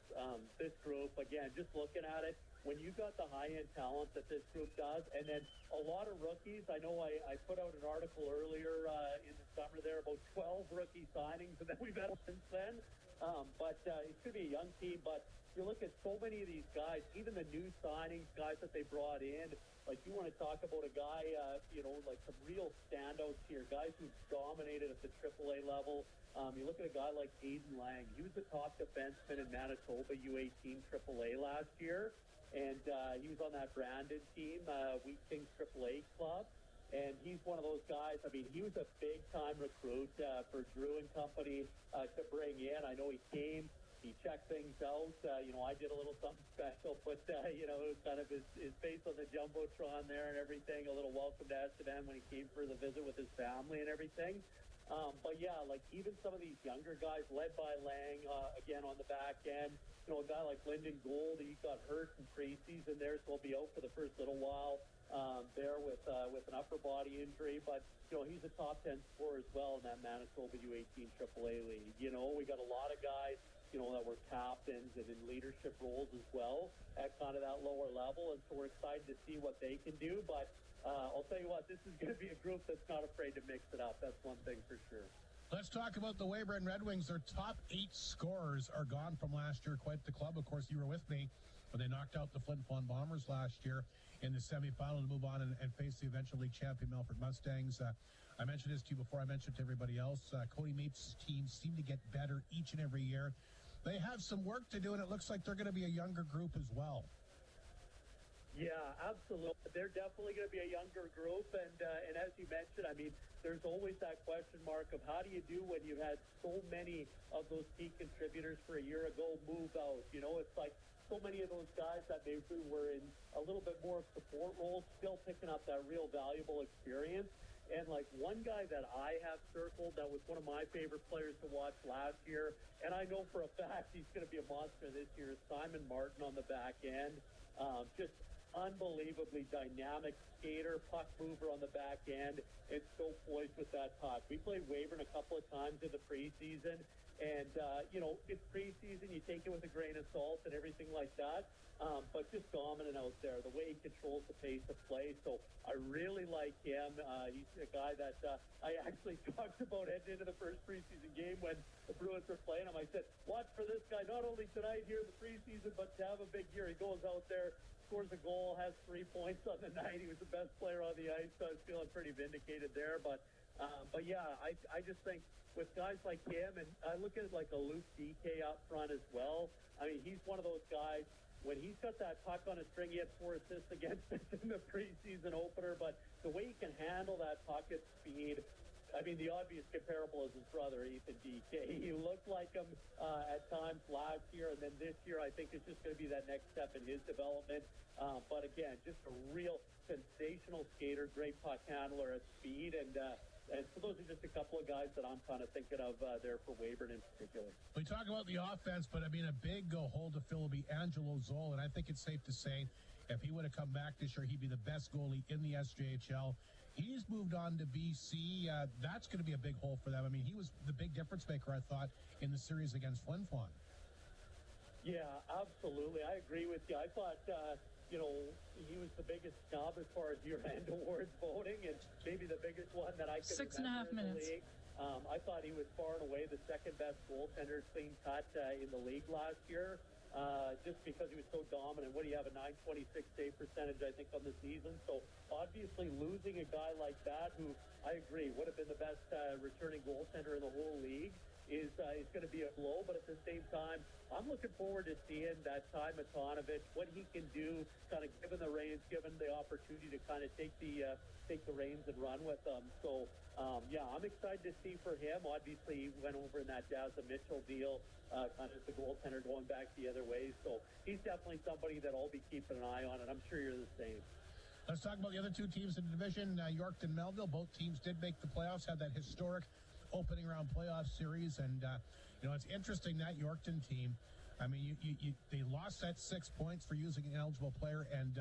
This group, again, just looking at it, when you got the high-end talent that this group does, and then a lot of rookies. I know I put out an article earlier in the summer there about 12 rookie signings, and then we've had since then. But it should be a young team, but you look at so many of these guys, even the new signings, guys that they brought in, like you want to talk about a guy, like some real standouts here, guys who dominated at the AAA level. You look at a guy like Aiden Lang. He was the top defenseman in Manitoba U18 AAA last year, and he was on that Brandon team, Wheat Kings AAA club. And he's one of those guys, I mean, he was a big-time recruit for Drew and company to bring in. I know he came, he checked things out. I did a little something special, but, it was kind of his face on the Jumbotron there and everything, a little welcome to Estevan when he came for the visit with his family and everything. But, yeah, like even some of these younger guys, led by Lang, again, on the back end. A guy like Lyndon Gould, he got hurt in preseason there, so he'll be out for the first little while. There with an upper body injury, but he's a top 10 scorer as well in that Manitoba U18 AAA league. We got a lot of guys that were captains and in leadership roles as well at kind of that lower level, and so we're excited to see what they can do. But I'll tell you what, this is going to be a group that's not afraid to mix it up. That's one thing for sure. Let's talk about the Weyburn Red Wings. Their top 8 scorers are gone from last year. Quite the club. Of course, you were with me when they knocked out the Flin Flon Bombers last year in the semifinal to move on and face the eventual league champion Melfort Mustangs. I mentioned this to you before. I mentioned it to everybody else. Cody Mates' teams seem to get better each and every year. They have some work to do, and it looks like they're going to be a younger group as well. Yeah, absolutely. They're definitely going to be a younger group, and as you mentioned, I mean, there's always that question mark of how do you do when you had so many of those key contributors for a year ago move out. It's like so many of those guys that maybe were in a little bit more support roles, still picking up that real valuable experience. And like one guy that I have circled that was one of my favorite players to watch last year, and I know for a fact he's going to be a monster this year, is Simon Martin on the back end. Just unbelievably dynamic skater, puck mover on the back end, and so poised with that puck. We played Weyburn a couple of times in the preseason, and, it's preseason. You take it with a grain of salt and everything like that, but just dominant out there, the way he controls the pace of play. So I really like him. He's a guy that I actually talked about heading into the first preseason game when the Bruins were playing him. I said, watch for this guy, not only tonight here in the preseason, but to have a big year. He goes out there, scores a goal, has 3 points on the night. He was the best player on the ice, so I was feeling pretty vindicated there. But yeah, I just think with guys like him, and I look at it like a Luke DK up front as well. I mean, he's one of those guys, when he's got that puck on a string, he had 4 assists against us in the preseason opener, but the way he can handle that puck at speed, I mean, the obvious comparable is his brother, Ethan DK. He looked like him at times last year, and then this year I think it's just going to be that next step in his development. But again, just a real sensational skater, great puck handler at speed, and so those are just a couple of guys that I'm kind of thinking of there for Weyburn in particular. We talk about the offense, but I mean, a big hole to fill will be Angelo Zoll, and I think it's safe to say if he would have come back this year, he'd be the best goalie in the SJHL. He's moved on to BC. That's going to be a big hole for them. I mean, he was the big difference maker, I thought, in the series against Flin Flon. Yeah, absolutely. I agree with you. I thought, he was the biggest snub as far as year-end awards voting, and maybe the biggest one that I could 6.5 minutes. League. I thought he was far and away the second-best goaltender clean cut in the league last year, just because he was so dominant. What do you have, a .926 save percentage, I think, on the season? So obviously losing a guy like that, who I agree would have been the best returning goaltender in the whole league, is going to be a blow. But at the same time, I'm looking forward to seeing that Ty Matanovich, what he can do, kind of given the reins, given the opportunity to kind of take the reins and run with them. So, yeah, I'm excited to see for him. Obviously, he went over in that Jazza Mitchell deal, kind of the goaltender going back the other way. So he's definitely somebody that I'll be keeping an eye on, and I'm sure you're the same. Let's talk about the other 2 teams in the division, Yorkton, Melville. Both teams did make the playoffs, had that historic opening round playoff series, and it's interesting, that Yorkton team, I mean, they lost that 6 points for using an eligible player, and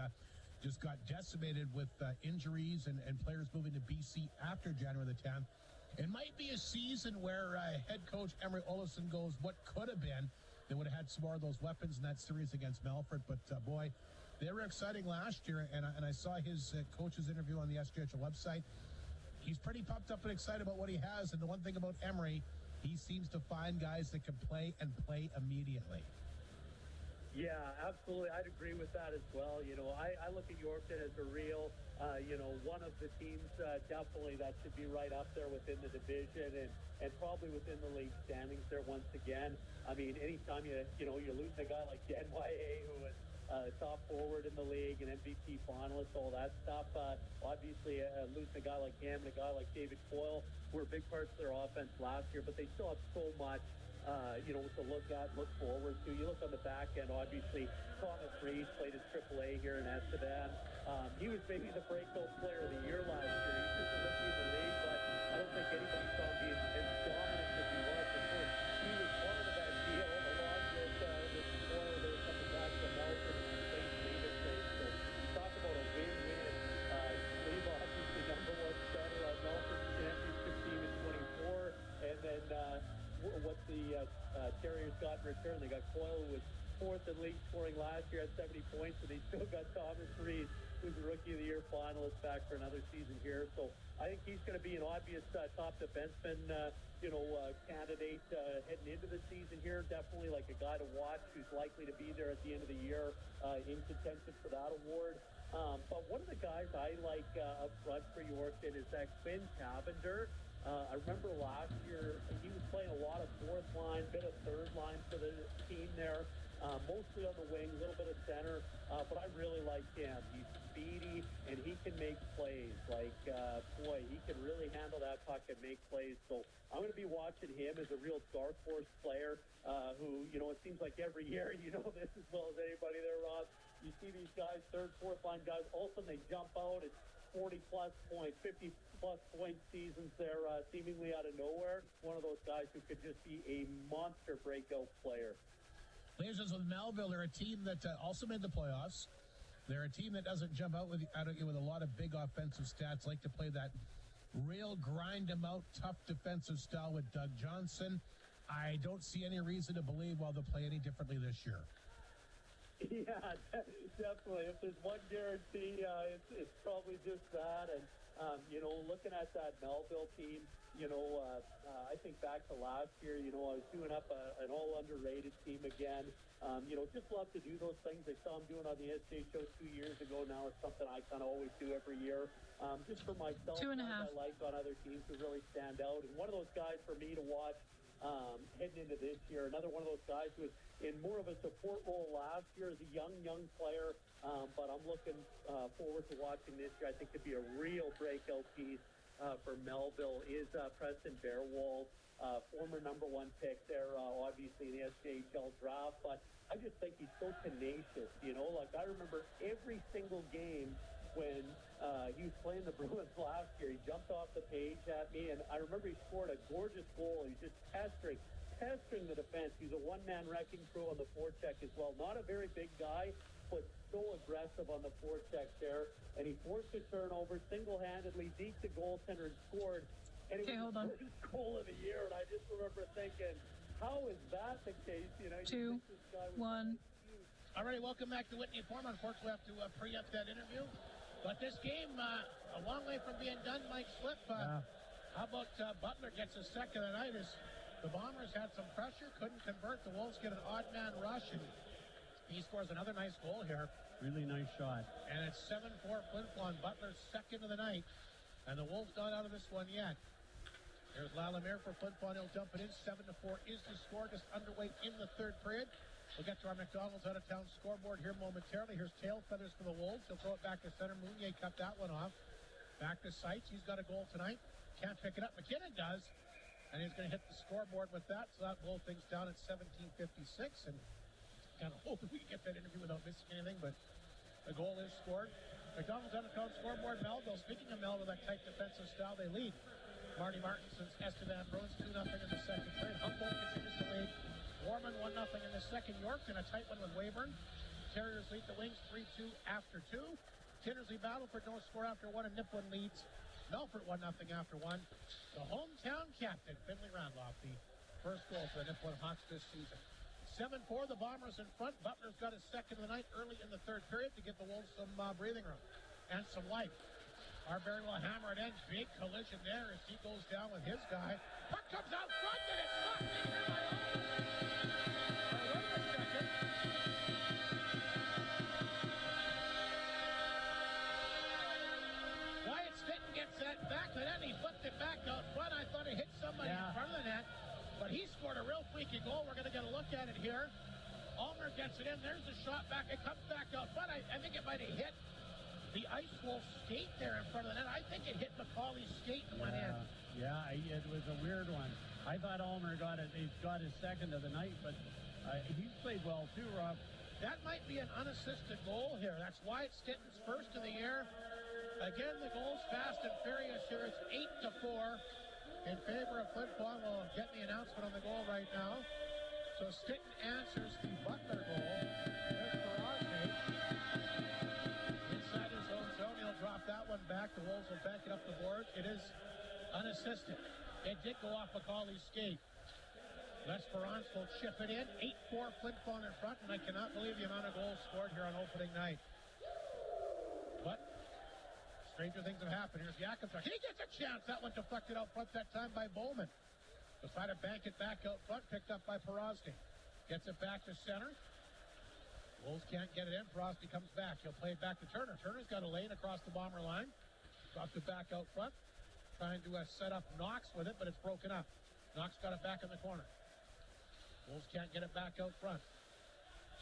just got decimated with injuries and players moving to BC after January the 10th. It might be a season where head coach Emery Olafson goes, what could have been. They would have had some more of those weapons in that series against Melfort. But, boy, they were exciting last year. And I saw his coach's interview on the SJHL website. He's pretty pumped up and excited about what he has. And the one thing about Emery, he seems to find guys that can play and play immediately. Yeah, absolutely. I'd agree with that as well. You know, I look at Yorkton as a real, one of the teams definitely that should be right up there within the division and probably within the league standings there once again. I mean, anytime you're losing a guy like NYA who was top forward in the league, an MVP finalist, all that stuff. Obviously, losing a guy like him and a guy like David Coyle were big parts of their offense last year, but they still have so much to look at, look forward to. You look on the back end, obviously, Thomas Reese played his AAA here in Estevan. He was maybe the breakout player of the year last year. He's just a rookie in the league, but I don't think anybody saw him being as dominant as he was. Of course, he was part of that deal along with Coyle there coming back to Melfort and the St. David trade. So you talk about a win-win. Leave obviously number one center on Melfort's championship team in 24, and then what the Terriers got in return. They got Coyle, who was fourth in league scoring last year at 70 points, and they still got Thomas Reese, who's the Rookie of the Year finalist, back for another season here. So I think he's going to be an obvious top defenseman, candidate heading into the season here. Definitely like a guy to watch who's likely to be there at the end of the year in contention for that award. But one of the guys I like up front for Yorkton is that Quinn Cavender. I remember last year he was playing a lot of fourth line, bit of third line for the team there, mostly on the wing, a little bit of center, but I really like him. He's speedy, and he can make plays. He can really handle that puck and make plays. So I'm going to be watching him as a real dark horse player who, it seems like every year, this as well as anybody there, Rob. You see these guys, third, fourth line guys, all of a sudden they jump out at 40-plus point, 50-plus point seasons there seemingly out of nowhere. One of those guys who could just be a monster breakout player. Leaves us with Melville. They're a team that also made the playoffs. They're a team that doesn't jump out with a lot of big offensive stats, like to play that real grind-em-out, tough defensive style with Doug Johnson. I don't see any reason to believe they'll play any differently this year. Yeah, definitely. If there's one guarantee, it's probably just that. And, looking at that Melville team, I think back to last year, I was doing up an all-underrated team again. Just love to do those things. I saw him doing on the SJ show 2 years ago. Now it's something I kind of always do every year. Just for myself, I like on other teams to really stand out. And one of those guys for me to watch heading into this year, another one of those guys who was in more of a support role last year as a young player, but I'm looking forward to watching this year. I think could be a real breakout piece for Melville is Preston Bearwald, former number one pick there, obviously in the SJHL draft, but I just think he's so tenacious, I remember every single game when he was playing the Bruins last year. He jumped off the page at me, and I remember he scored a gorgeous goal. He's just pestering the defense. He's a one-man wrecking crew on the forecheck as well. Not a very big guy, but so aggressive on the forecheck there. And he forced a turnover single-handedly, deep the goaltender and scored. And it was the first goal of the year, and I just remember thinking, how is that the case? 2, 1. All right, welcome back to Whitney Forum. Unfortunately, we have to pre-empt that interview. But this game, a long way from being done, Mike Slip. How about Butler gets a second of the night as the Bombers had some pressure, couldn't convert. The Wolves get an odd man rush, and he scores another nice goal here. Really nice shot. And it's 7-4 Flin Flon, Butler's second of the night. And the Wolves not out of this one yet. There's Lalamere for Flin Flon. He'll dump it in. 7-4 is the score. Just underway in the third period. We'll get to our McDonald's out-of-town scoreboard here momentarily. Here's Tail Feathers for the Wolves. He'll throw it back to center. Mounier cut that one off. Back to Seitz. He's got a goal tonight. Can't pick it up. McKinnon does. And he's going to hit the scoreboard with that. So that blows things down at 17:56. And kind of hope we can get that interview without missing anything. But the goal is scored. McDonald's out-of-town scoreboard. Melville. Speaking of Melville, that tight defensive style, they lead. Marty Martinson's Estevan Bruins 2-0 in the second period. Humboldt continues to lead. Warman 1-0 in the second. Yorkton a tight one with Weyburn. Terriers lead the Wings 3-2 after 2. Tinnersley battle for no score after 1, and Nipwin leads Melfort 1-0 after one. The hometown captain, Finley Randolph, the first goal for the Nipawin Hawks this season. 7-4, the Bombers in front. Butler's got his second of the night early in the third period to give the Wolves some breathing room and some life. Arbery will hammer it in. Big collision there as he goes down with his guy. Puck comes out front and it's knocked in here by Olsen. Wait a second. Wyatt Stinton gets that back, and then he flipped it back out front. I thought he hit somebody in front of the net. But he scored a real freaky goal. We're going to get a look at it here. Ulmer gets it in. There's the shot back. It comes back out front. I think it might have hit the Ice Wolf skate there in front of the net. I think it hit McCauley's skate and went in. Yeah, it was a weird one. I thought Ulmer got it. He's got his second of the night, but he's played well too, Rob. That might be an unassisted goal here. That's Wyatt Stinton's first of the year. Again, the goal's fast and furious here. It's 8-4. In favor of Flin Flon. We'll get the announcement on the goal right now. So Stinton answers the Butler goal. There's Ronge. Inside his own zone. He'll drop that one back. The Wolves will back it up the board. It is unassisted. It did go off McCauley's skate. L'Esperance will chip it in. 8-4 Flin Flon in front, and I cannot believe the amount of goals scored here on opening night. But stranger things have happened. Here's Jakobczak. He gets a chance. That one deflected out front that time by Bowman. Decided to bank it back out front. Picked up by Porosny. Gets it back to center. Wolves can't get it in. Porosny comes back. He'll play it back to Turner. Turner's got a lane across the Bomber line. Drops it back out front. Trying to set up Knox with it, but it's broken up. Knox got it back in the corner. Wolves can't get it back out front.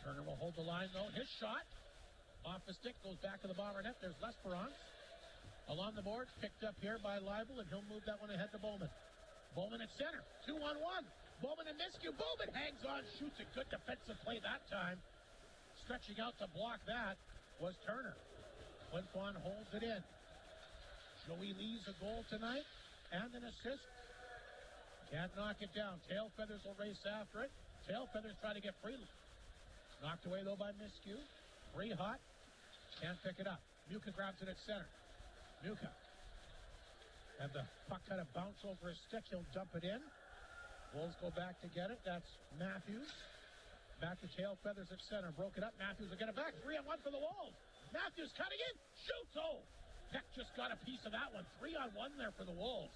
Turner will hold the line, though. His shot off the stick goes back to the Bomber net. There's L'Esperance. Along the boards, picked up here by Leibel, and he'll move that one ahead to Bowman. Bowman at center, 2-on-1. Bowman and Miskew. Bowman hangs on, shoots a good defensive play that time. Stretching out to block that was Turner. Flin Flon holds it in. Joey Lee's a goal tonight and an assist. Can't knock it down. Tail Feathers will race after it. Tail Feathers try to get free. Knocked away, though, by Miskew. Free hot. Can't pick it up. Muka grabs it at center. Muka. Have the puck kind of bounce over his stick. He'll dump it in. Wolves go back to get it. That's Matthews. Back to Tail Feathers at center. Broke it up. Matthews will get it back. 3-on-1 for the Wolves. Matthews cutting in. Shoots. Oh, Peck just got a piece of that one. 3-on-1 there for the Wolves.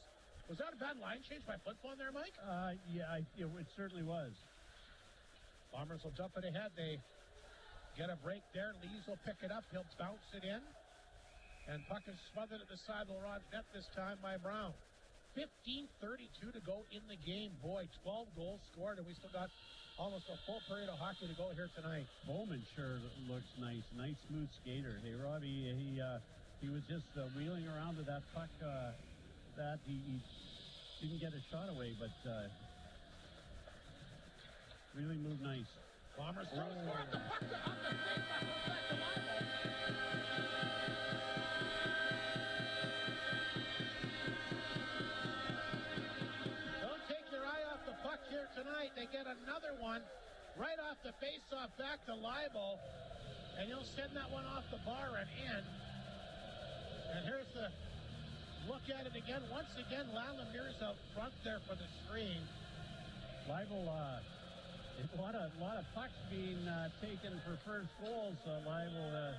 Was that a bad line change by Flin Flon there, Mike? Yeah, it certainly was. Bombers will dump it ahead. They get a break there. Lees will pick it up. He'll bounce it in. And puck is smothered at the side of the Ronge net this time by Brown. 15:32 to go in the game. Boy, 12 goals scored, and we still got almost a full period of hockey to go here tonight. Bowman sure looks nice. Nice, smooth skater. Hey, Robbie, he was just wheeling around to that puck. That he didn't get a shot away, but really moved nice. Bombers throw scored the puck to up the face back to Leibel. Here tonight, they get another one right off the face-off back to Leibel, and he'll send that one off the bar and in. And here's the look at it again. Once again, Lalamir's out front there for the screen. Leibel, a lot of pucks being taken for first goals. Leibel.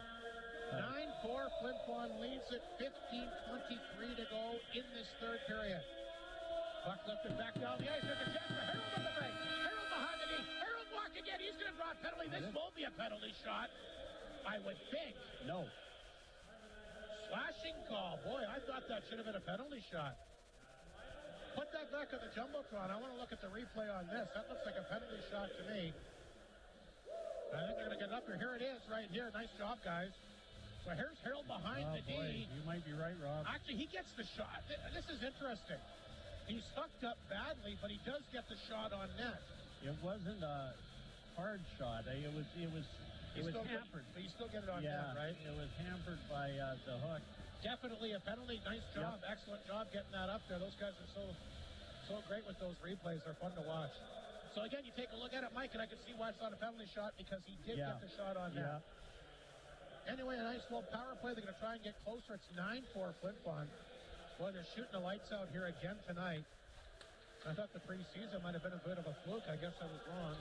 9-4, Flin Flon leads it. 15:23 to go in this third period. Puck lifted back down the ice. There's a chance for Harold on the break. Harold behind the knee. Harold block again. He's going to draw a penalty. This won't be a penalty shot, I would think. No. Slashing call. Boy, I thought that should have been a penalty shot. Put that back on the Jumbotron. I want to look at the replay on this. That looks like a penalty shot to me. I think they're going to get it up here. Here it is right here. Nice job, guys. So here's Harold behind the knee. You might be right, Rob. Actually, he gets the shot. This is interesting. He's fucked up badly, but he does get the shot on net. It wasn't a hard shot. It was hampered. But you still get it on net, right? It was hampered by the hook. Definitely a penalty. Nice job. Yep. Excellent job getting that up there. Those guys are so great with those replays. They're fun to watch. So again, you take a look at it, Mike, and I can see why it's not a penalty shot because he did get the shot on net. Anyway, a nice little power play. They're going to try and get closer. It's 9-4 Flin Flon. Boy, they're shooting the lights out here again tonight. I thought the preseason might have been a bit of a fluke. I guess I was wrong.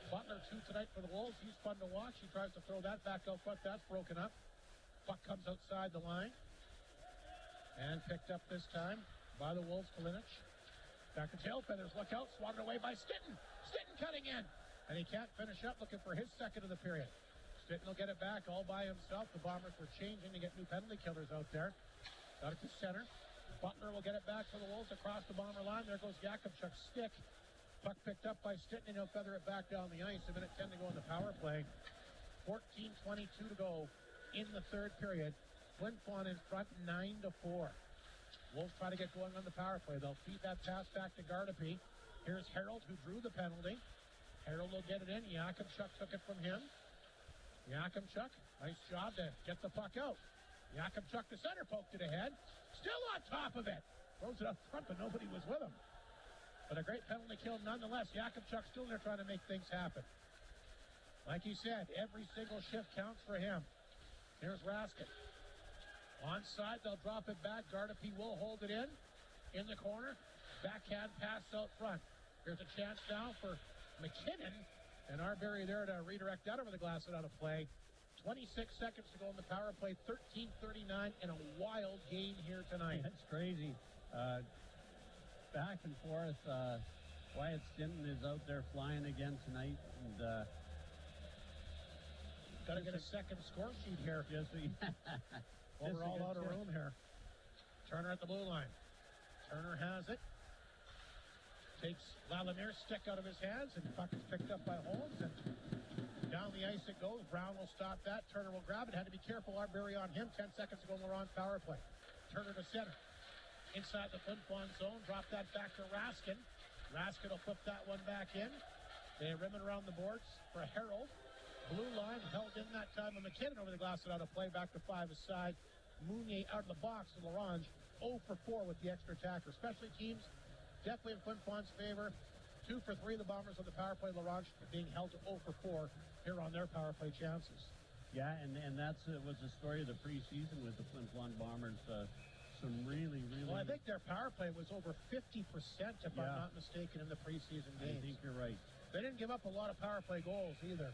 Butler 2 tonight for the Wolves. He's fun to watch. He tries to throw that back out front. That's broken up. Puck comes outside the line. And picked up this time by the Wolves, Kalinic. Back to Tailfeathers. Look out. Swatted away by Stitton. Stitton cutting in. And he can't finish up, looking for his second of the period. Stitton will get it back all by himself. The Bombers were changing to get new penalty killers out there. Got it to center. Butler will get it back for the Wolves across the Bomber line. There goes Jakubchuk's stick. Puck picked up by Stitton, and he'll feather it back down the ice. 1:10 to go in the power play. 14:22 to go in the third period. Flin Flon in front, 9-4. Wolves try to get going on the power play. They'll feed that pass back to Gardapi. Here's Harold, who drew the penalty. Harold will get it in. Jakubchuk took it from him. Jakubchuk, nice job to get the puck out. Jakubchuk, the center, poked it ahead. Still on top of it. Throws it up front, but nobody was with him. But a great penalty kill nonetheless. Jakubchuk still there trying to make things happen. Like he said, every single shift counts for him. Here's Raskin. Onside, they'll drop it back. Gardapi will hold it in the corner. Backhand pass out front. Here's a chance now for McKinnon. And Arbery there to redirect that over the glass and out of play. 26 seconds to go in the power play. 13:39 in a wild game here tonight. That's crazy. Back and forth. Wyatt Stinton is out there flying again tonight. And got to get a second score sheet here. Yes, well, we're all out of room here. Turner at the blue line. Turner has it. Takes Lalamir's stick out of his hands, and the puck is picked up by Holmes. And down the ice it goes. Brown will stop that. Turner will grab it. Had to be careful. Arbery on him. 10 seconds to go in Laurent's power play. Turner to center. Inside the Flin Flon zone. Drop that back to Raskin. Raskin will flip that one back in. They rim it around the boards for Harold. Blue line held in that time of McKinnon over the glass and out of play. Back to 5 aside. Mounier out of the box. And Laurent 0 for 4 with the extra attacker. Especially teams definitely in Flin Flon's favor. 2 for 3 the Bombers on the power play. Laurent being held to 0 for 4 here on their power play chances. Yeah, and that's was the story of the preseason with the Flin Flon Bombers. Some really... Well, I think their power play was over 50%, if I'm not mistaken, in the preseason games. I think you're right. They didn't give up a lot of power play goals either.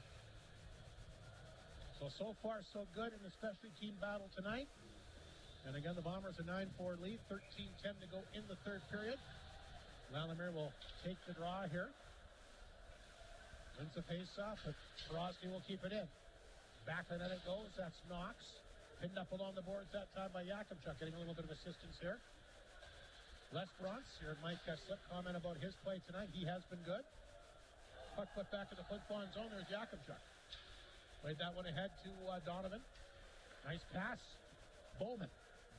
So far, so good in the specialty team battle tonight. And again, the Bombers a 9-4 lead, 13:10 to go in the third period. Lalamere will take the draw here. Wins the face-off, but Frosty will keep it in. Back of the net it goes. That's Knox. Pinned up along the boards that time by Jakubchuk, getting a little bit of assistance here. Les Bronx, here Mike Slip comment about his play tonight. He has been good. Puck put back in the Flin Flon zone. There's Jakubchuk. Played that one ahead to Donovan. Nice pass. Bowman.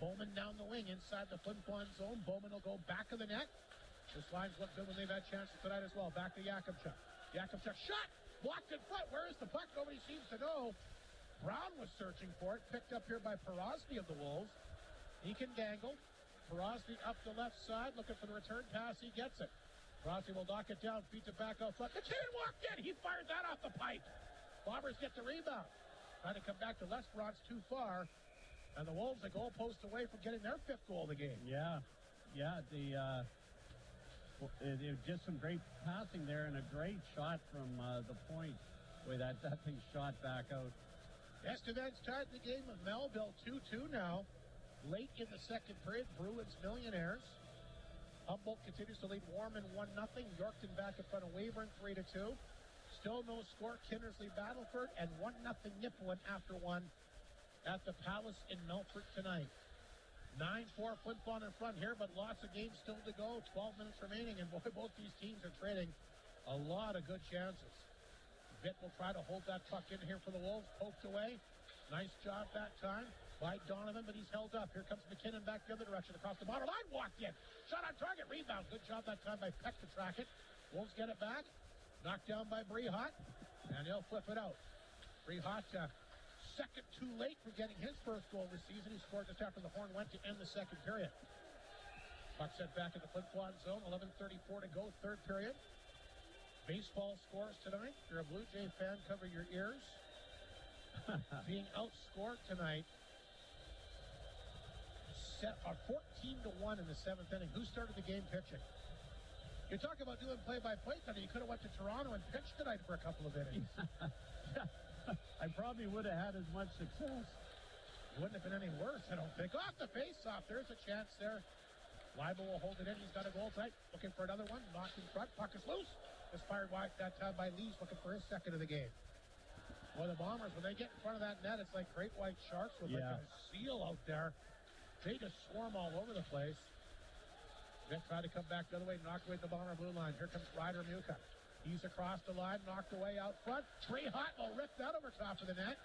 Bowman down the wing inside the Flin Flon zone. Bowman will go back of the net. This line's looked good when they've had chances tonight as well. Back to Jakubchuk. Jakubchuk shot. Blocked in front. Where is the puck? Nobody seems to know. Brown was searching for it. Picked up here by Porosny of the Wolves. He can dangle. Porosny up the left side. Looking for the return pass. He gets it. Porosny will knock it down. Feeds it back out front. The kid walked in. He fired that off the pipe. Bombers get the rebound. Trying to come back to Les Bronx too far. And the Wolves a goalpost away from getting their 5th goal of the game. Yeah. Just some great passing there and a great shot from the point. Boy, that thing shot back out. Estevan started the game with Melville 2-2 now. Late in the second period, Bruins Millionaires. Humboldt continues to lead Warman 1-0. Yorkton back in front of Weyburn 3-2. Still no score. Kinnersley Battleford and 1-0 Nipawin after one at the Palace in Melfort tonight. 9-4 Flin Flon in front here, but lots of games still to go. 12 minutes remaining, and boy, both these teams are trading a lot of good chances. Vitt will try to hold that puck in here for the Wolves. Poked away. Nice job that time by Donovan, but he's held up. Here comes McKinnon back the other direction across the bottom line. Walked in. Shot on target. Rebound. Good job that time by Peck to track it. Wolves get it back. Knocked down by Brehot, and he'll flip it out. Brehot, second too late for getting his first goal this season. He scored just after the horn went to end the second period. Puck set back in the Flin Flon zone. 11:34 to go, third period. Baseball scores tonight. If you're a Blue Jay fan, cover your ears. Being outscored tonight 14-1 in the seventh inning. Who started the game pitching? You talk about doing play-by-play today. You could have went to Toronto and pitched tonight for a couple of innings. I probably would have had as much success. It wouldn't have been any worse, I don't think. Off the face-off. There's a chance there. Leibo will hold it in. He's got a goal tonight. Looking for another one. Knocked in front. Puck is loose. It's fired wide that time by Lees, looking for his second of the game. Well, the Bombers, when they get in front of that net, it's like great white sharks with like a seal out there. They just swarm all over the place. They try to come back the other way, knocked away at the Bomber blue line. Here comes Ryder Muka. He's across the line, knocked away out front. Trey Hotlow ripped out over top of the net.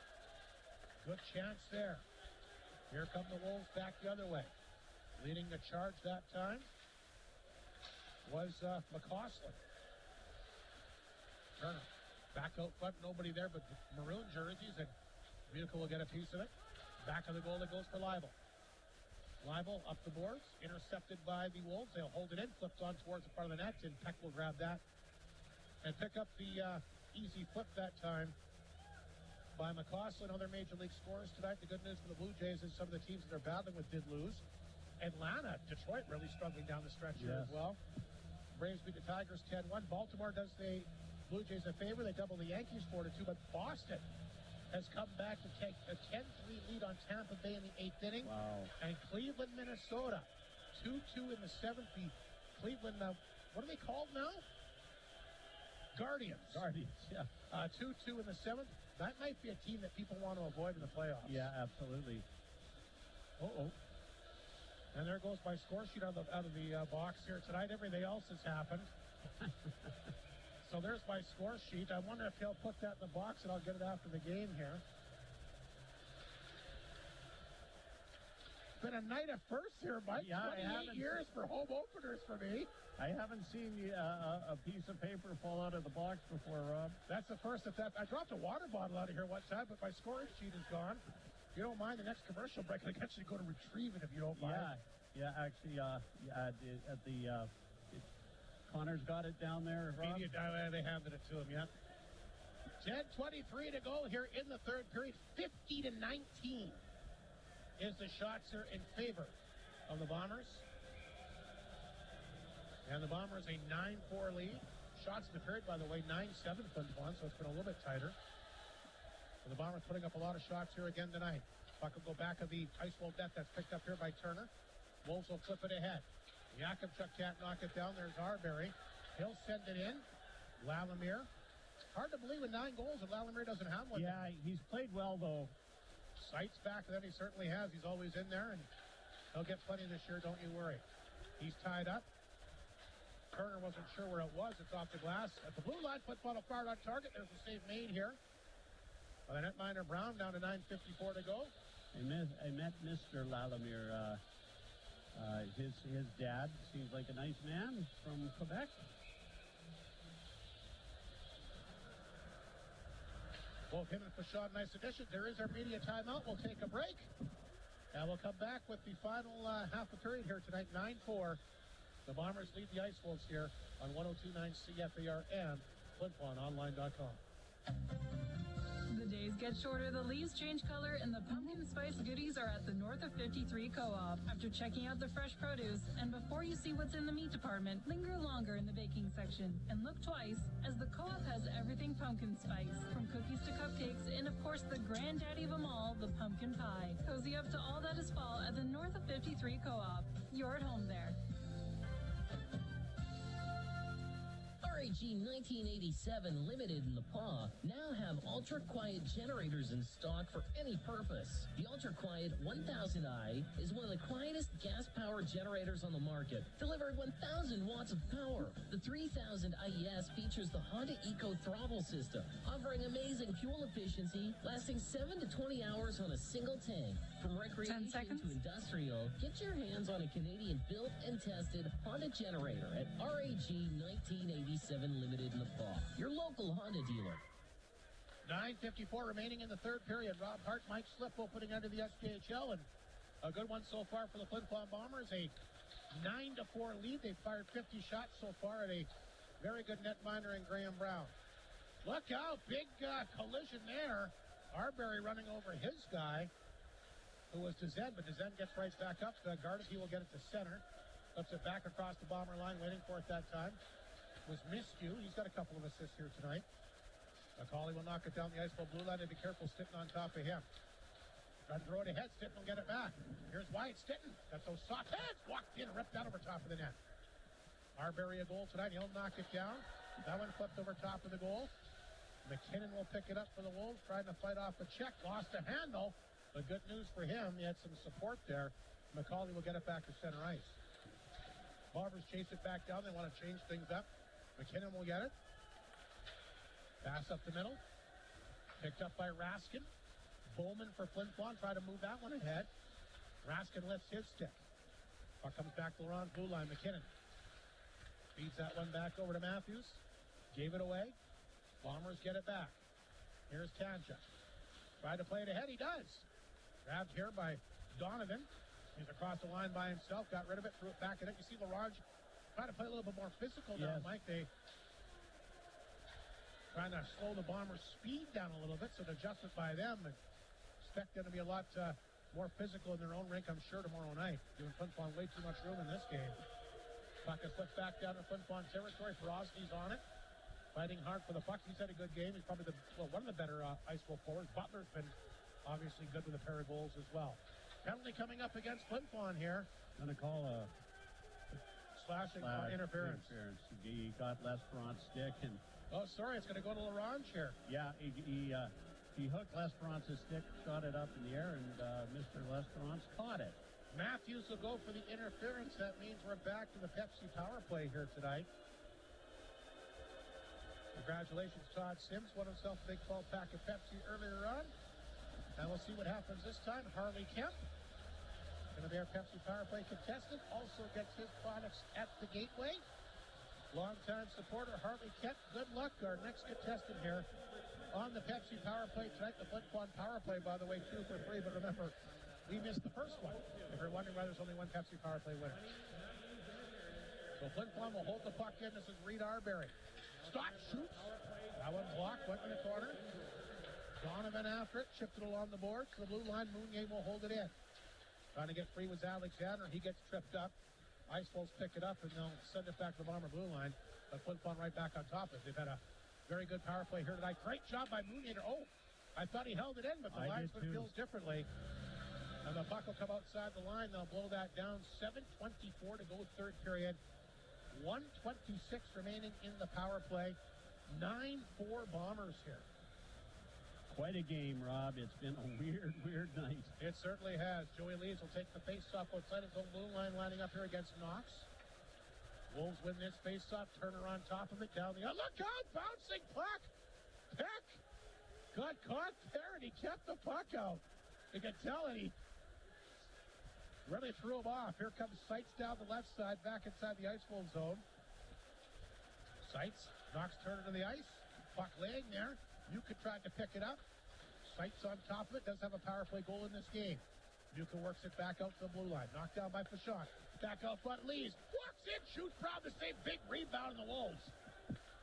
Good chance there. Here come the Wolves back the other way. Leading the charge that time was McCausland. Turner back out front, nobody there but maroon jerseys, and Muka will get a piece of it. Back of the goal that goes for Leibel. Leibel up the boards, intercepted by the Wolves. They'll hold it in, flipped on towards the front of the net, and Peck will grab that and pick up the easy flip that time by McCausland. Other major league scorers tonight. The good news for the Blue Jays is some of the teams that they're battling with did lose. Atlanta, Detroit really struggling down the stretch here as well. Braves beat the Tigers 10-1. Baltimore does the Blue Jays a favor. They double the Yankees 4-2, but Boston has come back to take a 10-3 lead on Tampa Bay in the eighth inning. Wow. And Cleveland, Minnesota, 2-2 in the seventh. The Cleveland, what are they called now? Guardians. Yeah. 2-2 in the seventh. That might be a team that people want to avoid in the playoffs. Yeah, absolutely. And there goes my score sheet out of the box here tonight. Everything else has happened. So there's my score sheet. I wonder if he'll put that in the box, and I'll get it after the game here. It's been a night of firsts here, Mike. Yeah, 28 years for home openers for me. I haven't seen a piece of paper fall out of the box before, Rob. That's the first of that. I dropped a water bottle out of here one time, but my scoring sheet is gone. If you don't mind, the next commercial break, I can actually go to retrieve it if you don't mind. Yeah, actually, Connor's got it down there, Rob. They handed it to him, yeah. 10:23 to go here in the third period. 50-19 is the shots here in favor of the Bombers. And the Bombers a 9-4 lead. Shots in the period, by the way, 9-7 Flin Flon, so it's been a little bit tighter. And the Bombers putting up a lot of shots here again tonight. Puck will go back of the ice wall net. That's picked up here by Turner. Wolves will flip it ahead. Jakubchuk can't knock it down. There's Arbery. He'll send it in. Lalamere. Hard to believe with 9 goals that Lalamere doesn't have one. Yeah, he's played well, though. Sights back then, he certainly has. He's always in there, and he'll get plenty this year, don't you worry. He's tied up. Turner wasn't sure where it was. It's off the glass. At the blue line, football fired on target. There's a save made here. By the netminder Brown, down to 9:54 to go. I met Mr. Lalamere. His dad seems like a nice man from Quebec. Both him and Fashad, nice addition. There is our media timeout. We'll take a break. And we'll come back with the final half of the period here tonight, 9-4. The Bombers lead the Ice Wolves here on 102.9 CFAR and FlinFlonOnline.com. The days get shorter, the leaves change color, and the pumpkin spice goodies are at the North of 53 Co-op. After checking out the fresh produce, and before you see what's in the meat department, linger longer in the baking section, and look twice, as the Co-op has everything pumpkin spice, from cookies to cupcakes, and of course the granddaddy of them all, the pumpkin pie. Cozy up to all that is fall at the North of 53 Co-op. You're at home there. RAG 1987 Limited in the Paw now have ultra-quiet generators in stock for any purpose. The ultra-quiet 1000i is one of the quietest gas-powered generators on the market, delivering 1000 watts of power. The 3000 IES features the Honda Eco throttle system, offering amazing fuel efficiency, lasting 7 to 20 hours on a single tank. From recreation to industrial, get your hands on a Canadian-built and tested Honda generator at RAG 1987 Limited in the Paw, your local Honda dealer. 9:54 remaining in the third period. Rob Hart, Mike Slip opening under the SPHL, and a good one so far for the Flin Flon Bombers. A 9-4 lead. They've fired 50 shots so far at a very good netminder in Graham Brown. Look out, big collision there. Arbery running over his guy. who was Dezen, but Dezen gets right back up. Guarded, he will get it to center. Flips it back across the Bomber line, waiting for it that time. Was Miskew. He's got a couple of assists here tonight. McCauley will knock it down the ice ball blue line, and be careful, Stitton on top of him. Try to throw it ahead, Stitton will get it back. Here's Wyatt Stitton. Got those soft hands, walked in and ripped out over top of the net. Arbery a goal tonight, he'll knock it down. That one flipped over top of the goal. McKinnon will pick it up for the Wolves, trying to fight off a check. Lost a handle, but good news for him, he had some support there. McCauley will get it back to center ice. Bombers chase it back down, they want to change things up. McKinnon will get it. Pass up the middle. Picked up by Raskin. Bowman for Flin Flon, try to move that one ahead. Raskin lifts his stick. Puck comes back to Laurent blue line. McKinnon feeds that one back over to Matthews. Gave it away. Bombers get it back. Here's Kanja. Tried to play it ahead. He does. Grabbed here by Donovan. He's across the line by himself. Got rid of it. Threw it back in it. You see Ronge trying to play a little bit more physical now, Mike. They trying to slow the Bombers' speed down a little bit. So an adjustment by them. And expect them to be a lot more physical in their own rink, I'm sure, tomorrow night. Giving Flin Flon way too much room in this game. Puck is flipped back down to Flin Flon territory. Ferozny's on it. Fighting hard for the puck. He's had a good game. He's probably one of the better ice ball forwards. Butler's been obviously good with a pair of goals as well. Penalty coming up against Flin Flon here. Going to call a slashing interference. He got L'Esperance's stick and. Oh, sorry, it's going to go to Laurent here. Yeah, he hooked L'Esperance's stick, shot it up in the air, and Mr. L'Esperance caught it. Matthews will go for the interference. That means we're back to the Pepsi power play here tonight. Congratulations, Todd Sims. Won himself a big 12-pack of Pepsi earlier on. And we'll see what happens this time. Harley Kemp, going to be our Pepsi power play contestant. Also gets his products at the Gateway. Longtime supporter Harley Kemp. Good luck. Our next contestant here on the Pepsi power play tonight. The Flin Flon power play, by the way, 2 for 3. But remember, we missed the first one. If you're wondering why there's only one Pepsi power play winner. So Flin Flon will hold the puck in. This is Reed Arbery. Stop, shoots. That one blocked, went in the corner. Donovan after it, chipped it along the board to the blue line. Mounier will hold it in. Trying to get free with Alexander. He gets tripped up. Ice Wolves pick it up and they'll send it back to the Bomber blue line. But Flin Flon right back on top of it. They've had a very good power play here tonight. Great job by Mounier. Oh, I thought he held it in, but the linesman feels differently. And the puck will come outside the line. They'll blow that down. 7:24 to go third period. 1:26 remaining in the power play. 9-4 Bombers here. Quite a game, Rob. It's been a weird night. It certainly has. Joey Leeds will take the face-off outside his own blue line, lining up here against Knox. Wolves win this face-off. Turner on top of it, down the... Oh, look out! Bouncing puck! Peck got caught there, and he kept the puck out. You can tell it. He really threw him off. Here comes Seitz down the left side, back inside the Ice Wolves zone. Seitz knocks Turner to the ice. Puck laying there. Yuka tried to pick it up. Seitz on top of it. Does have a power play goal in this game. Yuka works it back out to the blue line. Knocked down by Flin. Back out front, Lees. Walks in, shoots, proud to save. Big rebound in the Wolves.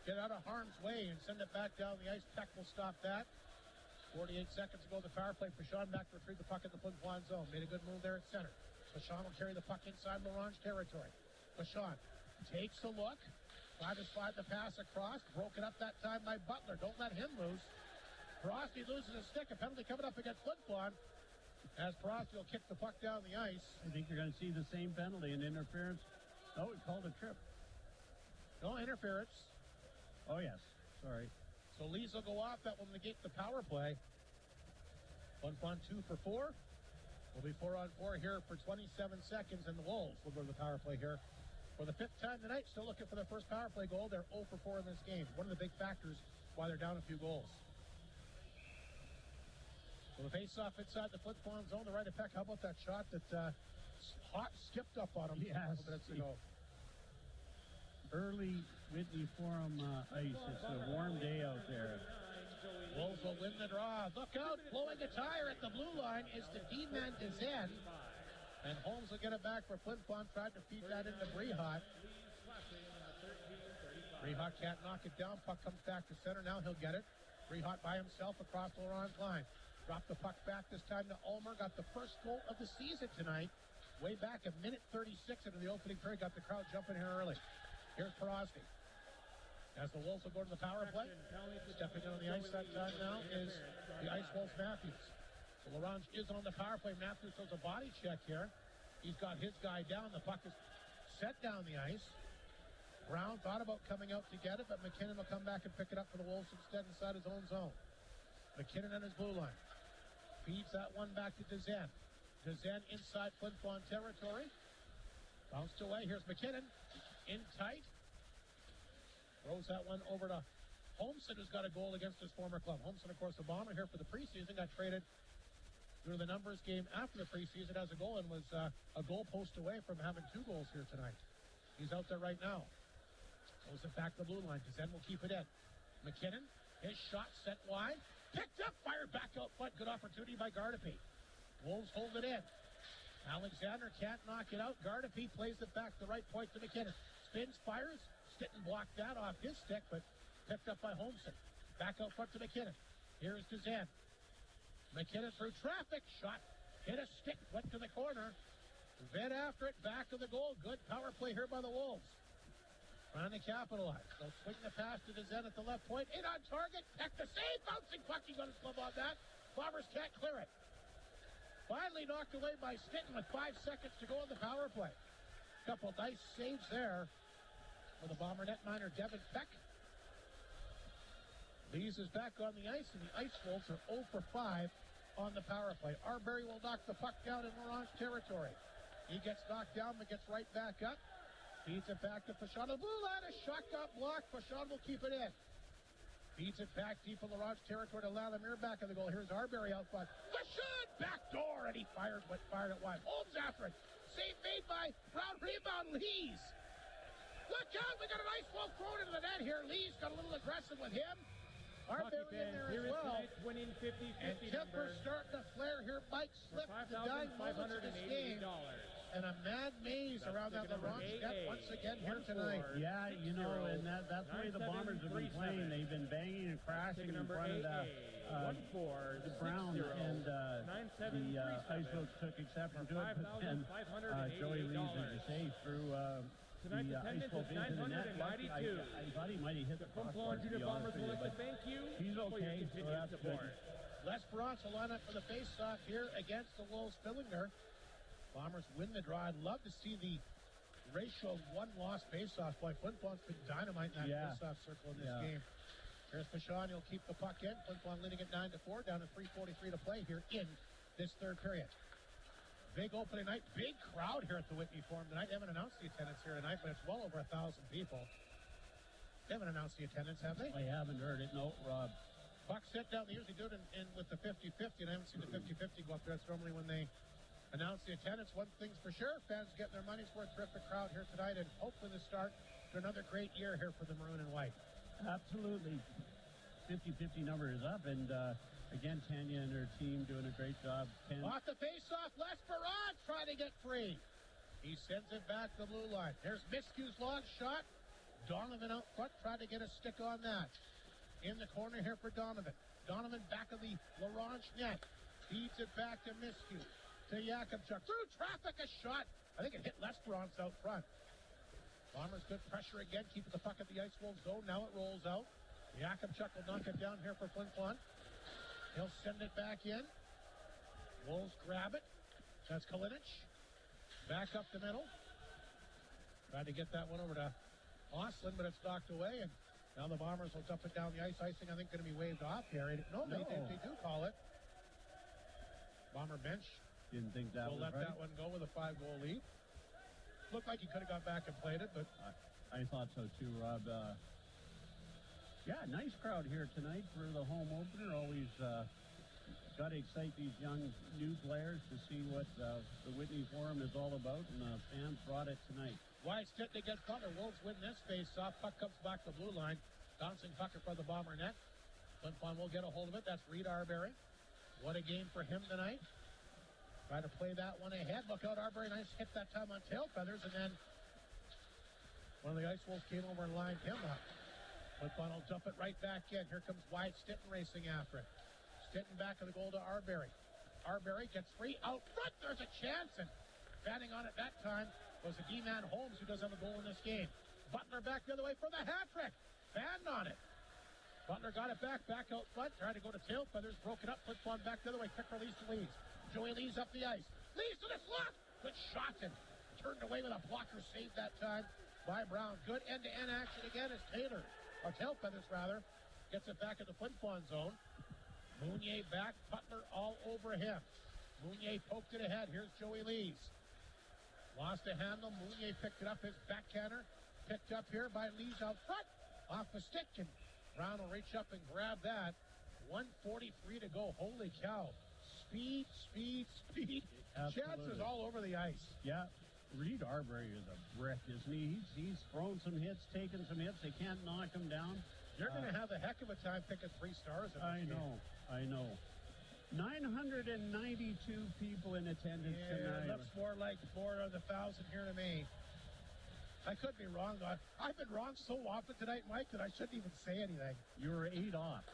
Get out of harm's way and send it back down the ice. Peck will stop that. 48 seconds ago, the power play. Flin back to retrieve the puck in the Flin Flon zone. Made a good move there at center. Flin will carry the puck inside Laurent territory. Flin takes a look. Tried to slide the pass across. Broken up that time by Butler. Don't let him loose. Frosty loses a stick. A penalty coming up against Flin Flon. As Frosty will kick the puck down the ice. I think you're going to see the same penalty and interference. Oh, he called a trip. No interference. Oh, yes. Sorry. So Lees will go off. That will negate the power play. Flin Flon 2 for 4. Will be 4 on 4 here for 27 seconds. And the Wolves will go to the power play here. For the 5th time tonight, still looking for their first power play goal. They're 0 for 4 in this game. One of the big factors why they're down a few goals. So the face-off inside the Flin Flon zone. The right of Peck. How about that shot that Hot skipped up on him a couple minutes ago? Early Whitney Forum ice. It's a warm day out there. Wolves will win the draw. Look out. Blowing a tire at the blue line is the D-man Dezen. And Holmes will get it back for Flin Flon. Tried to feed that into Brehot. Brehot can't knock it down. Puck comes back to center. Now he'll get it. Brehot by himself across Laurent's line. Dropped the puck back this time to Ulmer. Got the first goal of the season tonight. Way back a minute 36 into the opening period. Got the crowd jumping here early. Here's Porosny. As the Wolves will go to the power play. Stepping in on the ice that time now is the Ice Wolves Matthews. So Laurent is on the power play. Matthews throws a body check here. He's got his guy down. The puck is set down the ice. Brown thought about coming out to get it, but McKinnon will come back and pick it up for the Wolves instead inside his own zone. McKinnon on his blue line. Feeds that one back to Dezen. Dezen inside Flin Flon territory. Bounced away. Here's McKinnon. In tight. Throws that one over to Holmson, who's got a goal against his former club. Holmson, of course, the Bomber here for the preseason. Got traded through the numbers game after the preseason as a goal and was a goal post away from having 2 goals here tonight. He's out there right now. Throws it back to the blue line. Dezen will keep it in. McKinnon, his shot set wide. Picked up, fired back out front. Good opportunity by Gardapi. Wolves hold it in. Alexander can't knock it out. Gardapi plays it back to the right point to McKinnon. Spins, fires. Stitton blocked that off his stick, but picked up by Holmson. Back out front to McKinnon. Here's Dezen. McKinnon through traffic. Shot. Hit a stick. Went to the corner. Vet after it. Back of the goal. Good power play here by the Wolves. Trying to capitalize. They'll swing the pass to Dezen at the left point. In on target. Peck the save. Bouncing puck. He got his glove on that. Bombers can't clear it. Finally knocked away by Stitton with 5 seconds to go on the power play. Couple nice saves there for the Bomber netminder Devin Peck. Lees is back on the ice, and the Ice Wolves are 0 for 5 on the power play. Arbery will knock the puck down in Orange territory. He gets knocked down, but gets right back up. Feeds it back to Fashon. The blue line, a shot got blocked. Fashon will keep it in. Feeds it back deep in Orange territory to Lalamere, back of the goal. Here's Arbery out front. Fashon, back door, and he fired it wide. Holmes after it. Save made by Brown. Rebound, Lees. Look out, we got an Ice Wolf thrown into the net here. Lee's got a little aggressive with him. Arbery in there as well. Winning 50-50 and Kemper's starting to flare here. Mike slipped the dying moments of this game. And a mad maze around that Laurent net once again here tonight. Yeah, you know, and that's the way the Bombers have been playing. They've been banging and crashing in front of the Brown, and the Ice Wolves took exception to it. But then Joey Lees is a save through tonight's attendance is 992. I thought he might have hit the crossbar, to be honest with you, but he's okay, so that's good. Les Perrons will line up for the face-off here against the Wolves Fillinger. Bombers win the draw. I'd love to see the ratio of one-loss face-off play. Flin Flon's been dynamite in that face-off circle in this game. Here's Fashon. He'll keep the puck in. Flin Flon leading at 9-4, down to 3:43 to play here in this third period. Big opening night, big crowd here at the Whitney Forum tonight. They haven't announced the attendance here tonight, but it's well over 1,000 people. They haven't announced the attendance, have they? I haven't heard it, no, Rob. Puck set down. They usually do it in with the 50-50, and I haven't seen the 50-50 go up there. That's normally when they announce the attendance. One thing's for sure, fans getting their money's worth. Terrific crowd here tonight, and hopefully the start to another great year here for the Maroon and White. Absolutely. 50-50 number is up, and again, Tanya and her team doing a great job. Off the face-off, Les Perrons trying to get free. He sends it back to the blue line. There's Miskew's long shot. Donovan out front, tried to get a stick on that. In the corner here for Donovan. Donovan back of the Laurent net. Feeds it back to Miskew. To Jakubchuk. Through traffic, a shot. I think it hit Les Perrons out front. Bombers good pressure again, keeping the puck at the Ice Wolves zone. Now it rolls out. Jakubchuk will knock it down here for Flin Flon. He'll send it back in. Wolves grab it. That's Kalinic. Back up the middle. Tried to get that one over to Oslin, but it's knocked away. And now the Bombers will dump it down the ice. Icing, I think, going to be waved off here. No, they do call it. Bomber bench. Didn't think that will was let right. that one go with a 5-goal lead. Looked like he could have got back and played it, but I thought so too, Rob. Yeah, nice crowd here tonight for the home opener. Always got to excite these young new players to see what the Whitney Forum is all about, and the fans brought it tonight. Wide stick against Butler. Wolves win this face-off. Puck comes back to the blue line. Bouncing puck in front of the Bomber net. Flin Flon will get a hold of it. That's Reed Arbery. What a game for him tonight. Try to play that one ahead. Look out, Arbery. Nice hit that time on tail feathers, and then one of the Ice Wolves came over and lined him up. Flin Flon will dump it right back in. Here comes Wyatt Stitton racing after it. Sitting back of the goal to Arbery. Arbery gets free out front. There's a chance, and batting on it that time was the D-man Holmes, who does have a goal in this game. Butler back the other way for the hat trick. Batting on it. Butler got it back out front, tried to go to tail feathers, broke it up, Flin Flon back the other way, quick release to Lees. Joey Lees up the ice. Lees to the slot. Good shot, and turned away with a blocker save that time by Brown. Good end-to-end action again as Taylor, or tail feathers rather, gets it back in the Flin Flon zone. Mounier back, Butler all over him. Mounier poked it ahead. Here's Joey Lees. Lost a handle. Mounier picked it up. His backhander picked up here by Lees out front. Off the stick, and Brown will reach up and grab that. 1:43 to go. Holy cow. Speed. Absolutely. Chances all over the ice. Yeah. Reed Arbery is a brick, isn't he? He's thrown some hits, taken some hits. They can't knock him down. You're going to have a heck of a time picking 3 stars in this game. I know. 992 people in attendance tonight. It looks more like 4 of the 1,000 here to me. I could be wrong. I've been wrong so often tonight, Mike, that I shouldn't even say anything. You were 8 off.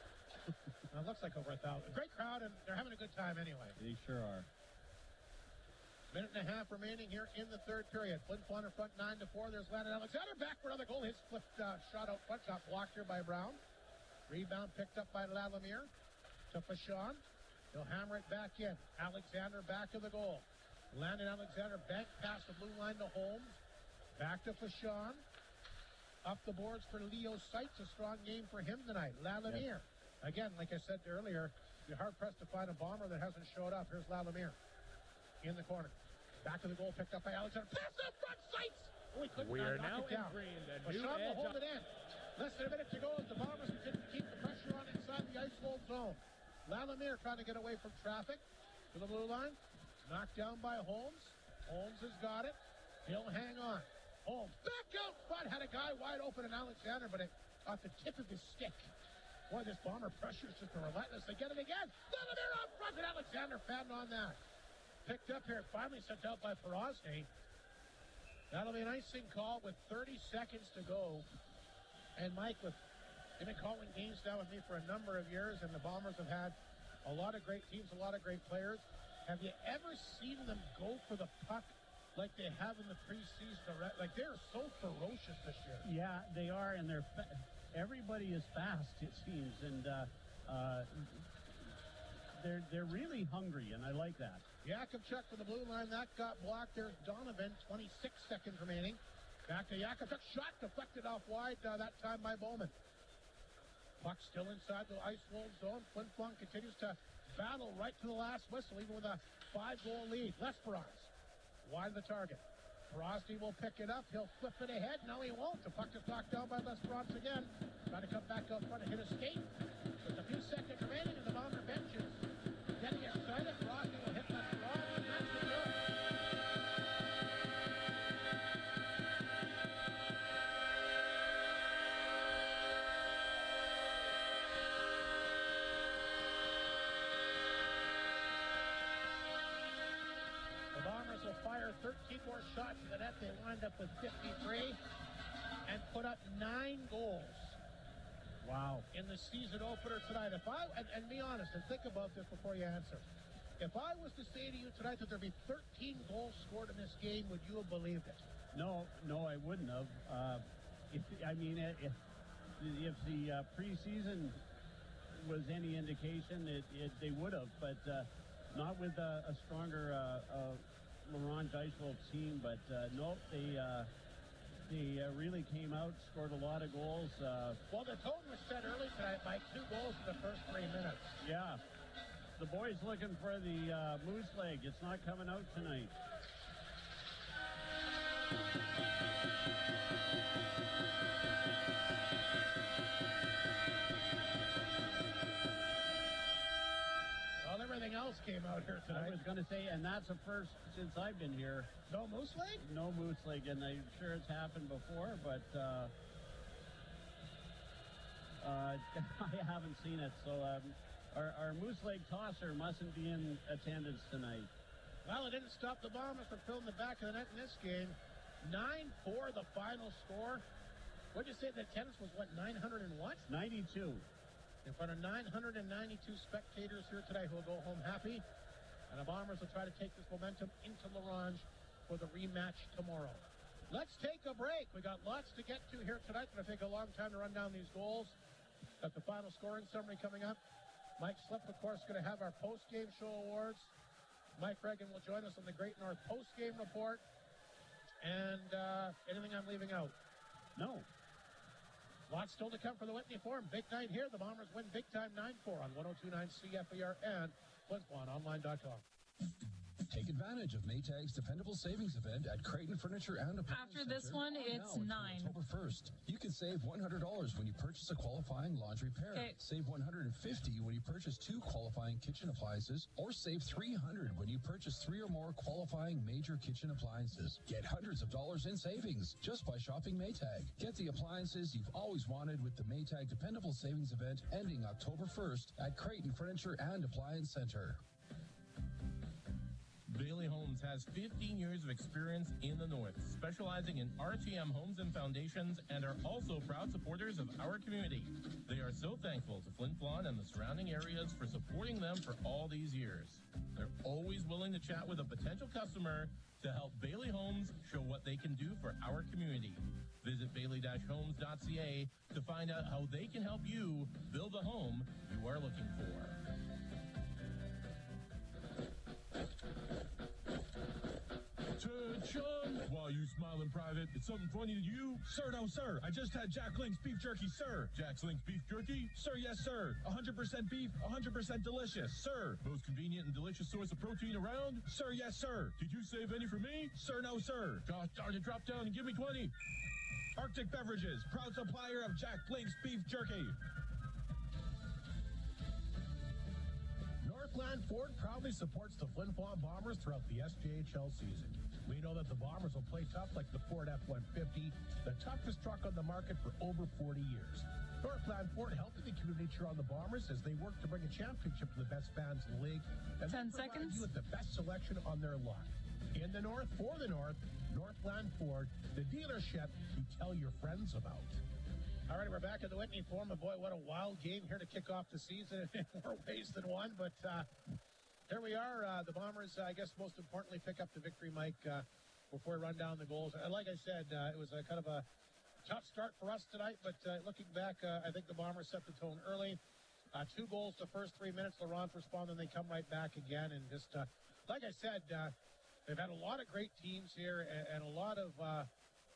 It looks like over 1,000. Great crowd, and they're having a good time anyway. They sure are. Minute and a half remaining here in the third period. Flin Flon in front 9-4. There's Landon Alexander back for another goal. His flipped shot out front, got blocked here by Brown. Rebound picked up by Lalamier to Fashon. He'll hammer it back in. Alexander back of the goal. Landon Alexander bank past the blue line to Holmes. Back to Fashon. Up the boards for Leo Seitz. A strong game for him tonight. Lalamier. Yes. Again, like I said earlier, you're hard-pressed to find a bomber that hasn't showed up. Here's Lalamier in the corner. Back of the goal picked up by Alexander. Pass up front, Seitz! Oh, he couldn't we are now knock it down. entering the new Fashon will edge. hold it in. Less than a minute to go as the Bombers continue to keep the pressure on inside the ice-cold zone. Lalamier trying to get away from traffic to the blue line. Knocked down by Holmes. Holmes has got it. He'll hang on. Holmes back out front. Had a guy wide open in Alexander, but it off the tip of his stick. Boy, this Bomber pressure is just relentless. They get it again. Lalamier out front, and Alexander fanned on that. Picked up here, finally sent out by Perosny. That'll be an icing call with 30 seconds to go. And Mike, you've been calling games now with me for a number of years, and the Bombers have had a lot of great teams, a lot of great players. Have you ever seen them go for the puck like they have in the preseason? Like, they're so ferocious this year. Yeah, they are, and everybody is fast, it seems, and they're really hungry, and I like that. Yakubchuk for the blue line. That got blocked. There's Donovan. 26 seconds remaining. Back to Yakubchuk. Shot deflected off wide that time by Bowman. Puck still inside the ice-cold zone. Flin Flon continues to battle right to the last whistle, even with a 5-goal lead. Lesperance wide of the target. Perosny will pick it up. He'll flip it ahead. No, he won't. The puck is knocked down by Lesperance again. Trying to come back out front and hit a skate. With a few seconds remaining, and the Bomber bench is getting excited. Perosny will hit Lesperance, and that's the good. The Bombers will fire 13 more shots to the net. They wind up with 53 and put up 9 goals. Wow. In the season opener tonight. If I, and be honest, and think about this before you answer. If I was to say to you tonight that there'd be 13 goals scored in this game, would you have believed it? No, I wouldn't have. If the preseason was any indication, they would have, but not with a stronger Laurent Deiswald team. But no, they really came out, scored a lot of goals. Well, the tone was set early tonight, Mike. 2 goals in the first 3 minutes. Yeah. The boys looking for the moose leg. It's not coming out tonight. Well, everything else came out here tonight. I was going to say, and that's a first since I've been here. No moose leg? No moose leg, and I'm sure it's happened before, but I haven't seen it. So our moose leg tosser mustn't be in attendance tonight. Well, it didn't stop the Bombers from filling the back of the net in this game. 9-4 the final score. What'd you say the attendance was, what, 900 and what? 92. in front of 992 spectators here today who will go home happy. And the Bombers will try to take this momentum into Ronge for the rematch tomorrow. Let's take a break. We got lots to get to here tonight. It's going to take a long time to run down these goals. Got the final scoring summary coming up. Mike Slip, of course, going to have our post-game show awards. Mike Reagan will join us on the Great North post-game report. And anything I'm leaving out? No. Lots still to come for the Whitney Forum. Big night here. The Bombers win big time 9-4 on 102.9 CFER and FlinFlonOnline.com. Take advantage of Maytag's dependable savings event at Creighton Furniture and Appliance After this Center. one, it's Now 9. until October 1st. You can save $100 when you purchase a qualifying laundry pair. Okay. Save $150 when you purchase 2 qualifying kitchen appliances, or save $300 when you purchase 3 or more qualifying major kitchen appliances. Get hundreds of dollars in savings just by shopping Maytag. Get the appliances you've always wanted with the Maytag Dependable Savings Event ending October 1st at Creighton Furniture and Appliance Center. Bailey Homes has 15 years of experience in the North, specializing in RTM homes and foundations, and are also proud supporters of our community. They are so thankful to Flin Flon and the surrounding areas for supporting them for all these years. They're always willing to chat with a potential customer to help Bailey Homes show what they can do for our community. Visit bailey-homes.ca to find out how they can help you build the home you are looking for. Attention! While you smile in private, it's something funny to you? Sir, no, sir. I just had Jack Link's beef jerky, sir. Jack Link's beef jerky? Sir, yes, sir. 100% beef, 100% delicious, sir. Most convenient and delicious source of protein around? Sir, yes, sir. Did you save any for me? Sir, no, sir. Gosh darn it, drop down and give me 20. Arctic Beverages, proud supplier of Jack Link's beef jerky. Northland Ford proudly supports the Flin Flon Bombers throughout the SJHL season. We know that the Bombers will play tough like the Ford F-150, the toughest truck on the market for over 40 years. Northland Ford helping the community cheer on the Bombers as they work to bring a championship to the best fans in the league. And 10 seconds. You with the best selection on their lot. In the North, for the North, Northland Ford, the dealership you tell your friends about. All right, we're back at the Whitney Forum. And boy, what a wild game here to kick off the season in more ways than one. But here we are. The Bombers, I guess, most importantly, pick up the victory, Mike, before we run down the goals. Like I said, it was a kind of a tough start for us tonight. But looking back, I think the Bombers set the tone early. 2 goals the first 3 minutes. Laurent respond, and they come right back again. And just, like I said, they've had a lot of great teams here and a lot of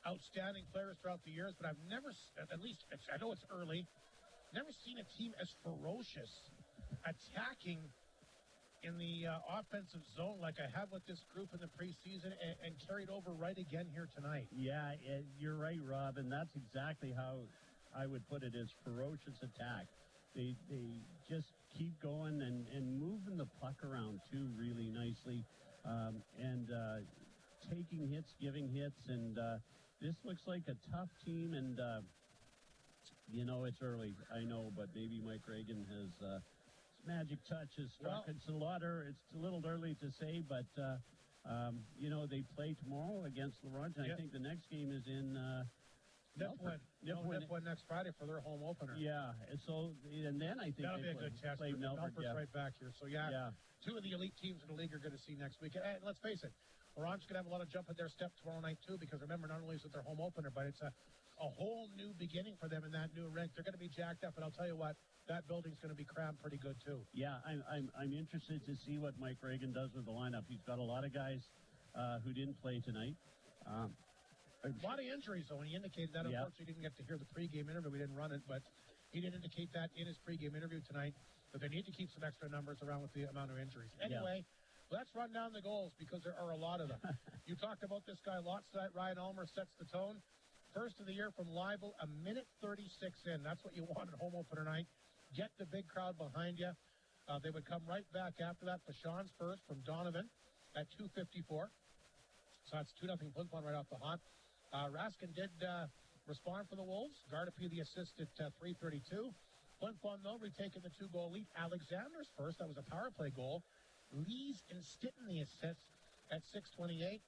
outstanding players throughout the years, but I've never, at least, I know it's early, never seen a team as ferocious attacking in the offensive zone like I have with this group in the preseason and carried over right again here tonight. Yeah, you're right, Rob, and that's exactly how I would put it, is ferocious attack. They just keep going and moving the puck around, too, really nicely, and taking hits, giving hits, and this looks like a tough team, and, it's early, I know, but maybe Mike Reagan has his magic touch has struck. Well, it's a little early to say, but, they play tomorrow against Ronge, and I think the next game is in Nipwood next Friday for their home opener. Yeah, and then I think that'll be a good test. Melford's right back here. So, yeah, 2 of the elite teams in the league are going to see next week. And let's face it, Orange's going to have a lot of jump in their step tomorrow night, too, because remember, not only is it their home opener, but it's a whole new beginning for them in that new rink. They're going to be jacked up, and I'll tell you what, that building's going to be crammed pretty good, too. Yeah, I'm interested to see what Mike Reagan does with the lineup. He's got a lot of guys who didn't play tonight. A lot of injuries, though, and he indicated that. Unfortunately, he didn't get to hear the pregame interview. We didn't run it, but he did indicate that in his pregame interview tonight, that they need to keep some extra numbers around with the amount of injuries. Anyway, let's run down the goals because there are a lot of them. You talked about this guy lots tonight. Ryan Ulmer sets the tone. First of the year from Leibel, a minute 36 in. That's what you want at home opener night. Get the big crowd behind you. They would come right back after that. Pashon's first from Donovan at 2:54. So that's 2-0 Flin Flon right off the hop. Raskin did respond for the Wolves. Gardapi the assist at 3:32. Flin Flon, though, retaking the 2-goal lead. Alexander's first. That was a power play goal. Lees and Stitten the assist at 6:28.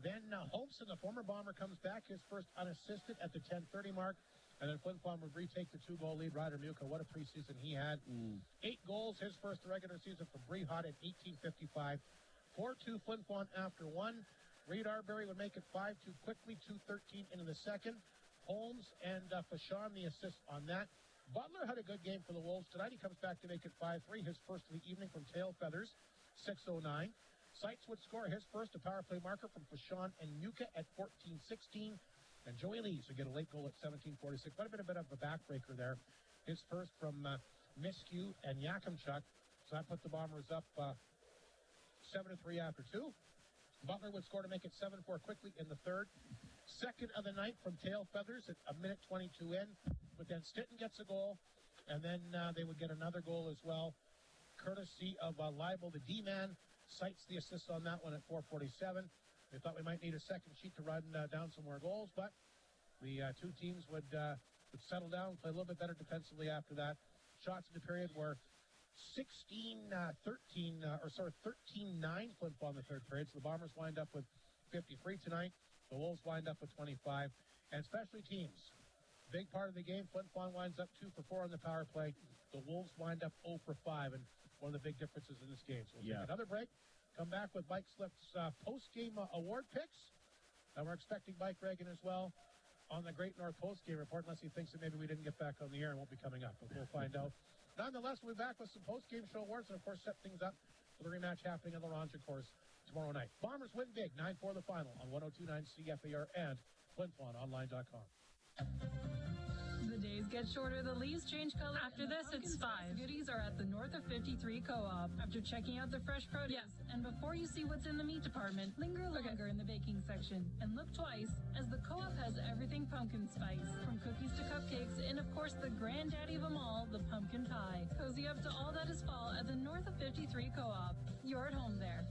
Then Holmson, the former Bomber, comes back. His first unassisted at the 10:30 mark. And then Flin Flon would retake the 2-goal lead. Ryder Muka, what a preseason he had. 8 goals, his first regular season for Brehot in 1855. 4-2 Flin Flon after 1. Reed Arbery would make it 5-2 quickly, 2:13 into the second. Holmes and Fashon the assist on that. Butler had a good game for the Wolves tonight. He comes back to make it 5-3, his first of the evening from Tail Feathers, 6:09. Seitz would score his first, a power play marker from Fashon and Muka at 14:16. And Joey Lees would get a late goal at 17:46. Might have been a bit of a backbreaker there. His first from Miskew and Yakimchuk. So that put the Bombers up 7-3 after 2. Butler would score to make it 7-4 quickly in the third. Second of the night from Tail Feathers at a minute 22 in. But then Stitton gets a goal, and then they would get another goal as well, courtesy of Leibel, the D-man. Cites the assist on that one at 4:47. They thought we might need a second sheet to run down some more goals, but the two teams would settle down, play a little bit better defensively after that. Shots in the period were 13-9 Flin Flon in the third period. So the Bombers wind up with 53 tonight. The Wolves wind up with 25. And specialty teams, big part of the game. Flin Flon winds up 2 for 4 on the power play. The Wolves wind up 0 for 5, and one of the big differences in this game. So we'll take another break. Come back with Mike Slipp's post-game award picks. And we're expecting Mike Reagan as well on the Great North post-game report, unless he thinks that maybe we didn't get back on the air and won't be coming up. But we'll find out. Nonetheless, we'll be back with some post-game show awards and, of course, set things up for the rematch happening on the Ronge course tomorrow night. Bombers win big, 9-4 the final on 102.9 CFAR and FlinFlonOnline.com. The days get shorter, the leaves change color. After this, it's 5. Goodies are at the North of 53 Co-op. After checking out the fresh produce, and before you see what's in the meat department, linger longer in the baking section. And look twice, as the Co-op has everything pumpkin spice. From cookies to cupcakes, and of course the granddaddy of them all, the pumpkin pie. Cozy up to all that is fall at the North of 53 Co-op. You're at home there.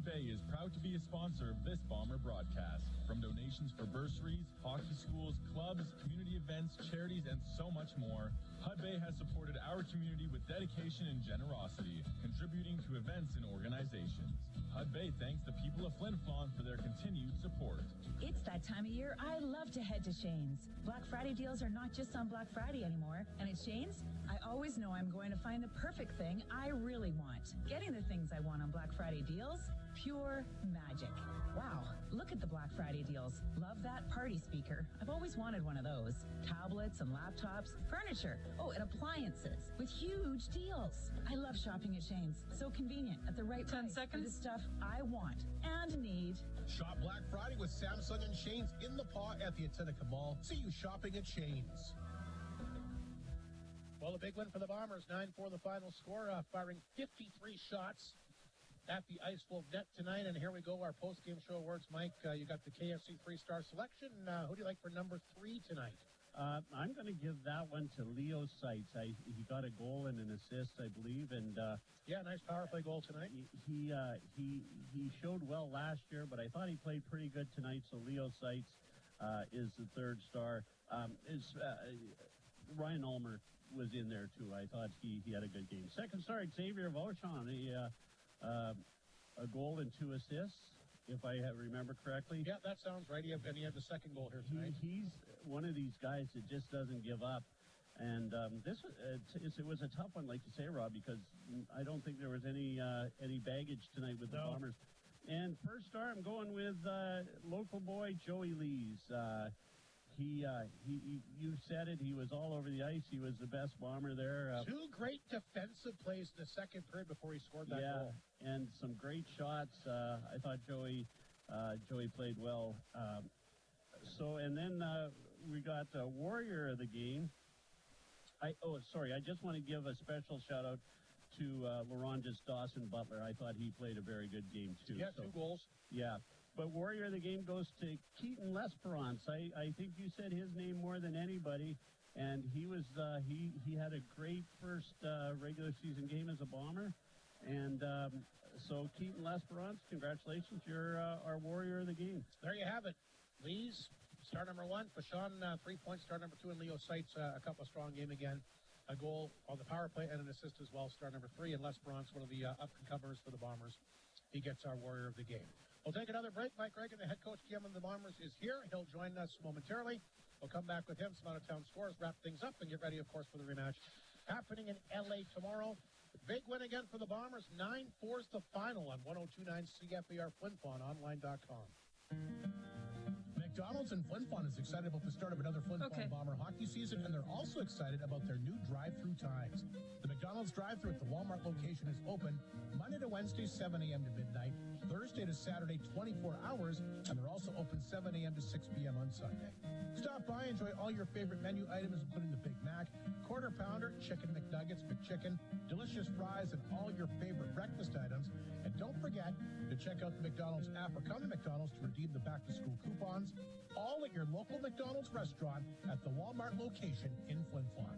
Bay is proud to be a sponsor of this Bomber broadcast. From donations for bursaries, hockey schools, clubs, community events, charities, and so much more, Hud Bay has supported our community with dedication and generosity, contributing to events and organizations. Hud Bay thanks the people of Flin Flon for their continued support. It's that time of year I love to head to Shane's. Black Friday deals are not just on Black Friday anymore. And at Shane's, I always know I'm going to find the perfect thing I really want. Getting the things I want on Black Friday deals, pure magic. Wow, look at the Black Friday deals. Love that party speaker. I've always wanted one of those. Tablets and laptops, furniture, and appliances with huge deals. I love shopping at Shane's. So convenient at the right 10 price seconds. for the stuff I want and need. Shop Black Friday with Samsung and Shane's in the paw at the Atinica Mall. See you shopping at Shane's. Well, a big win for the Bombers, 9-4 the final score, firing 53 shots at the Ice Flow net tonight. And here we go, our post-game show awards. Mike, you got the KFC 3-star selection. Who do you like for number 3 tonight? I'm going to give that one to Leo Seitz. He got a goal and an assist, I believe, and nice power play goal tonight. He showed well last year, but I thought he played pretty good tonight. So Leo Seitz is the 3rd star. Ryan Ulmer was in there too. I thought he had a good game. 2nd star, Xavier Vauchon, a goal and 2 assists, if I remember correctly. Yeah, that sounds right. He had the 2nd goal here tonight. He's one of these guys that just doesn't give up. And it was a tough one, like you say, Rob, because I don't think there was any baggage tonight with the Bombers. And 1st star, I'm going with local boy Joey Lees. You said it. He was all over the ice. He was the best Bomber there. 2 great defensive plays in the 2nd period before he scored that goal. And some great shots. I thought Joey played well. And then we got Warrior of the game. I just want to give a special shout out to Laurentius Dawson Butler. I thought he played a very good game too. Yeah, 2 goals. Yeah. But Warrior of the game goes to Keaton Lesperance. I think you said his name more than anybody, and he was he had a great first regular season game as a Bomber, and so Keaton Lesperance, congratulations, you're our Warrior of the game. There you have it. Lees, star number 1. Fashon, 3 points, star number 2, and Leo Seitz, a couple of strong game again. A goal on the power play and an assist as well, star number 3, and Lesperance, one of the up-and-comers for the Bombers. He gets our Warrior of the game. We'll take another break. Mike Reagan, the head coach GM of the Bombers, is here. He'll join us momentarily. We'll come back with him, some out-of-town scores, wrap things up, and get ready, of course, for the rematch happening in L.A. tomorrow. Big win again for the Bombers. 9-4's the final on 102.9 CFAR Flin Flon, online.com. McDonald's in Flin Flon is excited about the start of another Flin Flon Bomber hockey season, and they're also excited about their new drive-through times. The McDonald's drive-through at the Walmart location is open Monday to Wednesday, 7 a.m. to midnight, Thursday to Saturday, 24 hours, and they're also open 7 a.m. to 6 p.m. on Sunday. Stop by, enjoy all your favorite menu items, including the Big Mac, Quarter Pounder, Chicken McNuggets, McChicken, delicious fries, and all your favorite breakfast items. And don't forget to check out the McDonald's app or come to McDonald's to redeem the back-to-school coupons, all at your local McDonald's restaurant at the Walmart location in Flin Flon.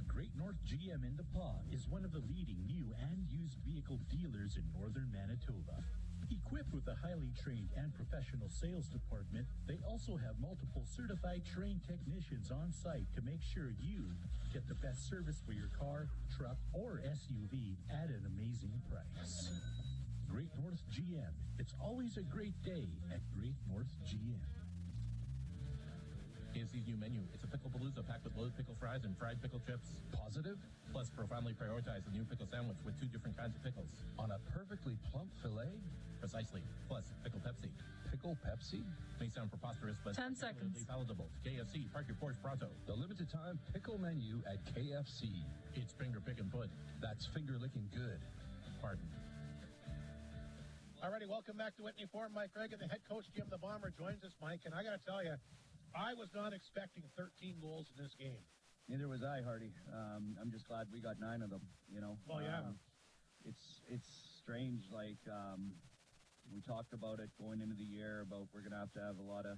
Great North GM in DePaul is one of the leading new and used vehicle dealers in northern Manitoba. Equipped with a highly trained and professional sales department, they also have multiple certified trained technicians on site to make sure you get the best service for your car, truck, or SUV at an amazing price. Great North GM. It's always a great day at Great North GM. KFC's new menu. It's a pickle palooza packed with loaded pickle fries and fried pickle chips. Positive? Plus, profoundly prioritize the new pickle sandwich with 2 different kinds of pickles. On a perfectly plump filet? Precisely. Plus, pickle Pepsi. Pickle Pepsi? May sound preposterous, but 10 seconds. Palatable. KFC, park your Porsche pronto. The limited time pickle menu at KFC. It's finger pickin' good. That's finger licking good. Pardon. Alrighty, welcome back to Whitney Forum. Mike Reagan, the head coach GM of the Bomber, joins us, Mike, and I got to tell you, I was not expecting 13 goals in this game. Neither was I, Hardy. I'm just glad we got 9 of them, you know. Well, yeah. It's strange, like, we talked about it going into the year about we're going to have a lot of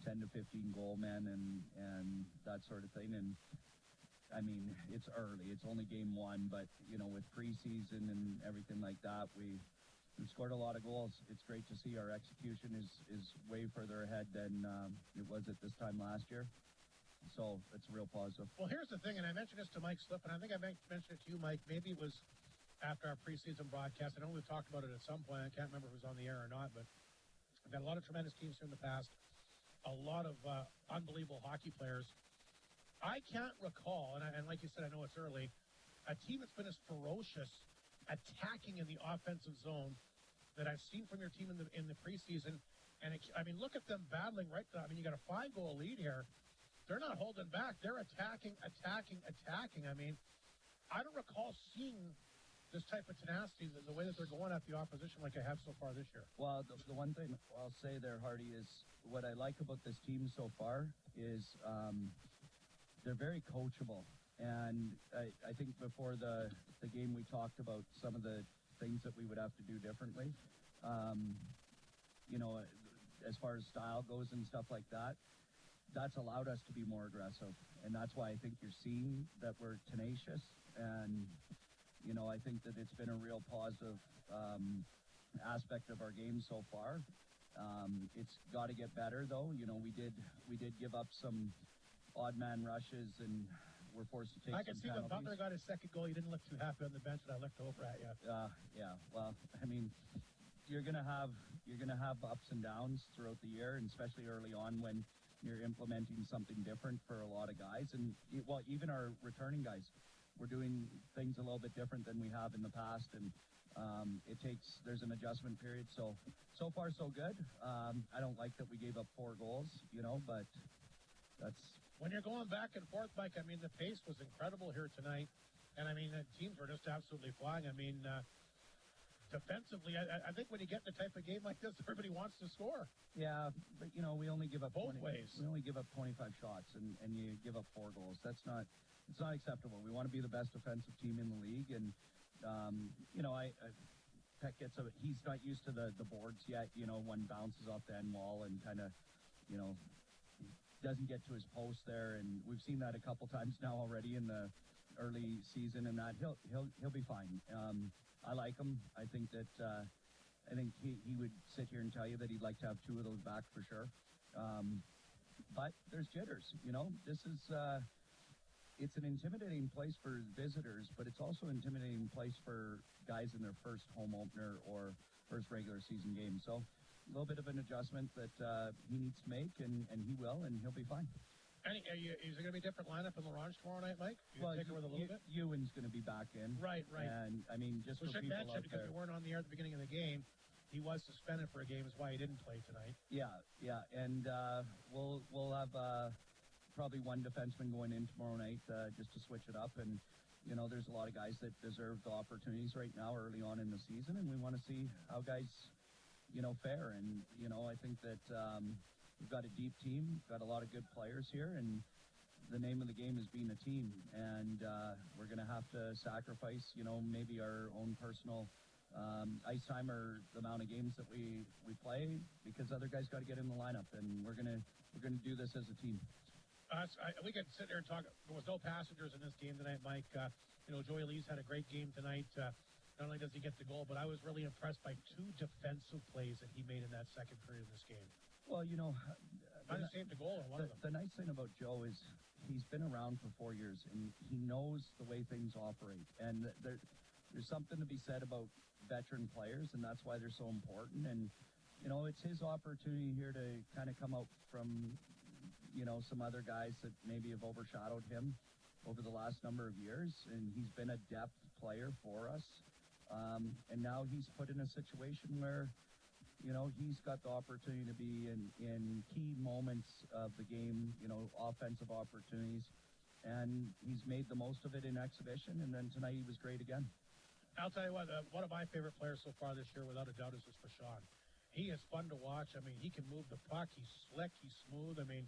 10 to 15 goal men and that sort of thing. And, I mean, it's early. It's only game 1, but, you know, with preseason and everything like that, we've scored a lot of goals. It's great to see our execution is way further ahead than it was at this time last year. So it's a real positive. Well, here's the thing, and I mentioned this to Mike Slip, and I think I mentioned it to you, Mike. Maybe it was after our preseason broadcast. I know we've talked about it at some point. I can't remember if it was on the air or not, but I've got a lot of tremendous teams here in the past, a lot of unbelievable hockey players. I can't recall, and like you said, I know it's early, a team that's been as ferocious attacking in the offensive zone that I've seen from your team in the preseason. And I mean, look at them battling right now. I mean, you got a 5-goal lead here. They're not holding back. They're attacking. I mean, I don't recall seeing this type of tenacity, the way that they're going at the opposition like I have so far this year. Well, the one thing I'll say there, Hardy, is what I like about this team so far is they're very coachable. And I think before the game we talked about some of the things that we would have to do differently. You know, as far as style goes and stuff like that, that's allowed us to be more aggressive. And that's why I think you're seeing that we're tenacious. And, you know, I think that it's been a real positive aspect of our game so far. It's got to get better, though. You know, we did give up some odd man rushes and we're forced to take I can some see when penalties. Butler got his second goal, you didn't look too happy on the bench, and I looked over at you. Yeah. Well, I mean, you're gonna have ups and downs throughout the year, and especially early on when you're implementing something different for a lot of guys, and even our returning guys, we're doing things a little bit different than we have in the past, and there's an adjustment period. So far so good. I don't like that we gave up 4 goals, you know, but that's. When you're going back and forth, Mike, I mean, the pace was incredible here tonight. And, I mean, the teams were just absolutely flying. I mean, defensively, I think when you get in a type of game like this, everybody wants to score. Yeah, but, you know, we only give up both ways. We only give up 25 shots, and you give up 4 goals. It's not acceptable. We want to be the best defensive team in the league. And, you know, Peck he's not used to the boards yet, you know, one bounces off the end wall and kind of, you know, doesn't get to his post there, and we've seen that a couple times now already in the early season, and that he'll be fine. I like him. I think he would sit here and tell you that he'd like to have 2 of those back for sure. But there's jitters, you know. This is it's an intimidating place for visitors, but it's also an intimidating place for guys in their first home opener or first regular season game. So a little bit of an adjustment that he needs to make, and he will, and he'll be fine. Is there going to be a different lineup in Ronge tomorrow night, Mike? Well, take over a little bit? Ewan's going to be back in. Right. And, I mean, just we for should people mention, out because there. we weren't on the air at the beginning of the game, he was suspended for a game, is why he didn't play tonight. Yeah, and we'll have probably one defenseman going in tomorrow night just to switch it up, and there's a lot of guys that deserve the opportunities right now early on in the season, and we want to see how guys fare, and I think that we've got a deep team, got a lot of good players here, and the name of the game is being a team, and we're going to have to sacrifice maybe our own personal ice time or the amount of games that we play, because other guys got to get in the lineup, and we're gonna do this as a team. We could sit there and talk. There was no passengers in this game tonight, Mike. Joey Lee's had a great game tonight. Not only does he get the goal, but I was really impressed by two defensive plays that he made in that second period of this game. Well, I saved a goal on one of them. The nice thing about Joe is he's been around for 4 years, and he knows the way things operate. And there's something to be said about veteran players, and that's why they're so important. And it's his opportunity here to kind of come out from some other guys that maybe have overshadowed him over the last number of years, and he's been a depth player for us. And now he's put in a situation where he's got the opportunity to be in key moments of the game, offensive opportunities, and he's made the most of it in exhibition, and then tonight he was great again. I'll tell you what, one of my favorite players so far this year, without a doubt, is this Fashawn. He is fun to watch. I mean, he can move the puck. He's slick. He's smooth. I mean,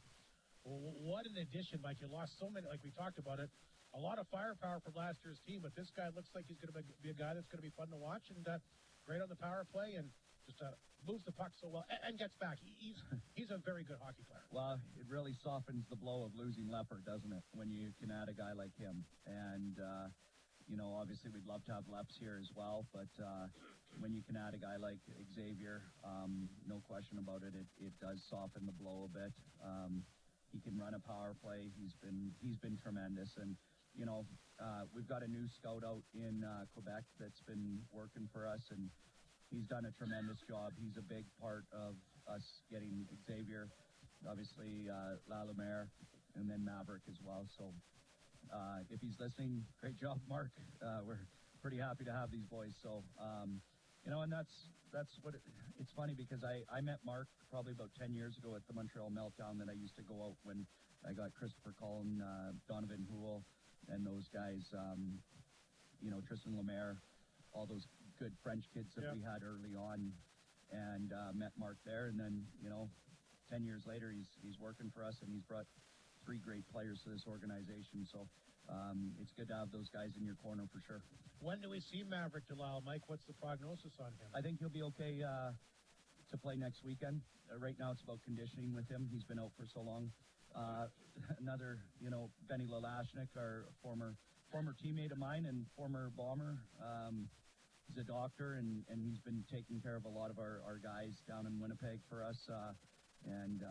what an addition, Mike. You lost so many, like we talked about it, a lot of firepower from last year's team, but this guy looks like he's going to be a guy that's going to be fun to watch, and great on the power play, and just moves the puck so well and gets back. He's a very good hockey player. Well, it really softens the blow of losing Leopard, doesn't it, when you can add a guy like him. And, obviously we'd love to have Leps here as well, but when you can add a guy like Xavier, no question about it, it does soften the blow a bit. He can run a power play. He's been tremendous. And, we've got a new scout out in Quebec that's been working for us, and he's done a tremendous job. He's a big part of us getting Xavier, obviously Lalumere, and then Maverick as well. So if he's listening, great job, Mark. We're pretty happy to have these boys. So, and that's what it's funny, because I met Mark probably about 10 years ago at the Montreal Meltdown that I used to go out when I got Christopher Cullen, Donovan Houle, and those guys, Tristan Lemaire, all those good French kids that we had early on, and met Mark there. And then, 10 years later, he's working for us, and he's brought 3 great players to this organization. So it's good to have those guys in your corner for sure. When do we see Maverick Delisle, Mike? What's the prognosis on him? I think he'll be okay to play next weekend. Right now it's about conditioning with him. He's been out for so long. Another, Benny Lalashnik, our former teammate of mine and former Bomber. He's a doctor, and he's been taking care of a lot of our guys down in Winnipeg for us. And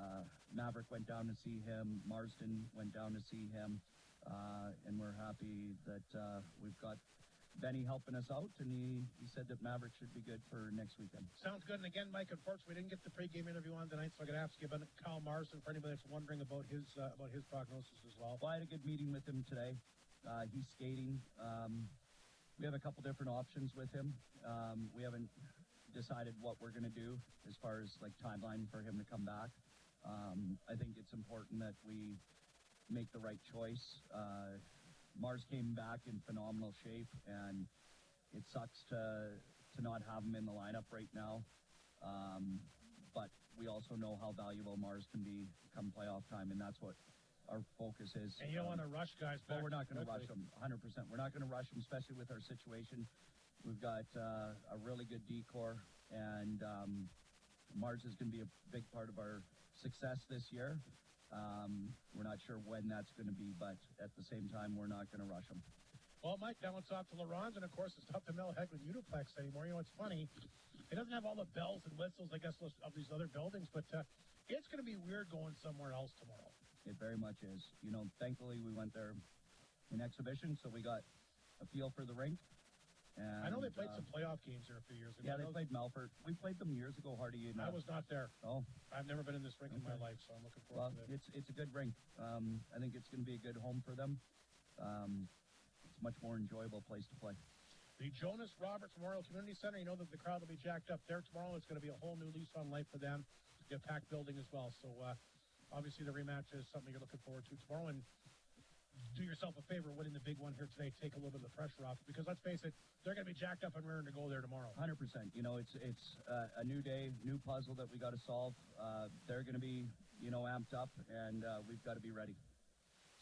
Maverick went down to see him. Marsden went down to see him. And we're happy that we've got Benny helping us out, and he said that Maverick should be good for next weekend. Sounds good. And again, Mike, unfortunately, we didn't get the pregame interview on tonight, so I'm going to ask you about Kyle Marsden for anybody that's wondering about his prognosis as well. Well, I had a good meeting with him today. He's skating. We have a couple different options with him. We haven't decided what we're going to do as far as like timeline for him to come back. I think it's important that we make the right choice. Mars came back in phenomenal shape, and it sucks to not have him in the lineup right now. But we also know how valuable Mars can be come playoff time, and that's what our focus is. And you don't want to rush guys back. Well, we're not going to rush them, 100%. We're not going to rush them, especially with our situation. We've got a really good decor, and Mars is going to be a big part of our success this year. We're not sure when that's going to be, but at the same time, we're not going to rush them. Well, Mike, now let's talk to LaRonge, and of course, it's tough to Mel Hegland Uniplex anymore. It's funny. It doesn't have all the bells and whistles, I guess, of these other buildings, but it's going to be weird going somewhere else tomorrow. It very much is. Thankfully, we went there in exhibition, so we got a feel for the rink. And, I know they played some playoff games here a few years ago. Yeah, they played Melfort. We played them years ago, Hardy. I was not there. Oh. I've never been in this rink in my life, so I'm looking forward to it. It's a good rink. I think it's going to be a good home for them. It's a much more enjoyable place to play. The Jonas Roberts Memorial Community Center, you know that the crowd will be jacked up there tomorrow. It's going to be a whole new lease on life for them. A packed building as well. So obviously the rematch is something you're looking forward to tomorrow. And do yourself a favor winning the big one here today. Take a little bit of the pressure off, because let's face it, they're going to be jacked up and raring to go there tomorrow. 100%. You know, it's a new day, new puzzle that we got to solve. They're going to be, amped up, and we've got to be ready.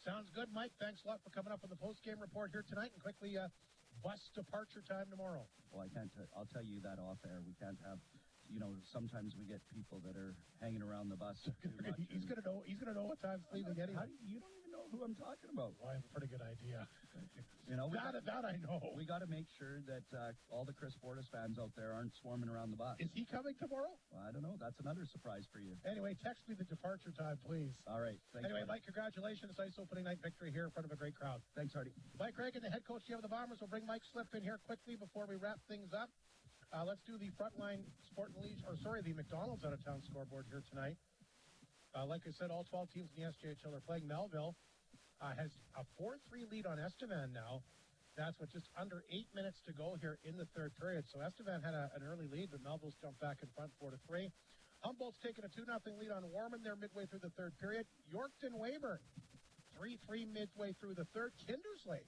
Sounds good, Mike. Thanks a lot for coming up on the post-game report here tonight. And quickly, bus departure time tomorrow. Well, I can't. I'll tell you that off air. We can't have. Sometimes we get people that are hanging around the bus too much. He's gonna know what time's leaving anyway. You don't even know who I'm talking about. Well, I have a pretty good idea. That I know. We got to make sure that all the Chris Fortis fans out there aren't swarming around the bus. Is he coming tomorrow? Well, I don't know. That's another surprise for you. Anyway, text me the departure time, please. All right. Thanks, anyway, buddy. Mike, congratulations. Nice opening night victory here in front of a great crowd. Thanks, Hardy. Mike Reagan, the head coach of the Bombers, will bring Mike Slip in here quickly before we wrap things up. Let's do the frontline the McDonald's out-of-town scoreboard here tonight. Like I said, all 12 teams in the SJHL are playing. Melville has a 4-3 lead on Estevan now. That's with just under 8 minutes to go here in the third period. So Estevan had an early lead, but Melville's jumped back in front 4-3. Humboldt's taken a 2-0 lead on Warman there midway through the third period. Yorkton Weyburn, 3-3 midway through the third. Kindersley.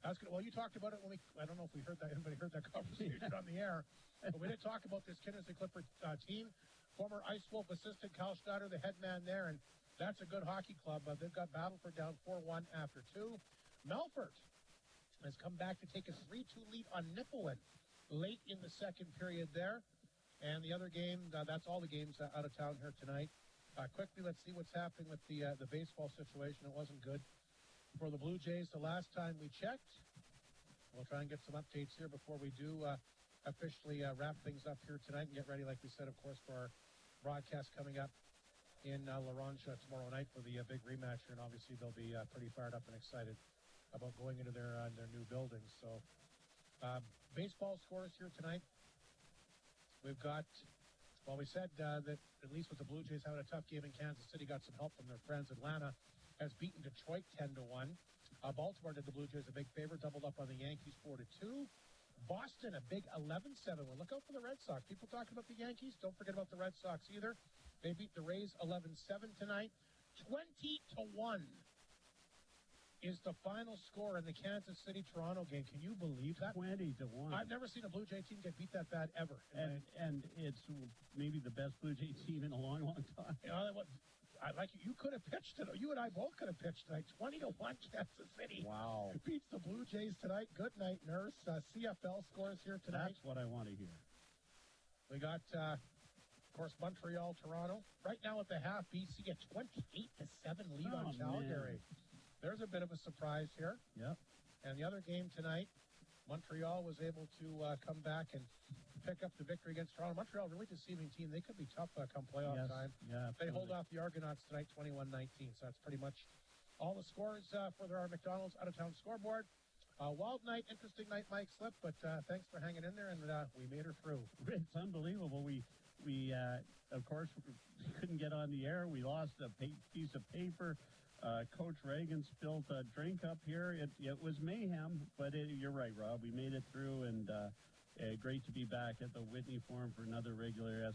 That's good. Well, you talked about it when I don't know if anybody heard that conversation on the air, but we did talk about this Kindersley Clipper team. Former Ice Wolf assistant Kyle Schneider, the head man there, and that's a good hockey club. They've got Battleford down 4-1 after 2. Melfort has come back to take a 3-2 lead on Nipawin late in the second period there. And the other game, that's all the games out of town here tonight. Quickly, let's see what's happening with the baseball situation. It wasn't good for the Blue Jays the last time we checked. We'll try and get some updates here before we do officially wrap things up here tonight and get ready, like we said, of course, for our broadcast coming up in Ronge tomorrow night for the big rematch here. And obviously, they'll be pretty fired up and excited about going into their new building. So, baseball scores here tonight. We've got, we said that at least with the Blue Jays having a tough game in Kansas City, got some help from their friends. Atlanta has beaten Detroit 10-1. Baltimore did the Blue Jays a big favor, doubled up on the Yankees 4-2. Boston, a big 11-7 win. Look out for the Red Sox. People talking about the Yankees, don't forget about the Red Sox either. They beat the Rays 11-7 tonight. 20-1 is the final score in the Kansas City-Toronto game. Can you believe that? 20-1. I've never seen a Blue Jay team get beat that bad ever. And it's maybe the best Blue Jay team in a long, long time. You could have pitched it. You and I both could have pitched tonight. 20-1 Kansas City. Wow. Beats the Blue Jays tonight. Good night, Nurse. CFL scores here tonight. That's what I want to hear. We got, of course, Montreal, Toronto. Right now at the half, BC a 28-7 lead on Calgary. Man. There's a bit of a surprise here. Yep. And the other game tonight, Montreal was able to come back and pick up the victory against Toronto. Montreal, really deceiving team. They could be tough come playoff time. Yeah, they hold off the Argonauts tonight, 21-19. So that's pretty much all the scores for our McDonald's out-of-town scoreboard. Wild night, interesting night, Mike Slip, but thanks for hanging in there, and we made her through. It's unbelievable. We of course, couldn't get on the air. We lost a piece of paper. Coach Reagan spilled a drink up here. It was mayhem, but you're right, Rob. We made it through, and great to be back at the Whitney Forum for another regular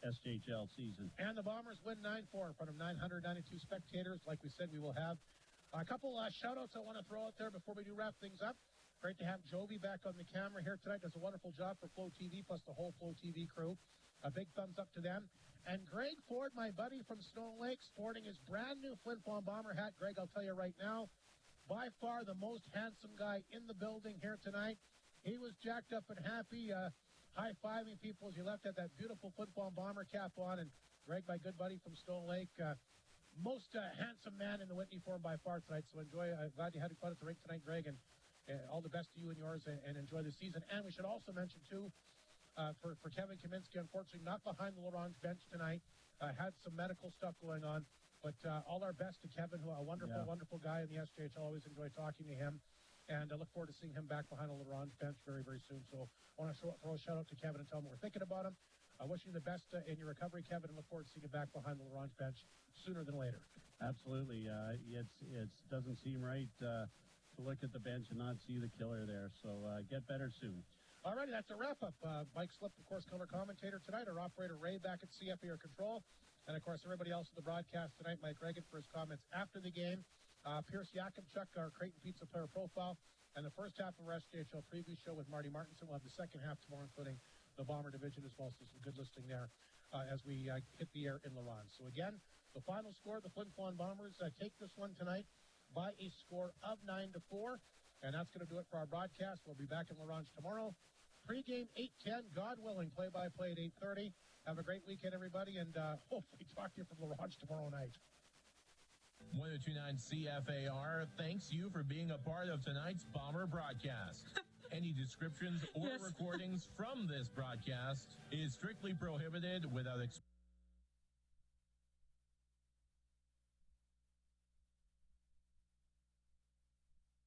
SJHL season. And the Bombers win 9-4 in front of 992 spectators. Like we said, we will have a couple shout-outs I want to throw out there before we do wrap things up. Great to have Jovi back on the camera here tonight. Does a wonderful job for Flow TV, plus the whole Flow TV crew. A big thumbs up to them. And Greg Ford, my buddy from Stone Lake, sporting his brand new Flin Flon Bomber hat. Greg, I'll tell you right now, by far the most handsome guy in the building here tonight. He was jacked up and happy, high-fiving people as he left, had that beautiful Flin Flon Bomber cap on. And Greg, my good buddy from Stone Lake, most handsome man in the Whitney Forum by far tonight. So enjoy. I'm glad you had fun at the rink tonight, Greg, and all the best to you and yours, and enjoy the season. And we should also mention, too, for Kevin Kaminsky, unfortunately not behind the Laurent bench tonight. Had some medical stuff going on. But all our best to Kevin, who a wonderful, wonderful guy in the SJHL. Always enjoy talking to him. And I look forward to seeing him back behind the LaRonge bench very, very soon. So I want to throw a shout-out to Kevin and tell him we're thinking about him. I wish you the best in your recovery, Kevin, and look forward to seeing you back behind the LaRonge bench sooner than later. Absolutely. It doesn't seem right to look at the bench and not see the killer there. So get better soon. All righty, that's a wrap-up. Mike Slip, of course, color commentator tonight. Our operator, Ray, back at CFA Control. And, of course, everybody else in the broadcast tonight, Mike Reagan for his comments after the game. Pierce Yakimchuk, our Creighton Pizza player profile. And the first half of our SJHL preview show with Marty Martinson. We'll have the second half tomorrow, including the Bomber Division as well. So some good listening there as we hit the air in LaRonge. So, again, the final score, the Flin Flon Bombers take this one tonight by a score of 9-4. And that's going to do it for our broadcast. We'll be back in LaRonge tomorrow. Pre-game 8:10, God willing, play-by-play at 8:30. Have a great weekend, everybody, and hopefully talk to you from LaRonge tomorrow night. 1029 CFAR thanks you for being a part of tonight's Bomber broadcast. Any descriptions or recordings from this broadcast is strictly prohibited without